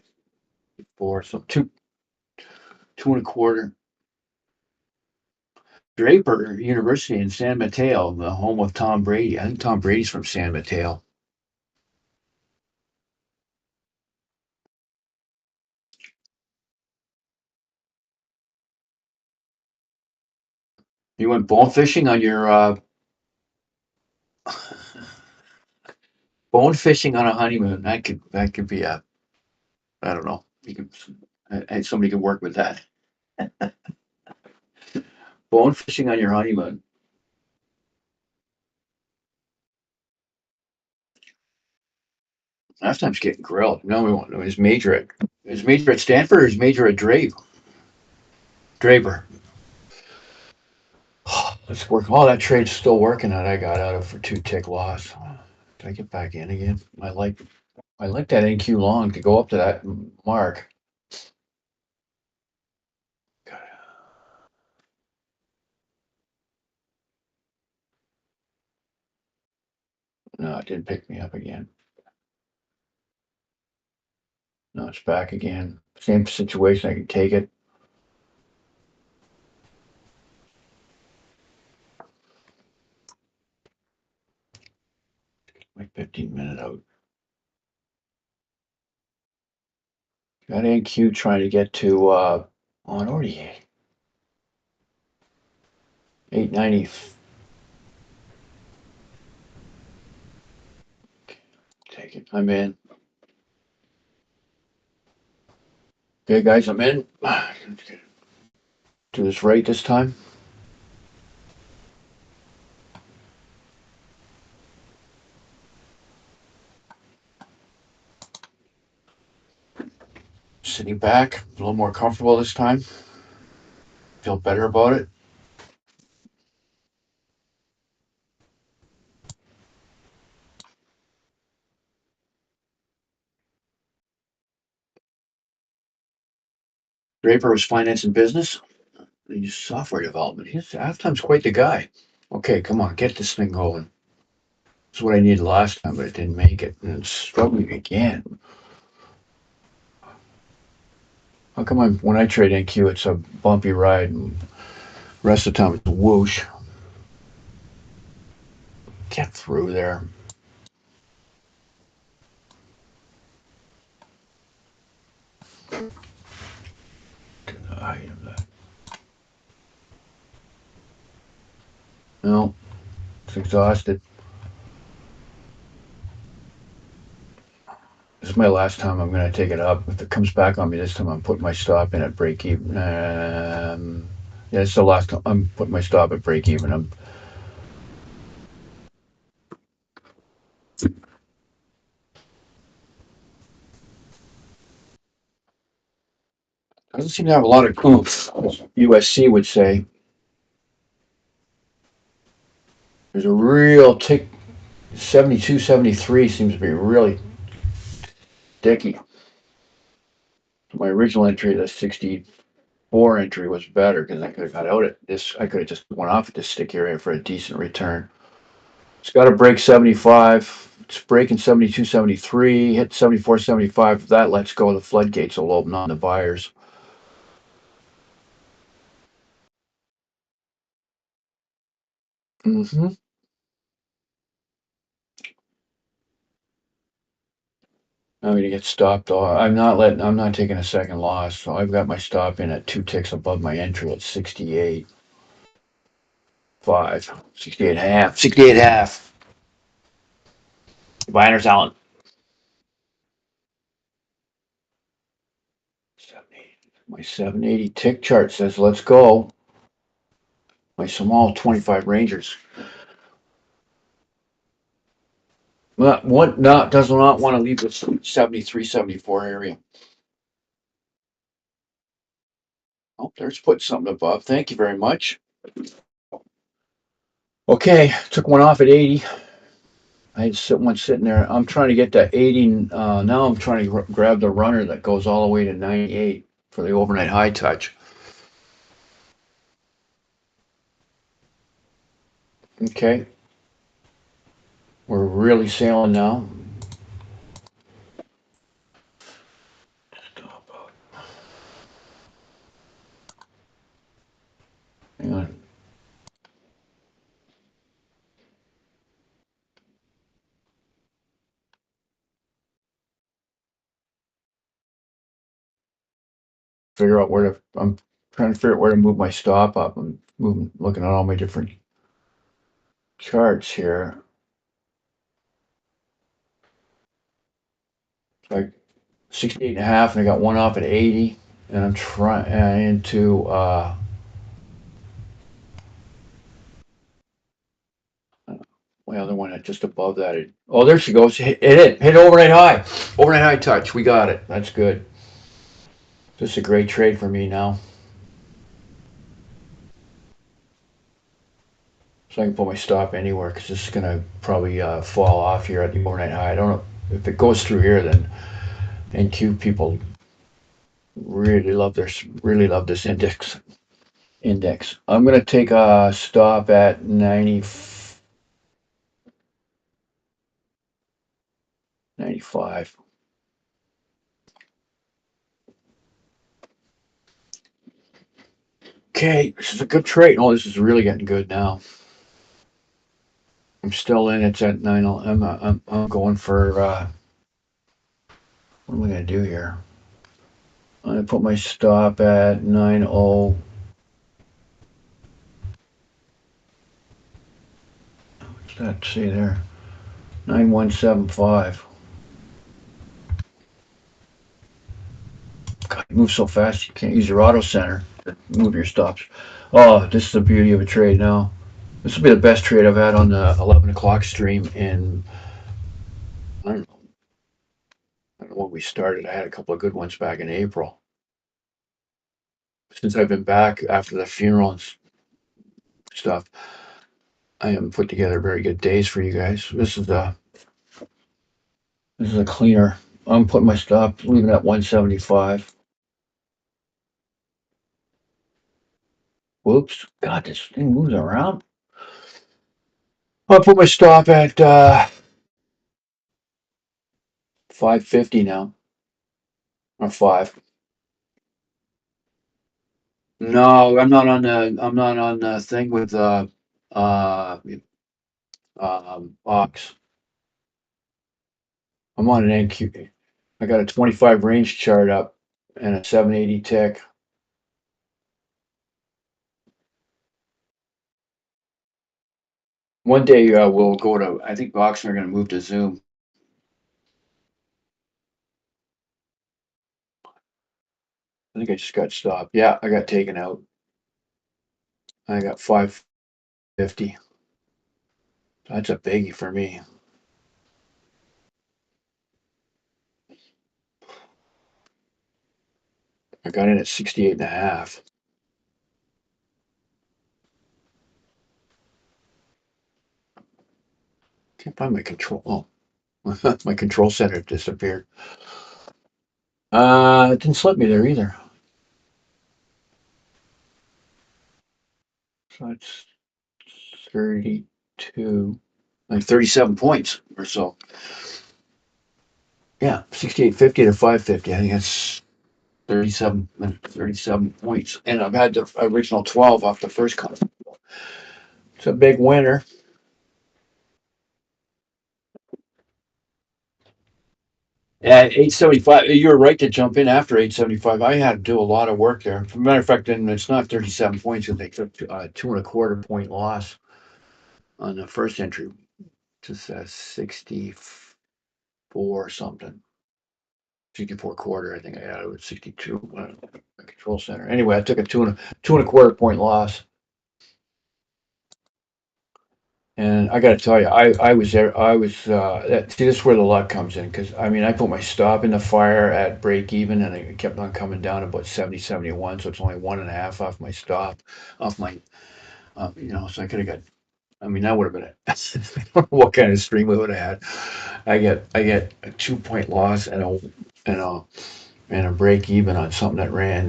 for so two and a quarter. Draper University in San Mateo, the home of Tom Brady. I think Tom Brady's from San Mateo. You went bone fishing on your bone fishing on a honeymoon. That could be a, I don't know. You can somebody can work with that. Bone fishing on your honeymoon. Last time's getting grilled. No, we won't. It was major at Stanford or is major at Draper. Let's work. All that trade's still working that I got out of for 2 tick loss. Did I get back in again? I like that NQ long to go up to that mark. No, it didn't pick me up again. No, it's back again. Same situation. I can take it. My 15-minute out. Got NQ trying to get to on already 890. Take it. I'm in. Okay, guys, I'm in. Do this right this time. Sitting back, a little more comfortable this time. Feel better about it. Draper was finance and business. He's software development. He's halftime's quite the guy. Okay, come on, get this thing going. This is what I needed last time, but it didn't make it. And it's struggling again. How come when I trade NQ, it's a bumpy ride, and the rest of the time it's a whoosh? Get through there. No, it's exhausted. This is my last time I'm going to take it up. If it comes back on me this time, I'm putting my stop in at break even. Yeah, it's the last time I'm putting my stop at break even. Doesn't seem to have a lot of oomph, as USC would say. There's a real tick. 72, 73 seems to be really dicky. My original entry, the 64 entry, was better because I could have got out at this. I could have just went off at this stick area for a decent return. It's got to break 75. It's breaking 72, 73. Hit 74, 75. That lets go. The floodgates will open on the buyers. Mm-hmm. I'm going to get stopped. I'm not taking a second loss. So I've got my stop in at 2 ticks above my entry at 68. 5, 68 and a half, 68 and a half. Buying or selling? 780. My 780 tick chart says let's go. My small 25 Rangers. Does not want to leave the 73, 74 area. Oh, there's putting something above. Thank you very much. Okay, took one off at 80. I had one sitting there. I'm trying to get to 80. Now I'm trying to grab the runner that goes all the way to 98 for the overnight high touch. Okay. We're really sailing now. Hang on. Figure out where to. I'm trying to figure out where to move my stop up. I'm looking at all my different charts here. Like 68 and a half, and I got one off at 80, and I'm trying to. My other one just above that. Oh, there she goes. Hit overnight high touch. We got it. That's good. This is a great trade for me now. So I can put my stop anywhere because this is gonna probably fall off here at the overnight high. I don't know. if it goes through here, then NQ people really love this index. I'm gonna take a stop at 95. Okay, this is a good trade. Oh, this is really getting good now. I'm still in. It's at 9. I'm going for what am I gonna do here? I'm gonna put my stop at 90. What's that say there? 9175. God, you move so fast you can't use your auto center to move your stops. Oh, this is the beauty of a trade now. This will be the best trade I've had on the 11 o'clock stream in, I don't know, I don't know when we started. I had a couple of good ones back in April. Since I've been back after the funeral and stuff, I haven't put together very good days for you guys. This is a cleaner. I'm putting my stop, leaving at 175. Whoops. God, this thing moves around. I'll put my stop at 550 now. Or 5. No, I'm not on the thing with uh Ox. I'm on an NQ. I got a 25 range chart up and a 780 tick. One day we'll go to, I think Ox are going to move to Zoom. I think I just got stopped. Yeah, I got taken out. I got 550. That's a biggie for me. I got in at 68 and a half. Can't find my control. Oh, my control center disappeared. It didn't slip me there either. So it's 32, like 37 points or so. Yeah, 68.50 to 550. I think that's 37 points. And I've had the original 12 off the first cut. It's a big winner. At 875, you were right to jump in after 875. I had to do a lot of work there. As a matter of fact, and it's not 37 points because they took 2.25 point loss on the first entry. Just 64 something. 64 quarter, I think I had it with 62. My control center. Anyway, I took a 2.25 point loss. And I got to tell you, I was there. See, this is where the luck comes in because I mean, I put my stop in the fire at break even and it kept on coming down about 70, 71. So it's only 1.5 off my stop, off my, so I could have got, I mean, that would have been it. I don't know what kind of stream we would have had. I get a 2 point loss and a break even on something that ran,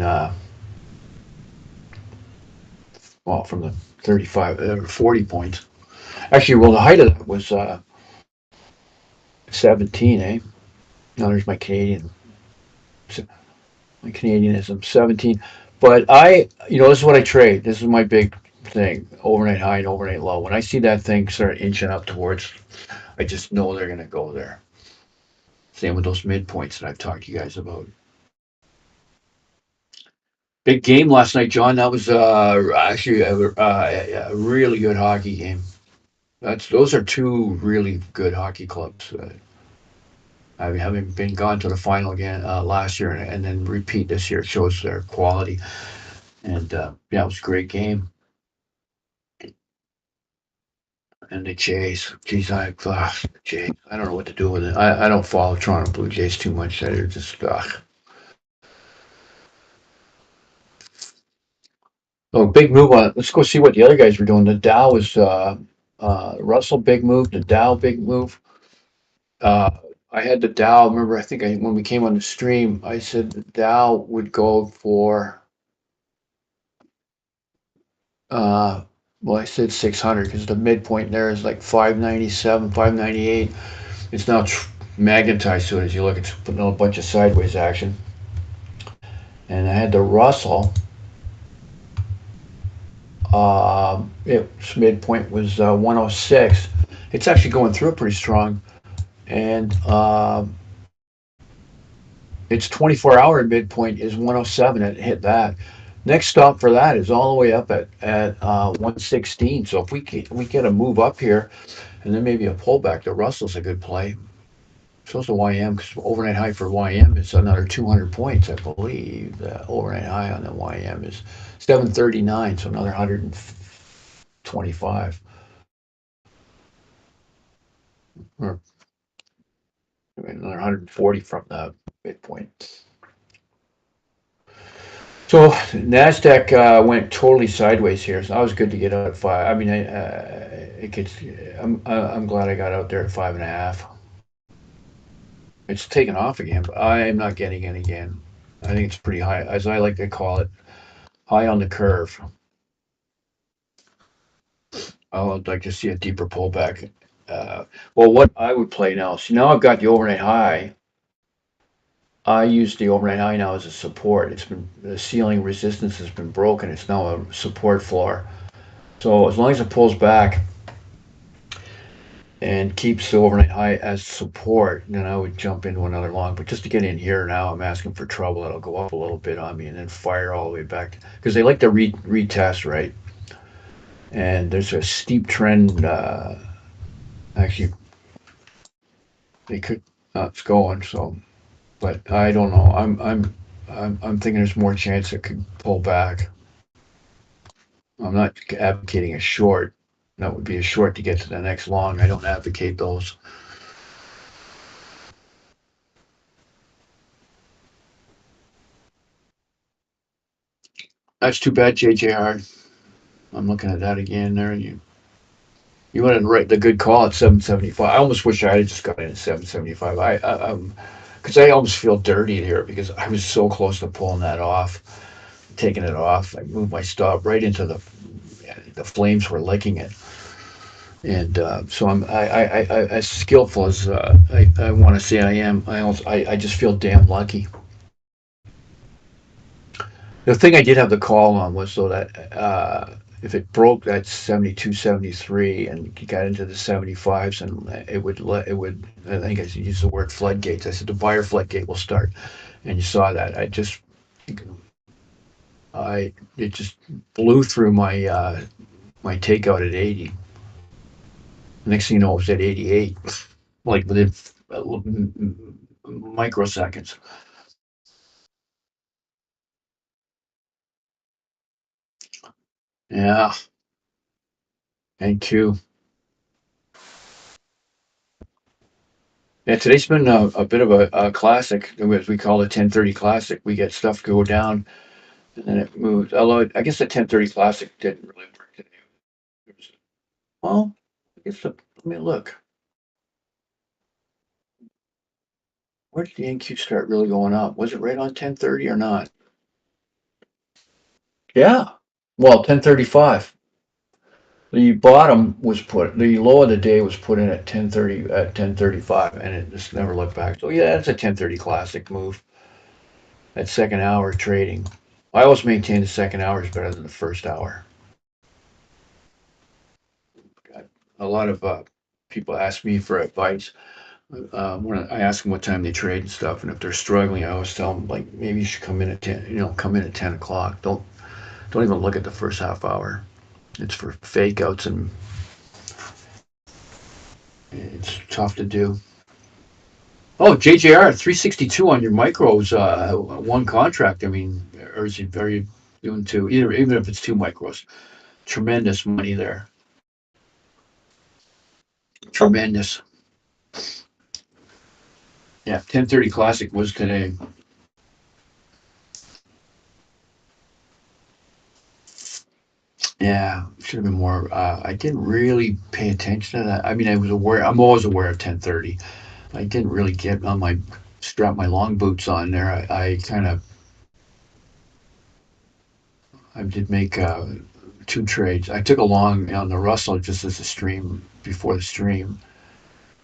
well, from the 35 or 40 points. Actually, well, the height of that was 17, eh? No, there's my Canadianism, 17. But this is what I trade. This is my big thing, overnight high and overnight low. When I see that thing start inching up towards, I just know they're going to go there. Same with those midpoints that I've talked to you guys about. Big game last night, John. That was actually a really good hockey game. Those are two really good hockey clubs. Having been gone to the final again last year and then repeat this year shows their quality. And yeah, it was a great game. And the Jays, geez, Jays, I don't know what to do with it. I don't follow Toronto Blue Jays too much. They're just Oh, big move on. Let's go see what the other guys were doing. The Dow was Russell big move. The Dow big move. Uh, I had the Dow. Remember, when we came on the stream, I said the Dow would go for, well, I said 600 because the midpoint there is like 597, 598. It's now magnetized to it as you look. It's putting a bunch of sideways action. And I had the Russell. Its midpoint was 106. It's actually going through it pretty strong. And its 24-hour midpoint is 107. It hit that. Next stop for that is all the way up at 116. So if we get a move up here and then maybe a pullback, the Russell's a good play. So is the YM, because overnight high for YM is another 200 points, I believe. The overnight high on the YM is 739, so another 125, or another 140 from the midpoint. So Nasdaq went totally sideways here, so I was good to get out at 5. I mean, I'm glad I got out there at 5.5. It's taken off again, but I am not getting in again. I think it's pretty high, as I like to call it, high on the curve. I would like to see a deeper pullback. Well, what I would play now, see, now I've got the overnight high. I use the overnight high now as a support. The ceiling resistance has been broken. It's now a support floor. So as long as it pulls back and keeps the overnight high as support, then I would jump into another long. But just to get in here now, I'm asking for trouble. It'll go up a little bit on me and then fire all the way back, because they like to retest, right? And there's a steep trend. Actually, they could. It's going so. But I don't know. I'm thinking there's more chance it could pull back. I'm not advocating a short. That would be a short to get to the next long. I don't advocate those. That's too bad, JJR. I'm looking at that again there. You wanted to write the good call at 775. I almost wish I had just got in at 775. Because I almost feel dirty here because I was so close to pulling that off, taking it off. I moved my stop right into the flames were licking it. And so as skillful as I want to say I am, I just feel damn lucky. The thing I did have the call on was so that if it broke that 72, 73 and you got into the 75s, and I think I used the word floodgates. I said the buyer floodgate will start. And you saw that. It just blew through my takeout at 80. Next thing you know, it was at 88, like within microseconds. Yeah, and Q. Yeah, today's been a bit of a classic, as we call it, 10:30 classic. We get stuff go down, and then it moves. Although I guess the 10:30 classic didn't really work today. Well, I guess let me look. Where did the NQ start really going up? Was it right on 10:30 or not? Yeah. Well, 10:35. The low of the day was put in at 10:35, and it just never looked back. So yeah, that's a 10:30 classic move. That second hour trading. I always maintain the second hour is better than the first hour. Got a lot of people ask me for advice. When I ask them what time they trade and stuff, and if they're struggling, I always tell them, like, maybe you should come in at 10. Come in at 10 o'clock. Don't even look at the first half hour. It's for fake outs, and it's tough to do. Oh, JJR 362 on your micros, one contract. I mean, or are you doing two? Even if it's two micros, tremendous money there. Tremendous. Yeah, 10:30 classic was today. Yeah, should have been more. I didn't really pay attention to that. I mean, I was aware. I'm always aware of 10:30. I didn't really get on my strap my long boots on there. I did make two trades. I took a long on the Russell just as a stream before the stream,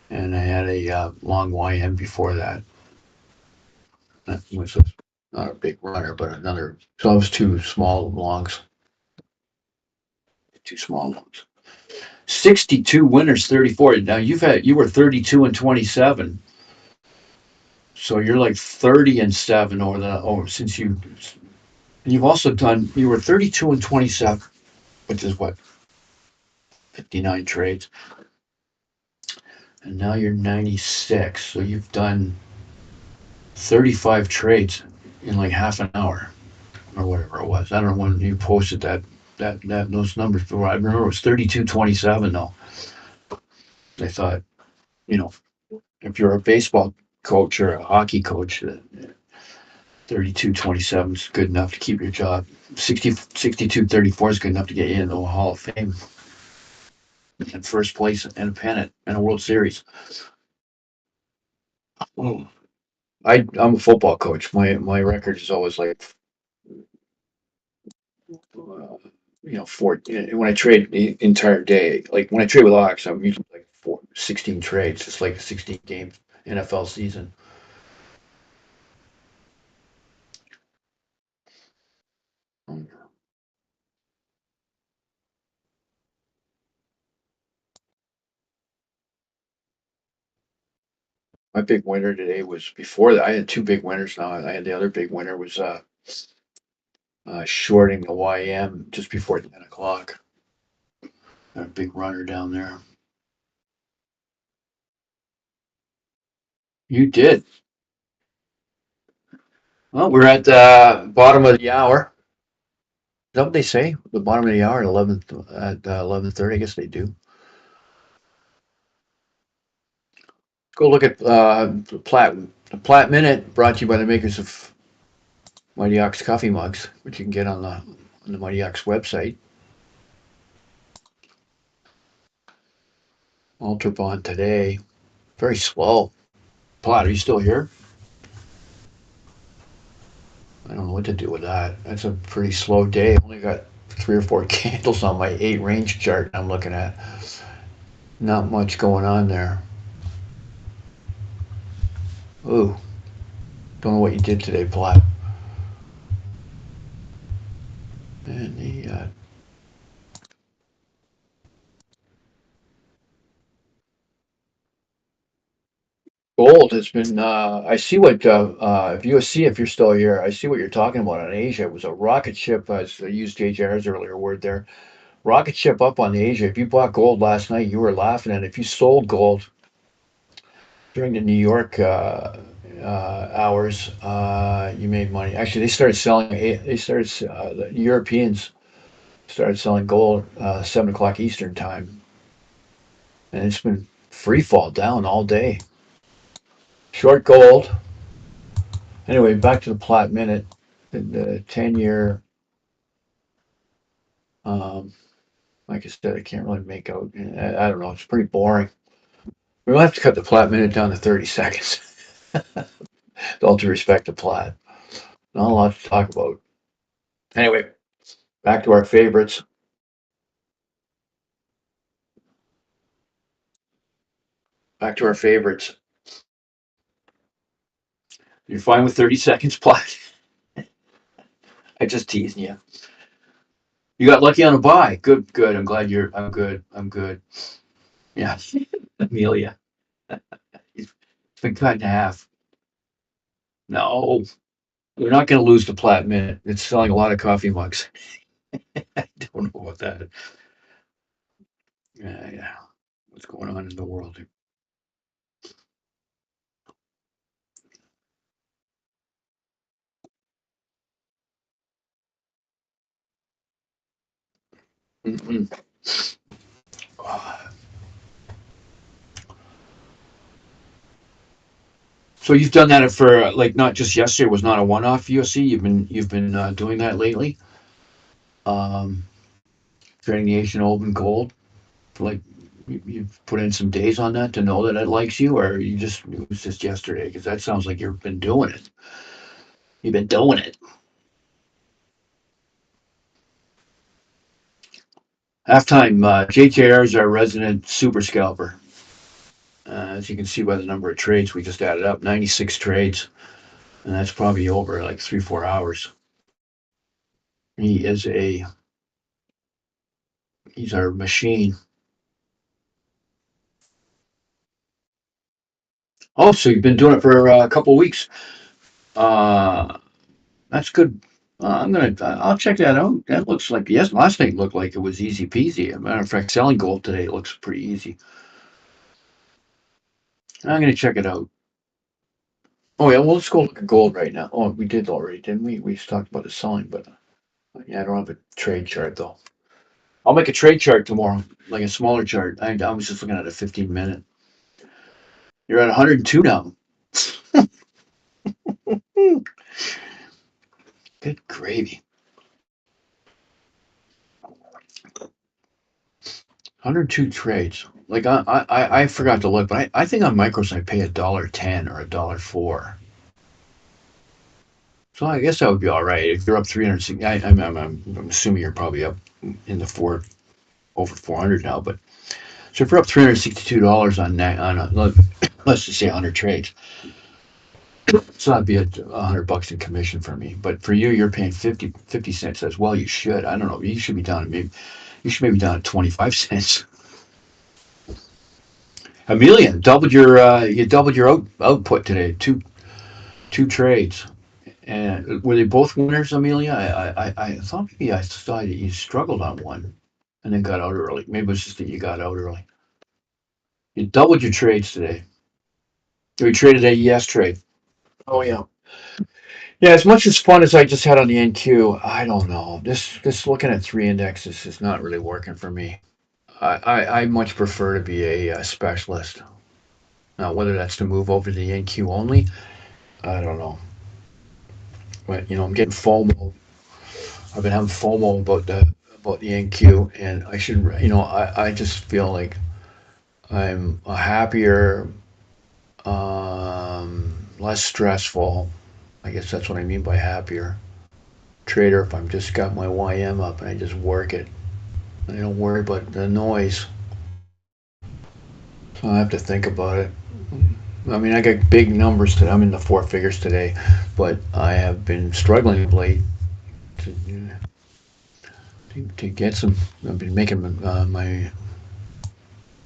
and I had a long YM before that. That was not a big runner, but another. So those two small longs, two small ones. 62 winners, 34. Now you were 32 and 27. So you're like 30 and 7 since you've also done you were 32 and 27, which is what 59 trades. And now you're 96. So you've done 35 trades in like half an hour or whatever it was. I don't know when you posted that those numbers before. I remember it was 32-27 though. I thought, you know, if you're a baseball coach or a hockey coach, 32-27 is good enough to keep your job. 62-34 is good enough to get you into the Hall of Fame and first place and a pennant and a World Series. Oh. I'm a football coach. My record is always like, four. When I trade the entire day, like when I trade with Ox, I'm usually like 16 trades. It's like a 16 game NFL season. My big winner today was before that. I had two big winners now. I had the other big winner was shorting the YM just before 10 o'clock. Got a big runner down there. You did. Well, we're at the bottom of the hour. Is that what they say? The bottom of the hour at 11:30. I guess they do. Go look at the Platt Minute, brought to you by the makers of Mighty Ox coffee mugs, which you can get on the Mighty Ox website. Alter bond today, very slow. Platt, are you still here? I don't know what to do with that. That's a pretty slow day. Only got 3 or 4 candles on my 8 range chart I'm looking at. Not much going on there. Ooh, don't know what you did today, Platt. And the gold has been. I see what if you see if you're still here. I see what you're talking about on Asia. It was a rocket ship. I used JJR's earlier word there. Rocket ship up on the Asia. If you bought gold last night, you were laughing at it. If you sold gold during the New York hours, you made money. Actually, they started selling. They started. The Europeans started selling gold 7 o'clock Eastern time, and it's been free fall down all day. Short gold. Anyway, back to the Platt Minute. The 10-year. Um, like I said, I can't really make out. I don't know. It's pretty boring. We'll have to cut the Platt Minute down to 30 seconds. With all due respect to Platt. Not a lot to talk about. Anyway, back to our favorites. Back to our favorites. You're fine with 30 seconds, Platt? I just teasing you. You got lucky on a buy. Good, good. I'm glad you're. I'm good. I'm good. Yeah, Amelia. It's been cut in half. No, we're not going to lose the Platt Minute. It's selling a lot of coffee mugs. I don't know about that. Yeah, yeah. What's going on in the world? Mm-mm. So you've done that for like not just yesterday was not a one-off USC. You've been doing that lately. Um, Trading the Asian Open Gold for like You've put in some days on that to know that it likes you, or it was just yesterday? Because that sounds like you've been doing it. You've been doing it. Halftime, JTR is our resident super scalper. As you can see by the number of trades we just added up, 96 trades, and that's probably over like 3-4 hours. He is he's our machine. Oh, so you've been doing it for a couple of weeks. Uh, that's good. I'll check that out. That looks like, yes, last night looked like it was easy peasy. As a matter of fact, selling gold today looks pretty easy. I'm gonna check it out. Oh yeah, well let's go look at gold right now. Oh, we did already, didn't we? We just talked about the selling, but yeah, I don't have a trade chart though. I'll make a trade chart tomorrow, like a smaller chart. I was just looking at a 15 minute. You're at 102 now. Good gravy. 102 trades. Like I forgot to look, but I think on micros I pay $1.10 or $1.04. So I guess that would be all right if you're up 360. I'm assuming you're probably up in the over 400 now, but so if you're up $362 on that let's just say 100 trades, so that'd be $100 in commission for me. But for you, you're paying 50 cents as well. You should. I don't know. You should be down. Maybe down at 25 cents. Amelia doubled your you doubled your output today. Two trades. And were they both winners, Amelia? I thought maybe I saw that you struggled on one and then got out early. Maybe it was just that you got out early. You doubled your trades today. We traded a yes trade. Oh yeah. Yeah, as much as fun as I just had on the NQ, I don't know. This looking at three indexes is not really working for me. I much prefer to be a specialist. Now, whether that's to move over to the NQ only, I don't know. But I'm getting FOMO. I've been having FOMO about the NQ, and I should, I just feel like I'm a happier, less stressful. I guess that's what I mean by happier trader if I'm just got my YM up and I just work it. I don't worry about the noise. So I have to think about it. I mean, I got big numbers today. I'm in the four figures today, but I have been struggling of late to, to get some. I've been making my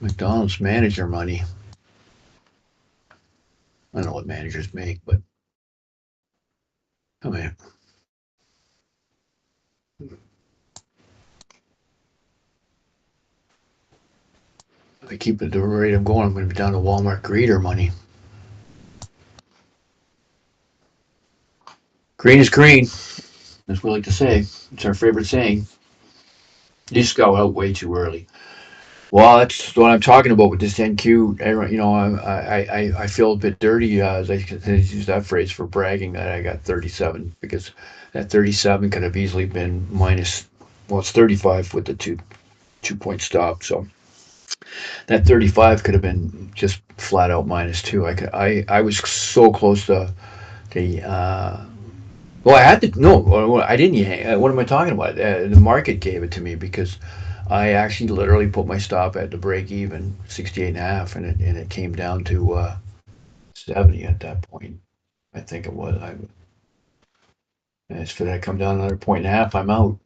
McDonald's manager money. I don't know what managers make, but I mean, if I keep the rate I'm going, I'm going to be down to Walmart greeter money. Green is green, as we like to say. It's our favorite saying. You just go out way too early. Well, that's what I'm talking about with this NQ. I feel a bit dirty as I use that phrase for bragging that I got 37 because that 37 could have easily been minus. Well, it's 35 with the two-point stop. So that 35 could have been just flat out -2. I was so close to the. Well, I had to no, I didn't. What am I talking about? The market gave it to me because I actually literally put my stop at the break even 68.5, and it came down to 70 at that point. I think it was. And it's for that come down another point and a half. I'm out.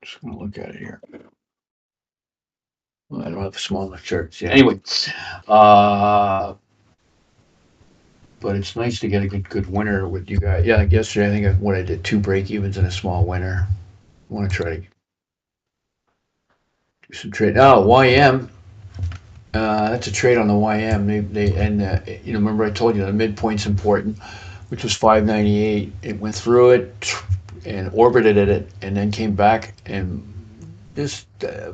Just gonna look at it here. Well, I don't have a small enough chart. Yeah. Anyway, uh, but it's nice to get a good winner with you guys. Yeah, like yesterday I think what I did 2 break evens and a small winner. I want to try to do some trade. Oh, YM. That's a trade on the YM. They and remember I told you the midpoint's important, which was 598. It went through it and orbited at it, and then came back and just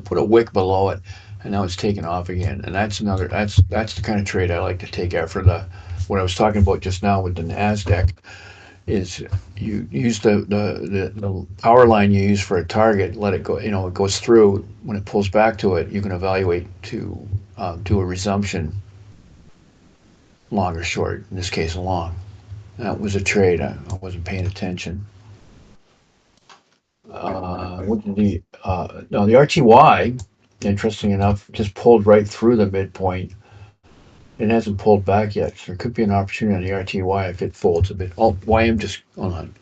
put a wick below it, and now it's taken off again. And that's the kind of trade I like to take after the what I was talking about just now with the Nasdaq. is you use the power line you use for a target, let it go, it goes through. When it pulls back to it, you can evaluate to do a resumption, long or short. In this case, long. That was a trade. I wasn't paying attention. What did no, the RTY, interesting enough, just pulled right through the midpoint. It hasn't pulled back yet, so there could be an opportunity on the RTY if it folds a bit. Oh, YM just, hold on.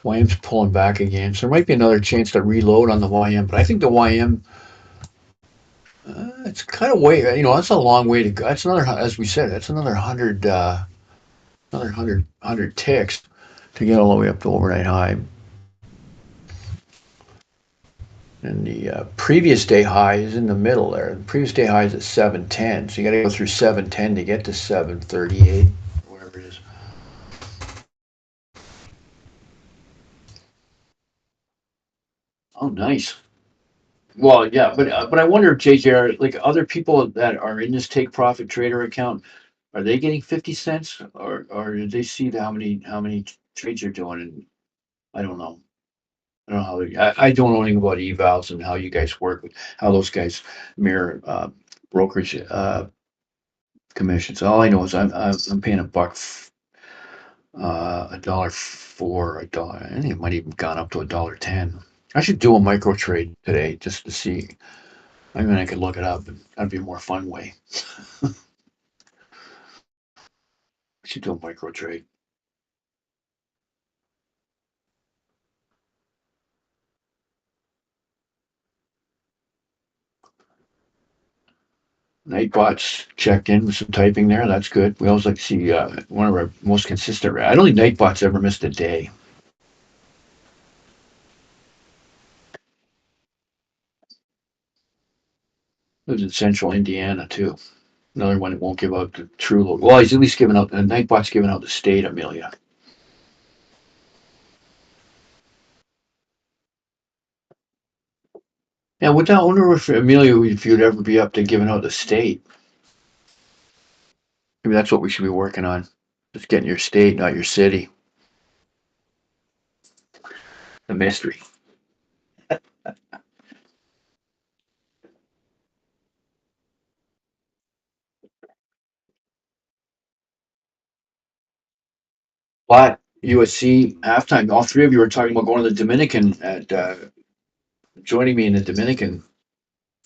YM's pulling back again, so there might be another chance to reload on the YM, but I think the YM, it's kind of way, that's a long way to go. That's another, as we said, that's another 100 ticks to get all the way up to overnight high. And the previous day high is in the middle there. The previous day high is at 710, so you got to go through 710 to get to 738, whatever it is. Oh, nice. Well, yeah, but I wonder, JJ, like other people that are in this take profit trader account, are they getting 50 cents, or do they see how many trades you're doing? And I don't know. I don't know I don't know anything about evals and how you guys work with how those guys mirror brokerage commissions. All I know is I'm paying a dollar for a dollar. I think it might even gone up to $1.10. I should do a micro trade today just to see. I mean, I could look it up, and that'd be a more fun way. I should do a micro trade. Nightbot's checked in with some typing there. That's good. We always like to see one of our most consistent. I don't think Nightbot's ever missed a day. Lives in central Indiana too. Another one that won't give out the true look. Well, he's at least giving out. Nightbot's giving out the state, Amelia. Yeah, I wonder if Amelia, if you'd ever be up to giving out the state. Maybe that's what we should be working on. Just getting your state, not your city. The mystery. But USC halftime, all three of you were talking about going to the Dominican at joining me in the Dominican.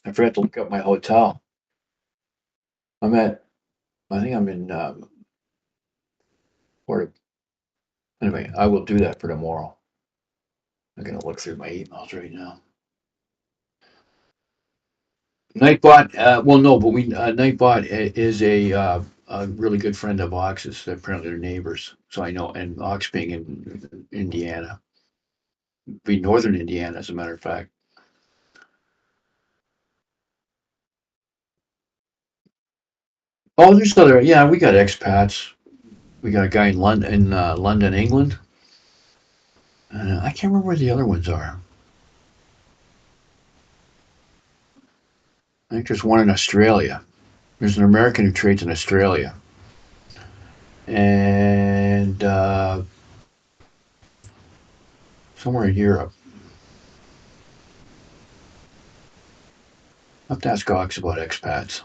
I forgot to look up my hotel. I'm at, I think I'm in, Port. Anyway, I will do that for tomorrow. I'm gonna look through my emails right now. Nightbot, well, no, but Nightbot is a really good friend of Ox's. Apparently, they're neighbors, so I know. And Ox being in Indiana, be northern Indiana, as a matter of fact. Oh, there's other. Yeah, we got expats. We got a guy in London, England. I can't remember where the other ones are. I think there's one in Australia. There's an American who trades in Australia, and somewhere in Europe. I have to ask Ox about expats.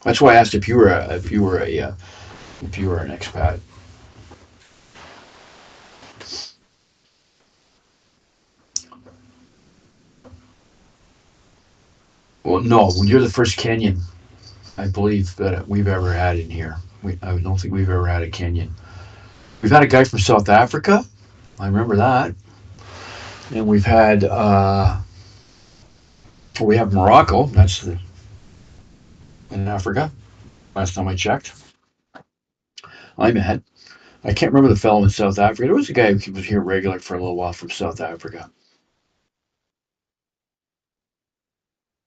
That's why I asked if you were an expat. Well, no, you're the first Kenyan, I believe, that we've ever had in here. I don't think we've ever had a Kenyan. We've had a guy from South Africa. I remember that. And we have Morocco. In Africa. Last time I checked, I'm ahead. I can't remember the fellow in South Africa. There was a guy who was here regular for a little while from South Africa.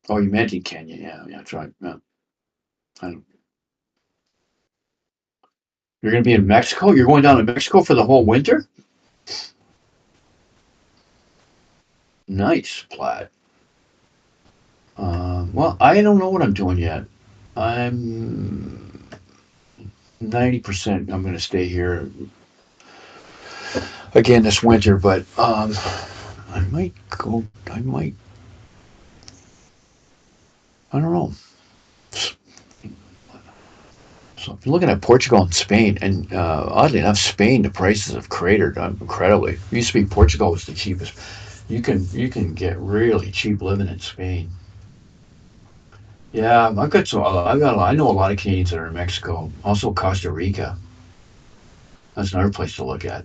Oh, you meant in Kenya? Yeah, yeah, that's right. Yeah. You're going to be in Mexico. You're going down to Mexico for the whole winter. Nice, Plaid. Well, I don't know what I'm doing yet. I'm 90% I'm going to stay here again this winter, but I might go. I don't know. So if you're looking at Portugal and Spain, and oddly enough, Spain, the prices have cratered incredibly. It used to be Portugal was the cheapest. You can get really cheap living in Spain. Yeah, I've got some. I know a lot of Canadians that are in Mexico. Also Costa Rica. That's another place to look at.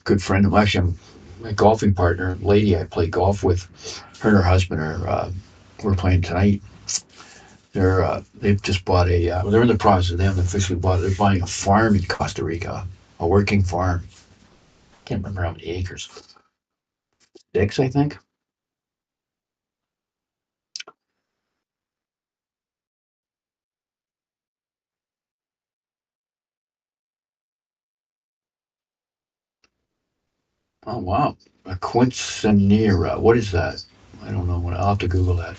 Good friend of mine, actually, my golfing partner, lady I play golf with. Her and her husband are. We're playing tonight. They've just bought a. They're in the process. They haven't officially bought it. They're buying a farm in Costa Rica, a working farm. Can't remember how many acres. 6, I think. Oh wow, a quinceanera. What is that? I don't know. I'll have to Google that.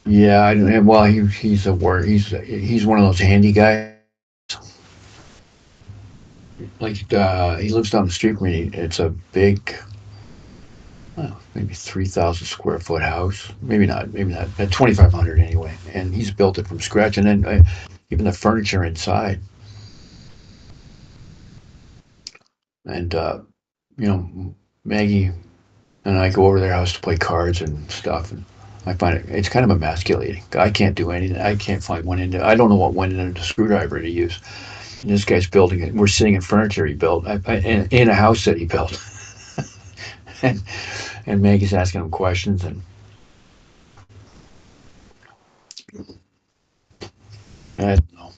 Yeah, well, he's a word. He's one of those handy guys. Like he lives down the street from me. It's a big, well, maybe 3,000 square foot house. Maybe not. Maybe not. At 2,500 anyway. And he's built it from scratch. And then even the furniture inside. And you know, Maggie and I go over to their house to play cards and stuff. And I find it's kind of emasculating. I can't do anything. I can't find one end. I don't know what one end of the screwdriver to use. And this guy's building it. We're sitting in furniture he built in a house that he built. and, and Maggie's asking him questions, and I don't know.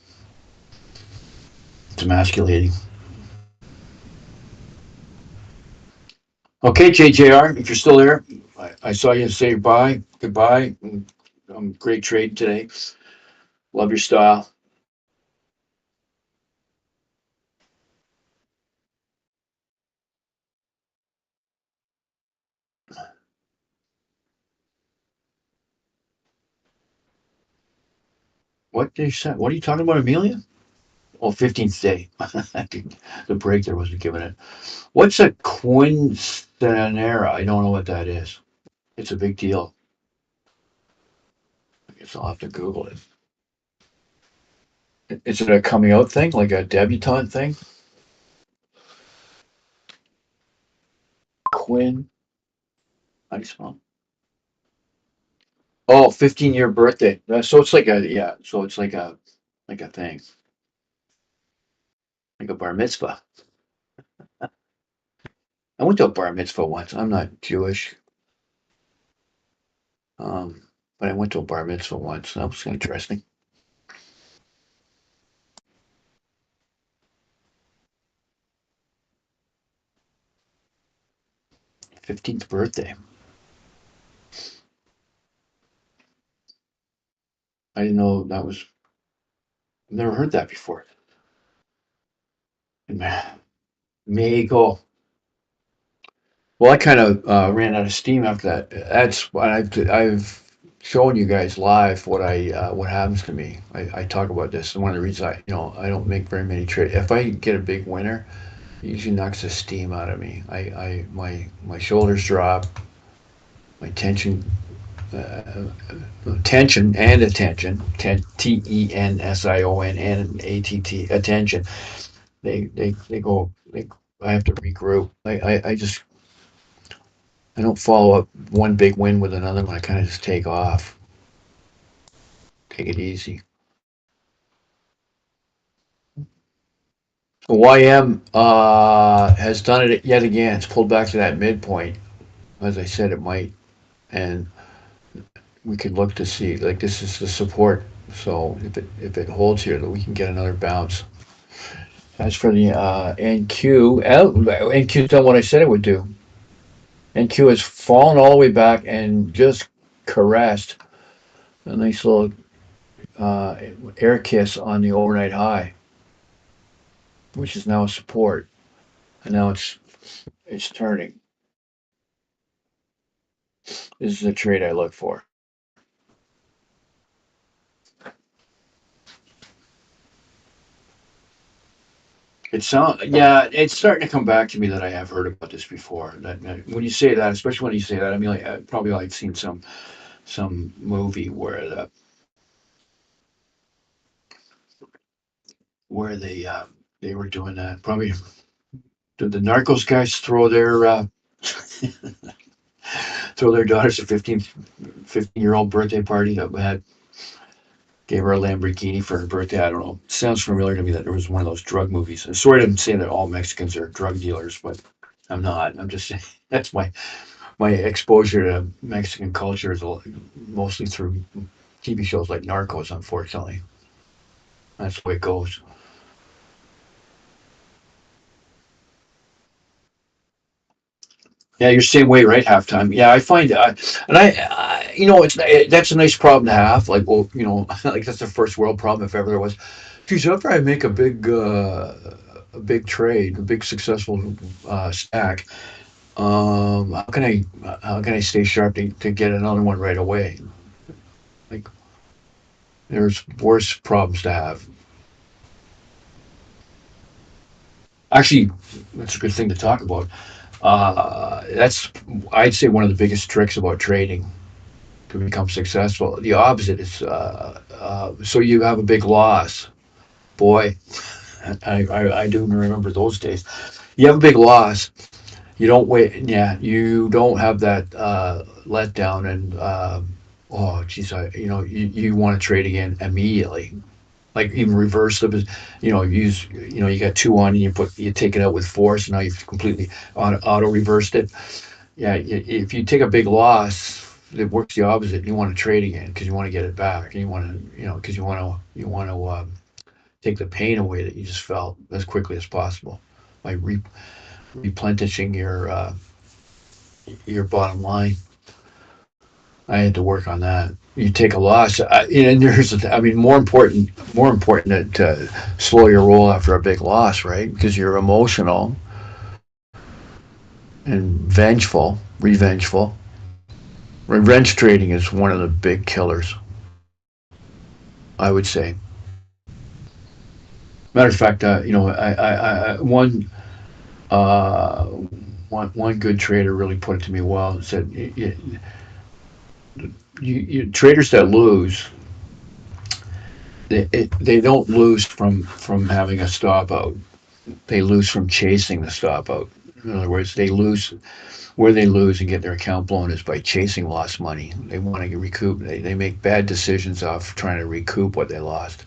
It's emasculating. Okay, JJR, if you're still there, I saw you say bye, goodbye. Great trade today. Love your style. What did you say? What are you talking about, Amelia? Oh, 15th day. The break there wasn't giving it. What's a quinceanera? I don't know what that is. It's a big deal. I guess I'll have to Google it. Is it a coming out thing, like a debutante thing? Quinn. How do you spell? Oh, 15-year birthday. So it's like a, yeah. So it's like a thing, like a bar mitzvah. I went to a bar mitzvah once. I'm not Jewish, um, but I went to a bar mitzvah once. That was interesting. 15th birthday. I didn't know that was. I've never heard that before. Mexico. Well, I kind of ran out of steam after that. That's what I've shown you guys live what happens to me. I talk about this. And one of the reasons I don't make very many trades. If I get a big winner, it usually knocks the steam out of me. My shoulders drop, my tension and attention, tension and attention. They go. I have to regroup. I don't follow up one big win with another one. I kind of just take off, take it easy. So YM has done it yet again. It's pulled back to that midpoint, as I said it might, and we could look to see like this is the support. So if it holds here, that we can get another bounce. As for the NQ, NQ's done what I said it would do. NQ has fallen all the way back and just caressed a nice little uh, air kiss on the overnight high, which is now a support, and now it's turning. This is a trade I look for. Yeah, it's starting to come back to me that I have heard about this before. That when you say that, especially when you say that, I mean, like probably like seen some movie where they were doing that. Probably did the Narcos guys throw their daughters a 15-year old birthday party that had gave her a Lamborghini for her birthday. I don't know. It sounds familiar to me that there was one of those drug movies. And sorry to say that all Mexicans are drug dealers, but I'm not. I'm just saying that's my exposure to Mexican culture is mostly through TV shows like Narcos. Unfortunately, that's the way it goes. Yeah, you're the same way, right? Halftime. Yeah, I find that's a nice problem to have. Like, well, like that's a first world problem if ever there was. Geez, after I make a big trade, a big successful stack, how can I stay sharp to get another one right away? Like, there's worse problems to have. Actually, that's a good thing to talk about. That's I'd say one of the biggest tricks about trading to become successful. The opposite is so you have a big loss. Boy, I do remember those days. You have a big loss. You don't wait. Yeah, you don't have that letdown and oh, geez, you want to trade again immediately. Like even reverse you got two on and you take it out with force. And now you've completely auto reversed it. Yeah, if you take a big loss, it works the opposite. You want to trade again because you want to get it back, and you want to, because you want to take the pain away that you just felt as quickly as possible by replenishing your bottom line. I had to work on that. You take a loss, and I mean, more important to slow your roll after a big loss, right? Because you're emotional and revengeful. Revenge trading is one of the big killers, I would say. Matter of fact, uh, one good trader really put it to me well. Said traders that lose, they don't lose from having a stop out. They lose from chasing the stop out. In other words, they lose and get their account blown is by chasing lost money. They want to recoup. They make bad decisions off trying to recoup what they lost.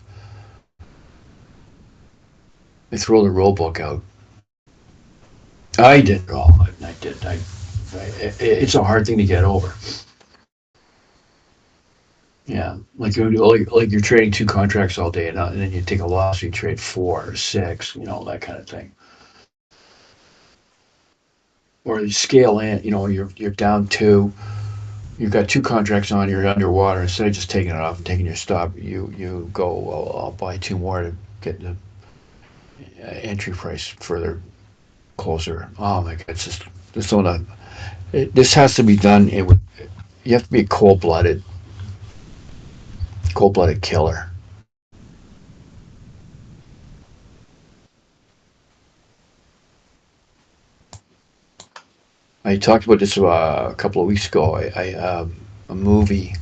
They throw the rule book out. I did it all. I did. It's a hard thing to get over. Yeah, like you're trading two contracts all day, and then you take a loss. You trade four or six, that kind of thing. Or you scale in. You're down two. You've got two contracts on. You're underwater. Instead of just taking it off and taking your stop, you go. Well, I'll buy two more to get the entry price further closer. Oh my God! It's just this has to be done. You have to be a cold blooded killer. I talked about this a couple of weeks ago. A movie,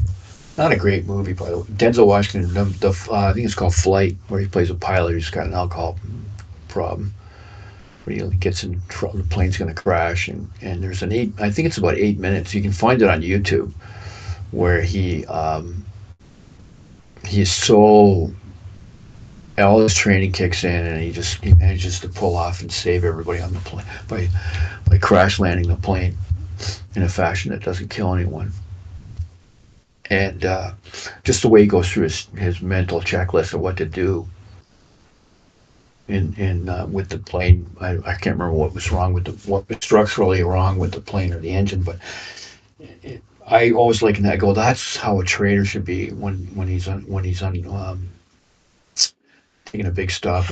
not a great movie, by the way. Denzel Washington, I think it's called Flight, where he plays a pilot who's got an alcohol problem. Where he gets in trouble, the plane's going to crash, and there's I think it's about 8 minutes. You can find it on YouTube where he is so all his training kicks in, and he manages to pull off and save everybody on the plane by crash landing the plane in a fashion that doesn't kill anyone. And just the way he goes through his mental checklist of what to do in with the plane. I can't remember what was wrong what was structurally wrong with the plane or the engine, but I always like that. Go. That's how a trader should be when he's on taking a big stop.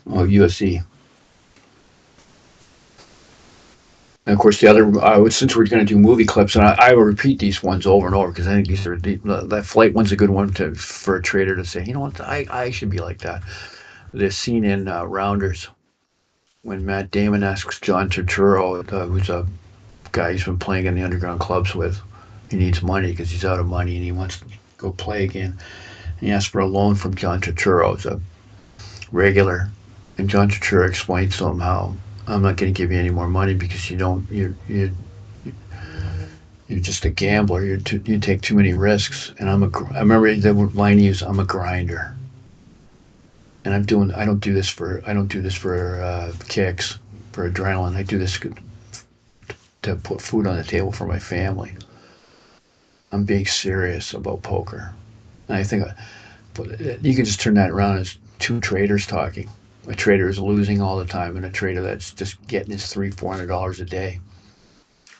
Oh, UFC. And of course, the other, since we're going to do movie clips, and I will repeat these ones over and over because I think these are that flight one's a good one for a trader to say, you know what, I should be like that. This scene in Rounders when Matt Damon asks John Turturro, who's a guy he's been playing in the underground clubs with, he needs money because he's out of money and he wants to go play again. And he asks for a loan from John Turturro, who's a regular, and John Turturro explains to him how I'm not going to give you any more money because you're just a gambler. You take too many risks. And I remember the line he used, I'm a grinder. And I don't do this for kicks, for adrenaline. I do this to put food on the table for my family. I'm being serious about poker. And I think you can just turn that around as two traders talking. A trader is losing all the time, and a trader that's just getting his $300-400 a day.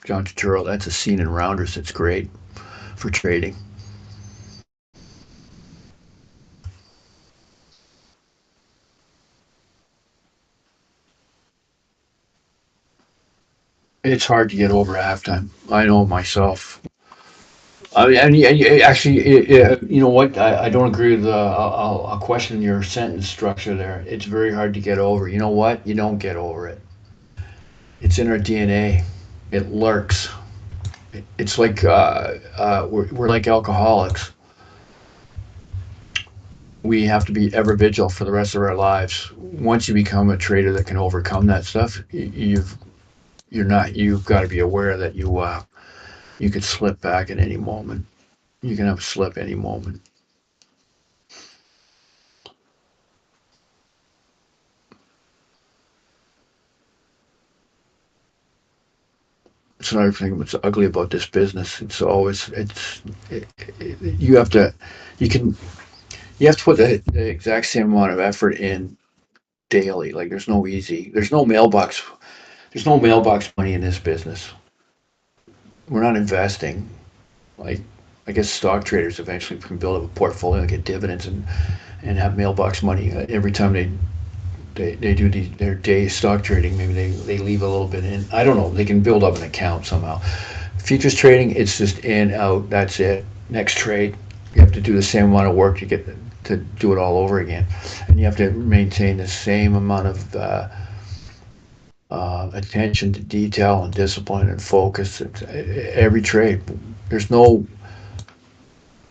John Turturro, that's a scene in Rounders that's great for trading. It's hard to get over halftime. I know myself. I mean, and actually, you know what? I don't agree with. I'll question your sentence structure there. It's very hard to get over. You know what? You don't get over it. It's in our DNA. It lurks. It's like we're like alcoholics. We have to be ever vigilant for the rest of our lives. Once you become a trader that can overcome that stuff, you've got to be aware that you could slip back at any moment. You can have a slip any moment. It's another thing that's ugly about this business. It's always you have to you can you have to put the exact same amount of effort in daily. Like there's no mailbox money in this business. We're not investing. Like I guess stock traders eventually can build up a portfolio and get dividends and have mailbox money every time they do their day stock trading. Maybe they leave a little bit in. I don't know. They can build up an account somehow. Futures trading, it's just in, out, that's it. Next trade. You have to do the same amount of work to get to do it all over again. And you have to maintain the same amount of attention to detail and discipline and focus. Every trade. There's no,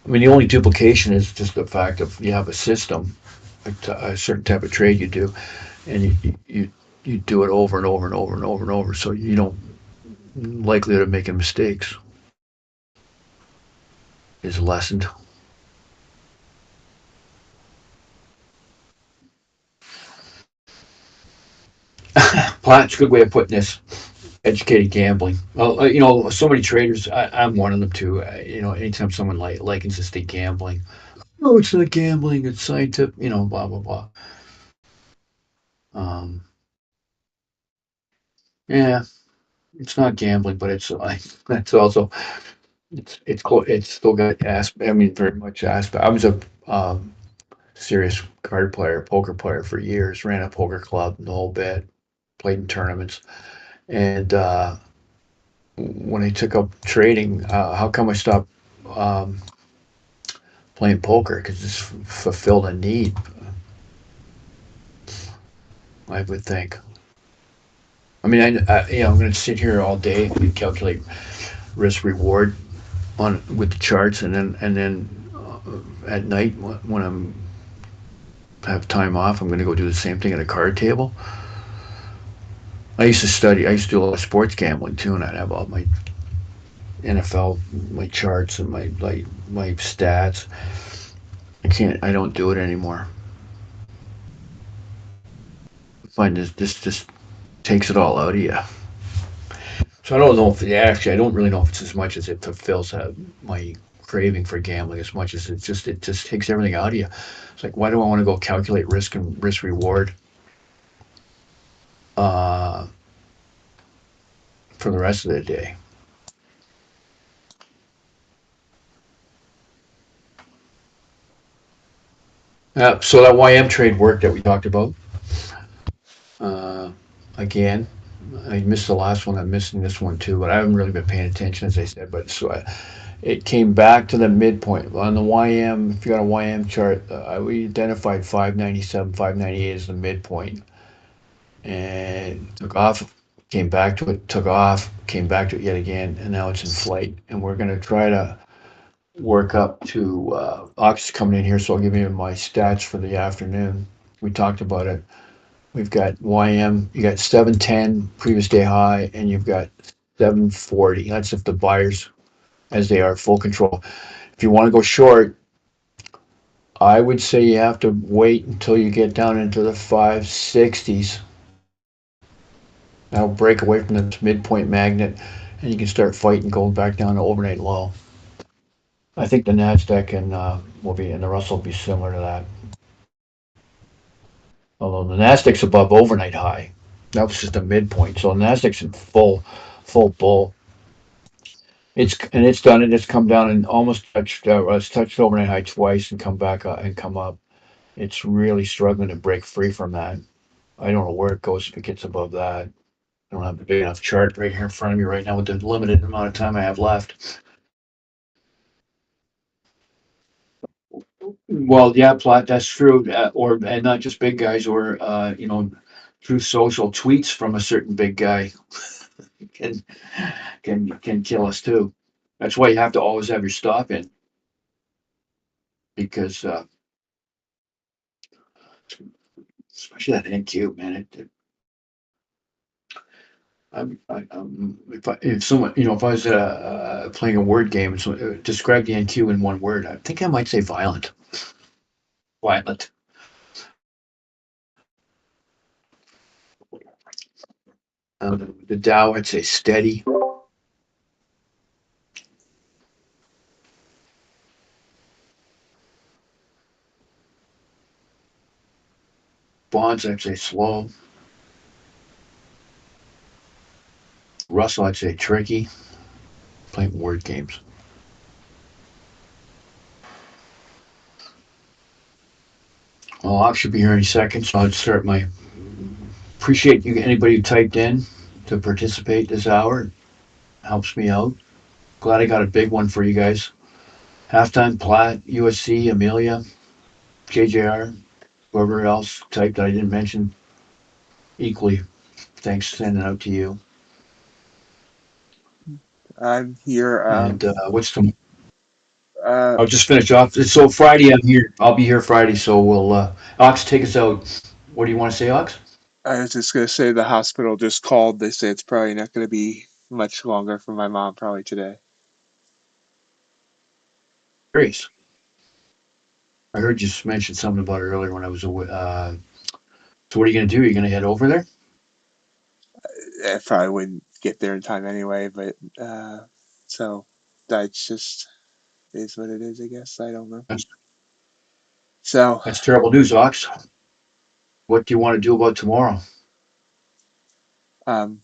I mean, the only duplication is just the fact of you have a system, a certain type of trade you do, and you do it over and over and over and over and over, so you don't likelihood of making mistakes is lessened. Plat's a good way of putting this. Educated gambling. Well, so many traders. I'm one of them too. Anytime someone likens this to gambling, oh, it's not gambling. It's scientific. Blah blah blah. Um, yeah, it's not gambling, but it's like that's also it's still got I mean, very much aspect. I was a serious card player, poker player for years. Ran a poker club, the whole bit. Played in tournaments, and when I took up trading, how come I stopped um, playing poker? Because it's fulfilled a need, I would think. I mean, I'm going to sit here all day and calculate risk reward on with the charts, and then at night when I'm have time off, I'm going to go do the same thing at a card table. I used to study. I used to do a lot of sports gambling too, and I'd have all my NFL, my charts, and my stats. I can't. I don't do it anymore. I find this just takes it all out of you. So I don't know if actually I don't really know if it's as much as it fulfills my craving for gambling as much as it just takes everything out of you. It's like why do I want to go calculate risk and risk reward uh, for the rest of the day? So that YM trade work that we talked about. Uh, again, I missed the last one. I'm missing this one too, but I haven't really been paying attention, as I said. But it came back to the midpoint on the YM. If you got a YM chart, we identified 597, 598 as the midpoint, and took off. Came back to it, took off, came back to it yet again, and now it's in flight. And we're going to try to work up to Ox is coming in here, so I'll give you my stats for the afternoon. We talked about it. We've got YM, you got 710 previous day high, and you've got 740. That's if the buyers, as they are, full control. If you want to go short, I would say you have to wait until you get down into the 560s. That'll break away from this midpoint magnet, and you can start fighting gold back down to overnight low. I think the Nasdaq and will be, and the Russell will be similar to that. Although the Nasdaq's above overnight high, that was just a midpoint. So the Nasdaq's in full bull. It's done it. It's come down and almost touched. It's touched overnight high twice and come back and come up. It's really struggling to break free from that. I don't know where it goes if it gets above that. I don't have a big enough chart right here in front of me right now with the limited amount of time I have left. Well, yeah, Platt, that's true. And not just big guys, or through social tweets from a certain big guy can can kill us too. That's why you have to always have your stop in because especially that NQ, man. If someone, if I was playing a word game and so, describe the NQ in one word, I think I might say violent. Violent. The Dow, I'd say steady. Bonds, I'd say slow. Russell, I'd say tricky. Playing word games. Well, I should be here any second, so I'd start my. Appreciate you, anybody who typed in to participate this hour. Helps me out. Glad I got a big one for you guys. Halftime, Platt, USC, Amelia, JJR, whoever else typed that I didn't mention. Equally, thanks sending out to you.
I'm here.
And what's the?
Uh,
I'll just finish off. So Friday, I'm here. I'll be here Friday. So we'll. Ox, take us out. What do you want to say, Ox?
I was just gonna say the hospital just called. They say it's probably not gonna be much longer for my mom. Probably today.
Grace. I heard you mention something about it earlier when I was away. So what are you going to do? Are you going to head over there?
I probably wouldn't get there in time anyway. But so that's just is what it is. I guess I don't know.
That's,
So
that's terrible news, Ox. What do you want to do about tomorrow?
um,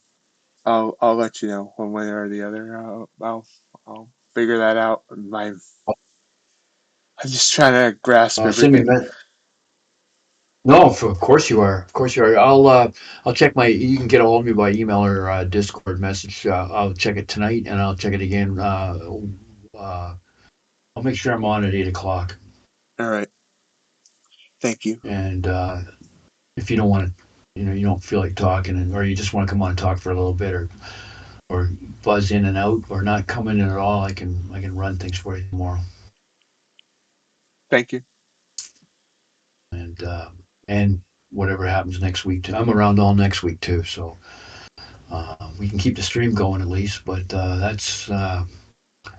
I'll let you know one way or the other. I'll figure that out. I'm just trying to grasp
Send me a
everything.
message. No, of course you are. Of course you are. I'll check my. You can get a hold of me by email or Discord message. I'll check it tonight and I'll check it again. I'll make sure I'm on at 8 o'clock.
All right. Thank you.
And if you don't want to, you don't feel like talking, or you just want to come on and talk for a little bit, or buzz in and out, or not come in at all, I can run things for you tomorrow.
Thank you.
And and whatever happens next week too. I'm around all next week too, so we can keep the stream going at least. But that's, I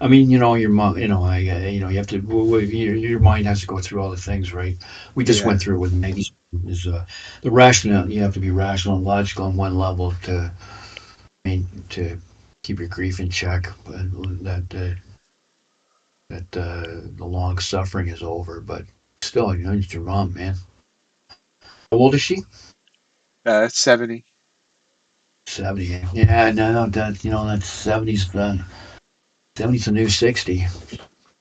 mean, your mom, you have to, your mind has to go through all the things, right? We just
Yeah.
went through it with Maggie. Is the rationale? You have to be rational and logical on one level to keep your grief in check, and that the long suffering is over. But still, it's your mom, man. How old is she?
70.
70. Yeah, no, that's 70's the 70's the new 60.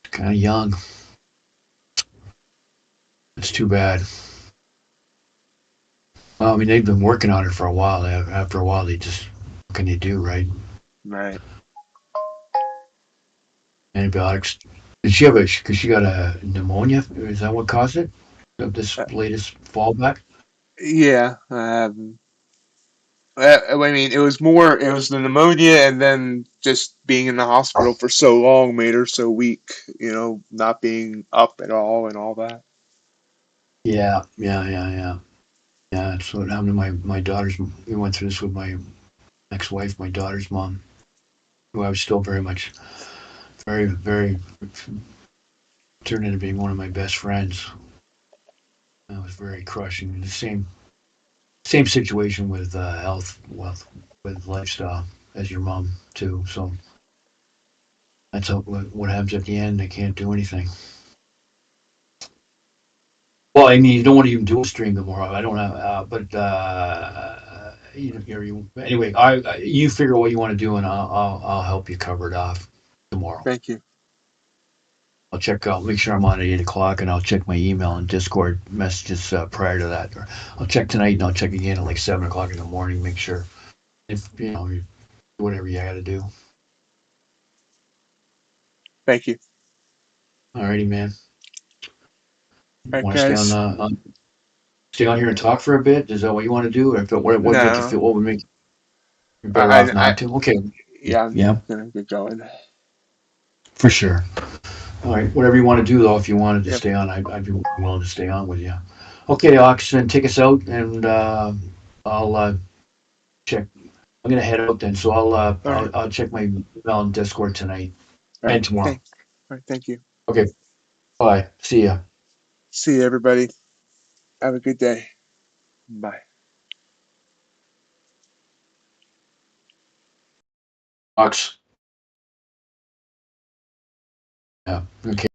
Kind of young. It's too bad. I mean, they've been working on it for a while. After a while, they just what can they do, right?
Right.
Antibiotics. Did she have a? Because she got a pneumonia. Is that what caused it? Of this
Uh,
latest fallback?
yeah. I mean, it was more. It was the pneumonia, and then just being in the hospital for so long made her so weak. Not being up at all and all that.
Yeah. Yeah, that's what happened to my daughter's. We went through this with my ex-wife, my daughter's mom, who I was still very much, very turned into being one of my best friends. That was very crushing. The same situation with health, with lifestyle as your mom too. So that's what happens at the end. They can't do anything. Well, I mean, you don't want to even do a stream tomorrow. I don't have, but anyway. You figure what you want to do, and I'll help you cover it off tomorrow.
Thank you.
I'll check out, make sure I'm on at 8 o'clock, and I'll check my email and Discord messages prior to that. Or I'll check tonight, and I'll check again at like 7 o'clock in the morning. Make sure if whatever you got to do.
Thank you.
Alrighty, man.
All right,
Want to stay
guys.
stay on here and talk for a bit? Is that what you want to do, or if what make you
No.
feel? What would make you better
I,
off
I, I
not to? Okay.
yeah, I'm
Yeah,
gonna get going.
for sure. All right, whatever you want to do, though, if you wanted to
Yep.
stay on, I'd be willing to stay on with you. Okay, Ox, then take us out, and I'll check. I'm gonna head out then, so
All right.
I'll check my email and Discord tonight
All right.
and tomorrow.
All right. Thank you.
Okay, bye. See ya.
See you, everybody. Have a good day. Bye.
Ox. Yeah. Okay.